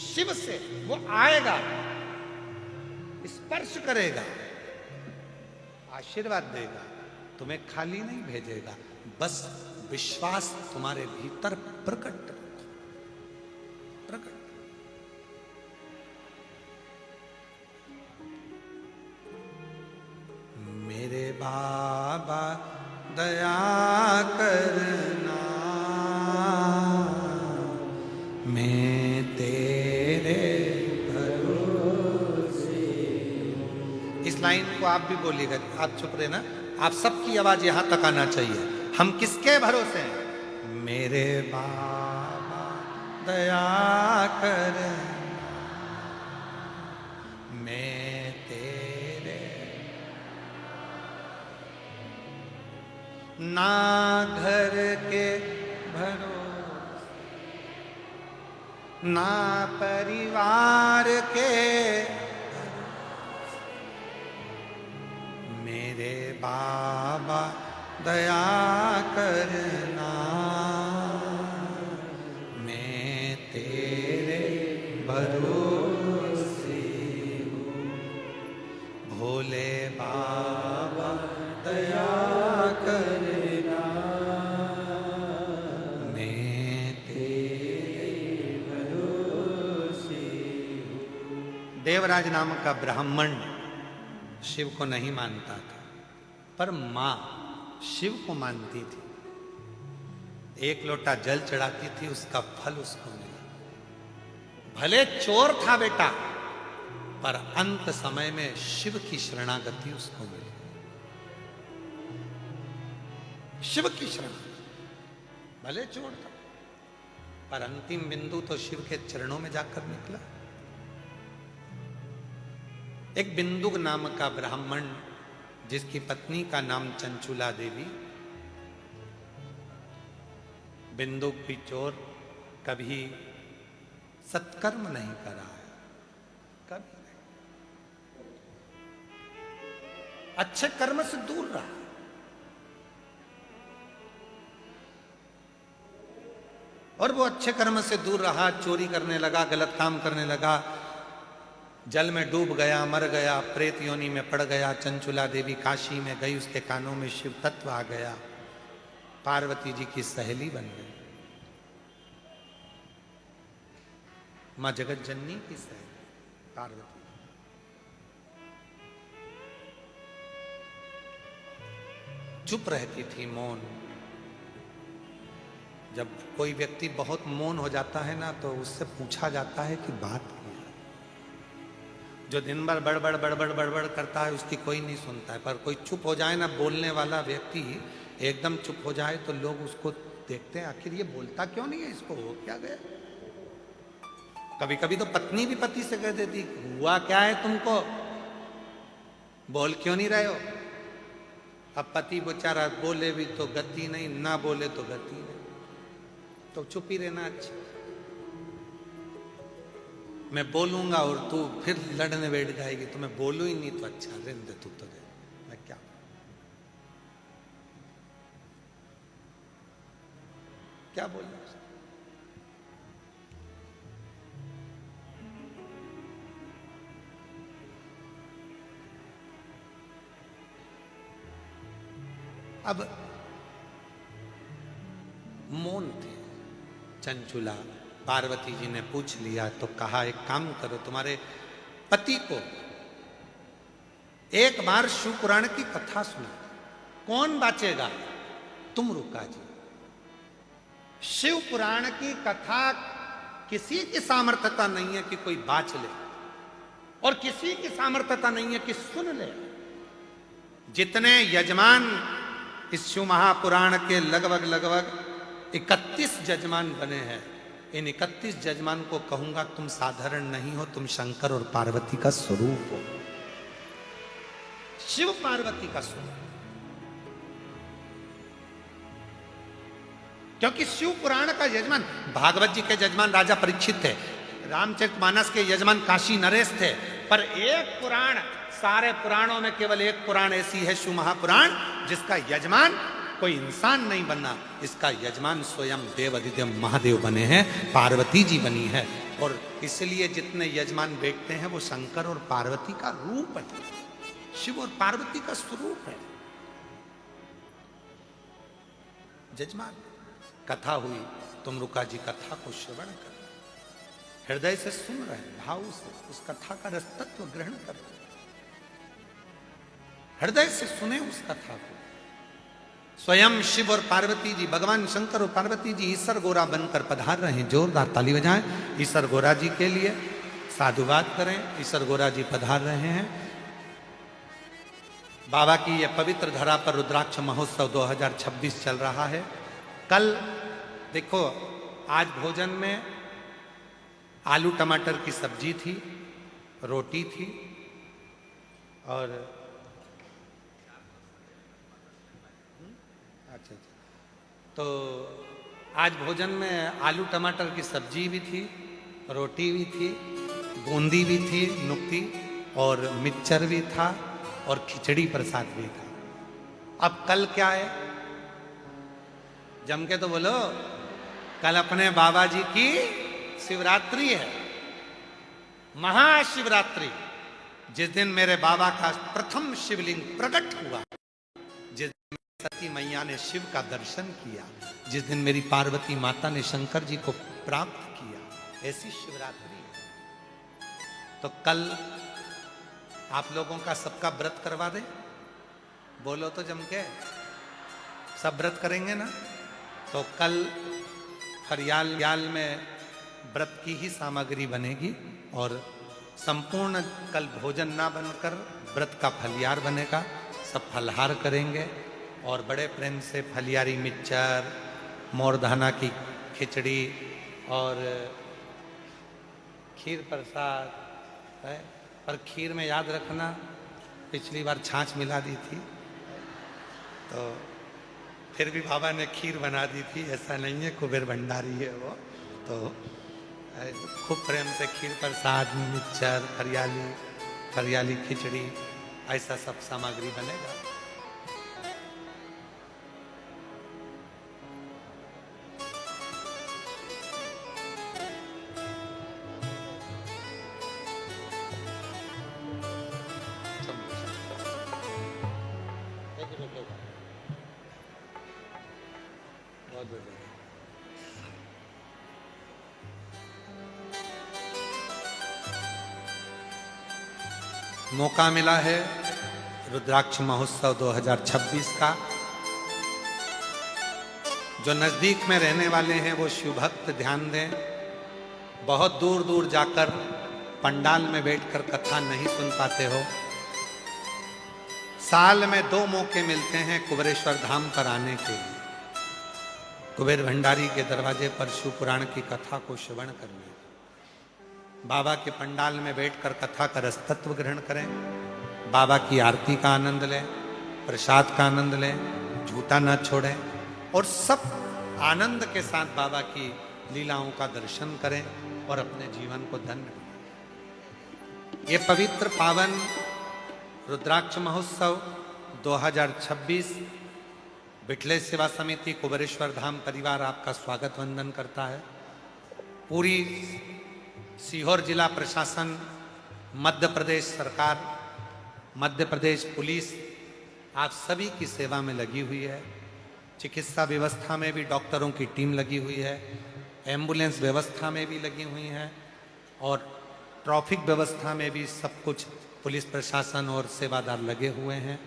[SPEAKER 2] शिव से वो आएगा, स्पर्श करेगा, आशीर्वाद देगा, तुम्हें खाली नहीं भेजेगा। बस विश्वास तुम्हारे भीतर प्रकट रखो, प्रकट। मेरे बाबा दया करना, मैं तेरे भरोसे। इस लाइन को आप भी बोलिएगा, आप चुप रहे ना, आप सबकी आवाज यहां तक आना चाहिए। हम किसके भरोसे हैं? मेरे बाबा दया करना, मैं तेरे ना घर के भरोसे, ना परिवार के, मेरे बाबा दया करना, मैं तेरे भरोसे हूँ। भोले बाबा दया करना, मैं तेरे भरोसे हूँ। देवराज नाम का ब्राह्मण शिव को नहीं मानता था, पर मां शिव को मानती थी। एक लोटा जल चढ़ाती थी, उसका फल उसको मिला। भले चोर था बेटा, पर अंत समय में शिव की शरणागति उसको मिली। शिव की शरणागति, भले चोर था पर अंतिम बिंदु तो शिव के चरणों में जाकर निकला। एक बिंदुक नाम का ब्राह्मण, जिसकी पत्नी का नाम चंचुला देवी, बिंदुक भी चोर, कभी सत्कर्म नहीं करा है, कभी नहीं, अच्छे कर्म से दूर रहा। और वो अच्छे कर्म से दूर रहा, चोरी करने लगा, गलत काम करने लगा, जल में डूब गया, मर गया, प्रेत योनि में पड़ गया। चंचुला देवी काशी में गई, उसके कानों में शिव तत्व आ गया, पार्वती जी की सहेली बन गई, मां जगत जननी की सहेली पार्वती। चुप रहती थी, मौन। जब कोई व्यक्ति बहुत मौन हो जाता है ना, तो उससे पूछा जाता है कि बात क्या है। जो दिन भर बड़बड़ बड़बड़ बड़बड़ करता है, उसकी कोई नहीं सुनता है, पर कोई चुप हो जाए ना, बोलने वाला व्यक्ति एकदम चुप हो जाए, तो लोग उसको देखते हैं, आखिर ये बोलता क्यों नहीं है, इसको हो क्या गया। कभी कभी तो पत्नी भी पति से कह देती, हुआ क्या है तुमको, बोल क्यों नहीं रहे हो। अब पति बेचारा बोले भी तो गति नहीं, ना बोले तो गति नहीं, तो चुप ही रहना अच्छा। मैं बोलूंगा और तू फिर लड़ने बैठ जाएगी, तो मैं बोलू ही नहीं तो अच्छा, रहने दे तू तो, मैं क्या बोल रहा। अब मौन थे चंचुला। पार्वती जी ने पूछ लिया तो कहा, एक काम करो, तुम्हारे पति को एक बार शिव पुराण की कथा सुना। कौन बाचेगा? तुम रुका जी। शिव पुराण की कथा किसी की सामर्थ्यता नहीं है कि कोई बाच ले, और किसी की सामर्थ्यता नहीं है कि सुन ले। जितने यजमान इस शिव महापुराण के लगभग 31 यजमान बने हैं, इन 31 यजमान को कहूंगा, तुम साधारण नहीं हो, तुम शंकर और पार्वती का स्वरूप हो, शिव पार्वती का स्वरूप। क्योंकि शिव पुराण का यजमान, भागवत जी के यजमान राजा परीक्षित थे, रामचरितमानस के यजमान काशी नरेश थे, पर एक पुराण, सारे पुराणों में केवल एक पुराण ऐसी है, शिव महापुराण, जिसका यजमान कोई इंसान नहीं बना, इसका यजमान स्वयं देव अधिदेव महादेव बने हैं, पार्वती जी बनी है। और इसलिए जितने यजमान बैठते हैं वो शंकर और पार्वती का रूप है, शिव और पार्वती का स्वरूप है। यजमान कथा हुई, तुम रुका जी कथा को श्रवण कर, हृदय से सुन रहे, भाव से उस कथा का रसतत्व ग्रहण कर, हृदय से सुने उस कथा को। स्वयं शिव और पार्वती जी, भगवान शंकर और पार्वती जी ईसर गोरा बनकर पधार रहे हैं। जोरदार ताली बजाएं ईसर गोरा जी के लिए, साधुवाद करें। ईसर गोरा जी पधार रहे हैं। बाबा की यह पवित्र धरा पर रुद्राक्ष महोत्सव 2026 चल रहा है। कल देखो, आज भोजन में आलू टमाटर की सब्जी थी, रोटी थी, और अच्छा, तो आज भोजन में आलू टमाटर की सब्जी भी थी, रोटी भी थी, बूंदी भी थी, नुक्ती, और मिक्सचर भी था, और खिचड़ी प्रसाद भी था। अब कल क्या है? जम के तो बोलो, कल अपने बाबा जी की शिवरात्रि है, महाशिवरात्रि। जिस दिन मेरे बाबा का प्रथम शिवलिंग प्रकट हुआ, जिस दिन सती मैया ने शिव का दर्शन किया, जिस दिन मेरी पार्वती माता ने शंकर जी को प्राप्त किया, ऐसी शिवरात्रि है। तो कल आप लोगों का सबका व्रत करवा दे, बोलो तो जम के, सब व्रत करेंगे ना? तो कल फरियाल में व्रत की ही सामग्री बनेगी और संपूर्ण कल भोजन ना बनकर व्रत का फलियार बनेगा। सब फलहार करेंगे और बड़े प्रेम से फलियारी मिक्सचर, मोरधाना की खिचड़ी और खीर प्रसाद है। पर खीर में याद रखना पिछली बार छाछ मिला दी थी, तो फिर भी बाबा ने खीर बना दी थी, ऐसा नहीं है, कुबेर भंडारी है वो। तो खूब प्रेम से खीर प्रसाद, मिक्सचर, फरियाली खिचड़ी, ऐसा सब सामग्री बनेगा। मौका मिला है रुद्राक्ष महोत्सव 2026 का। जो नजदीक में रहने वाले हैं वो शिव भक्त ध्यान दें। बहुत दूर दूर जाकर पंडाल में बैठकर कथा नहीं सुन पाते हो। साल में 2 मौके मिलते हैं कुबेरेश्वर धाम पर आने के लिए, कुबेर भंडारी के दरवाजे पर शिव पुराण की कथा को श्रवण करने। बाबा के पंडाल में बैठकर कथा का रसतत्व ग्रहण करें, बाबा की आरती का आनंद लें, प्रसाद का आनंद लें, झूठा न छोड़ें और सब आनंद के साथ बाबा की लीलाओं का दर्शन करें और अपने जीवन को धन्य बनाएं। ये पवित्र पावन रुद्राक्ष महोत्सव 2026 बिटले सेवा समिति कुबेरेश्वर धाम परिवार आपका स्वागत वंदन करता है। पूरी सीहोर जिला प्रशासन, मध्य प्रदेश सरकार, मध्य प्रदेश पुलिस आप सभी की सेवा में लगी हुई है। चिकित्सा व्यवस्था में भी डॉक्टरों की टीम लगी हुई है, एम्बुलेंस व्यवस्था में भी लगी हुई है और ट्रैफिक व्यवस्था में भी सब कुछ पुलिस प्रशासन और सेवादार लगे हुए हैं।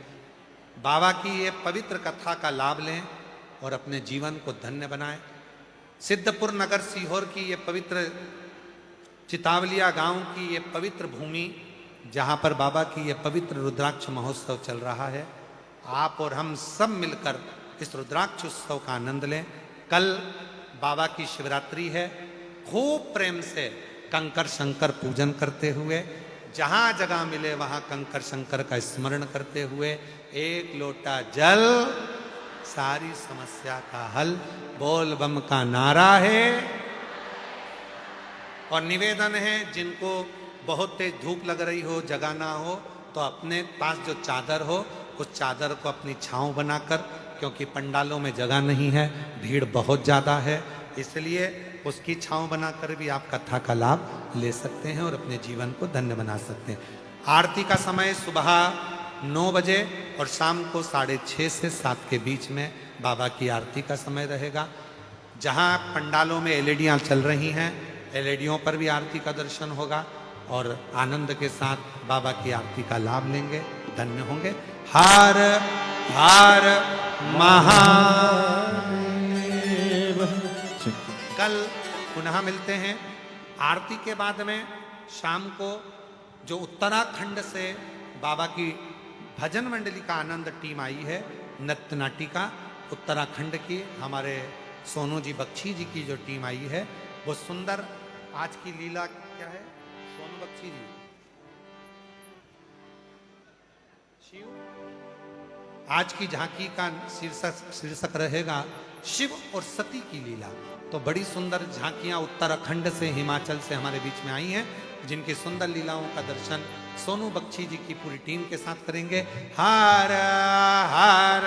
[SPEAKER 2] बाबा की ये पवित्र कथा का लाभ लें और अपने जीवन को धन्य बनाएं। सिद्धपुर नगर सीहोर की ये पवित्र चितावलिया गांव की ये पवित्र भूमि जहां पर बाबा की ये पवित्र रुद्राक्ष महोत्सव चल रहा है, आप और हम सब मिलकर इस रुद्राक्ष उत्सव का आनंद लें। कल बाबा की शिवरात्रि है। खूब प्रेम से कंकर शंकर पूजन करते हुए, जहां जगह मिले वहां कंकर शंकर का स्मरण करते हुए, 1 लोटा जल सारी समस्या का हल, बोल बम का नारा है। और निवेदन है, जिनको बहुत तेज धूप लग रही हो, जगह ना हो, तो अपने पास जो चादर हो उस चादर को अपनी छांव बनाकर, क्योंकि पंडालों में जगह नहीं है, भीड़ बहुत ज़्यादा है, इसलिए उसकी छांव बनाकर भी आप कथा का लाभ ले सकते हैं और अपने जीवन को धन्य बना सकते हैं। आरती का समय सुबह 9 बजे और शाम को 6:30 से 7 के बीच में बाबा की आरती का समय रहेगा। जहां पंडालों में एलईडियां चल रही हैं, एलईडियों पर भी आरती का दर्शन होगा और आनंद के साथ बाबा की आरती का लाभ लेंगे, धन्य होंगे। हर हर महादेव। कल पुनः मिलते हैं आरती के बाद में। शाम को जो उत्तराखंड से बाबा की भजन मंडली का आनंद टीम आई है, नृत्य नाटिका उत्तराखंड की, हमारे सोनू जी बख्शी जी की जो टीम आई है, वो सुंदर आज की लीला क्या है, सोनू बख्शी जी, शिव, आज की झांकी का शीर्षक रहेगा शिव और सती की लीला। तो बड़ी सुंदर झांकियां उत्तराखंड से, हिमाचल से हमारे बीच में आई हैं, जिनकी सुंदर लीलाओं का दर्शन सोनू बख्शी जी की पूरी टीम के साथ करेंगे। हर हर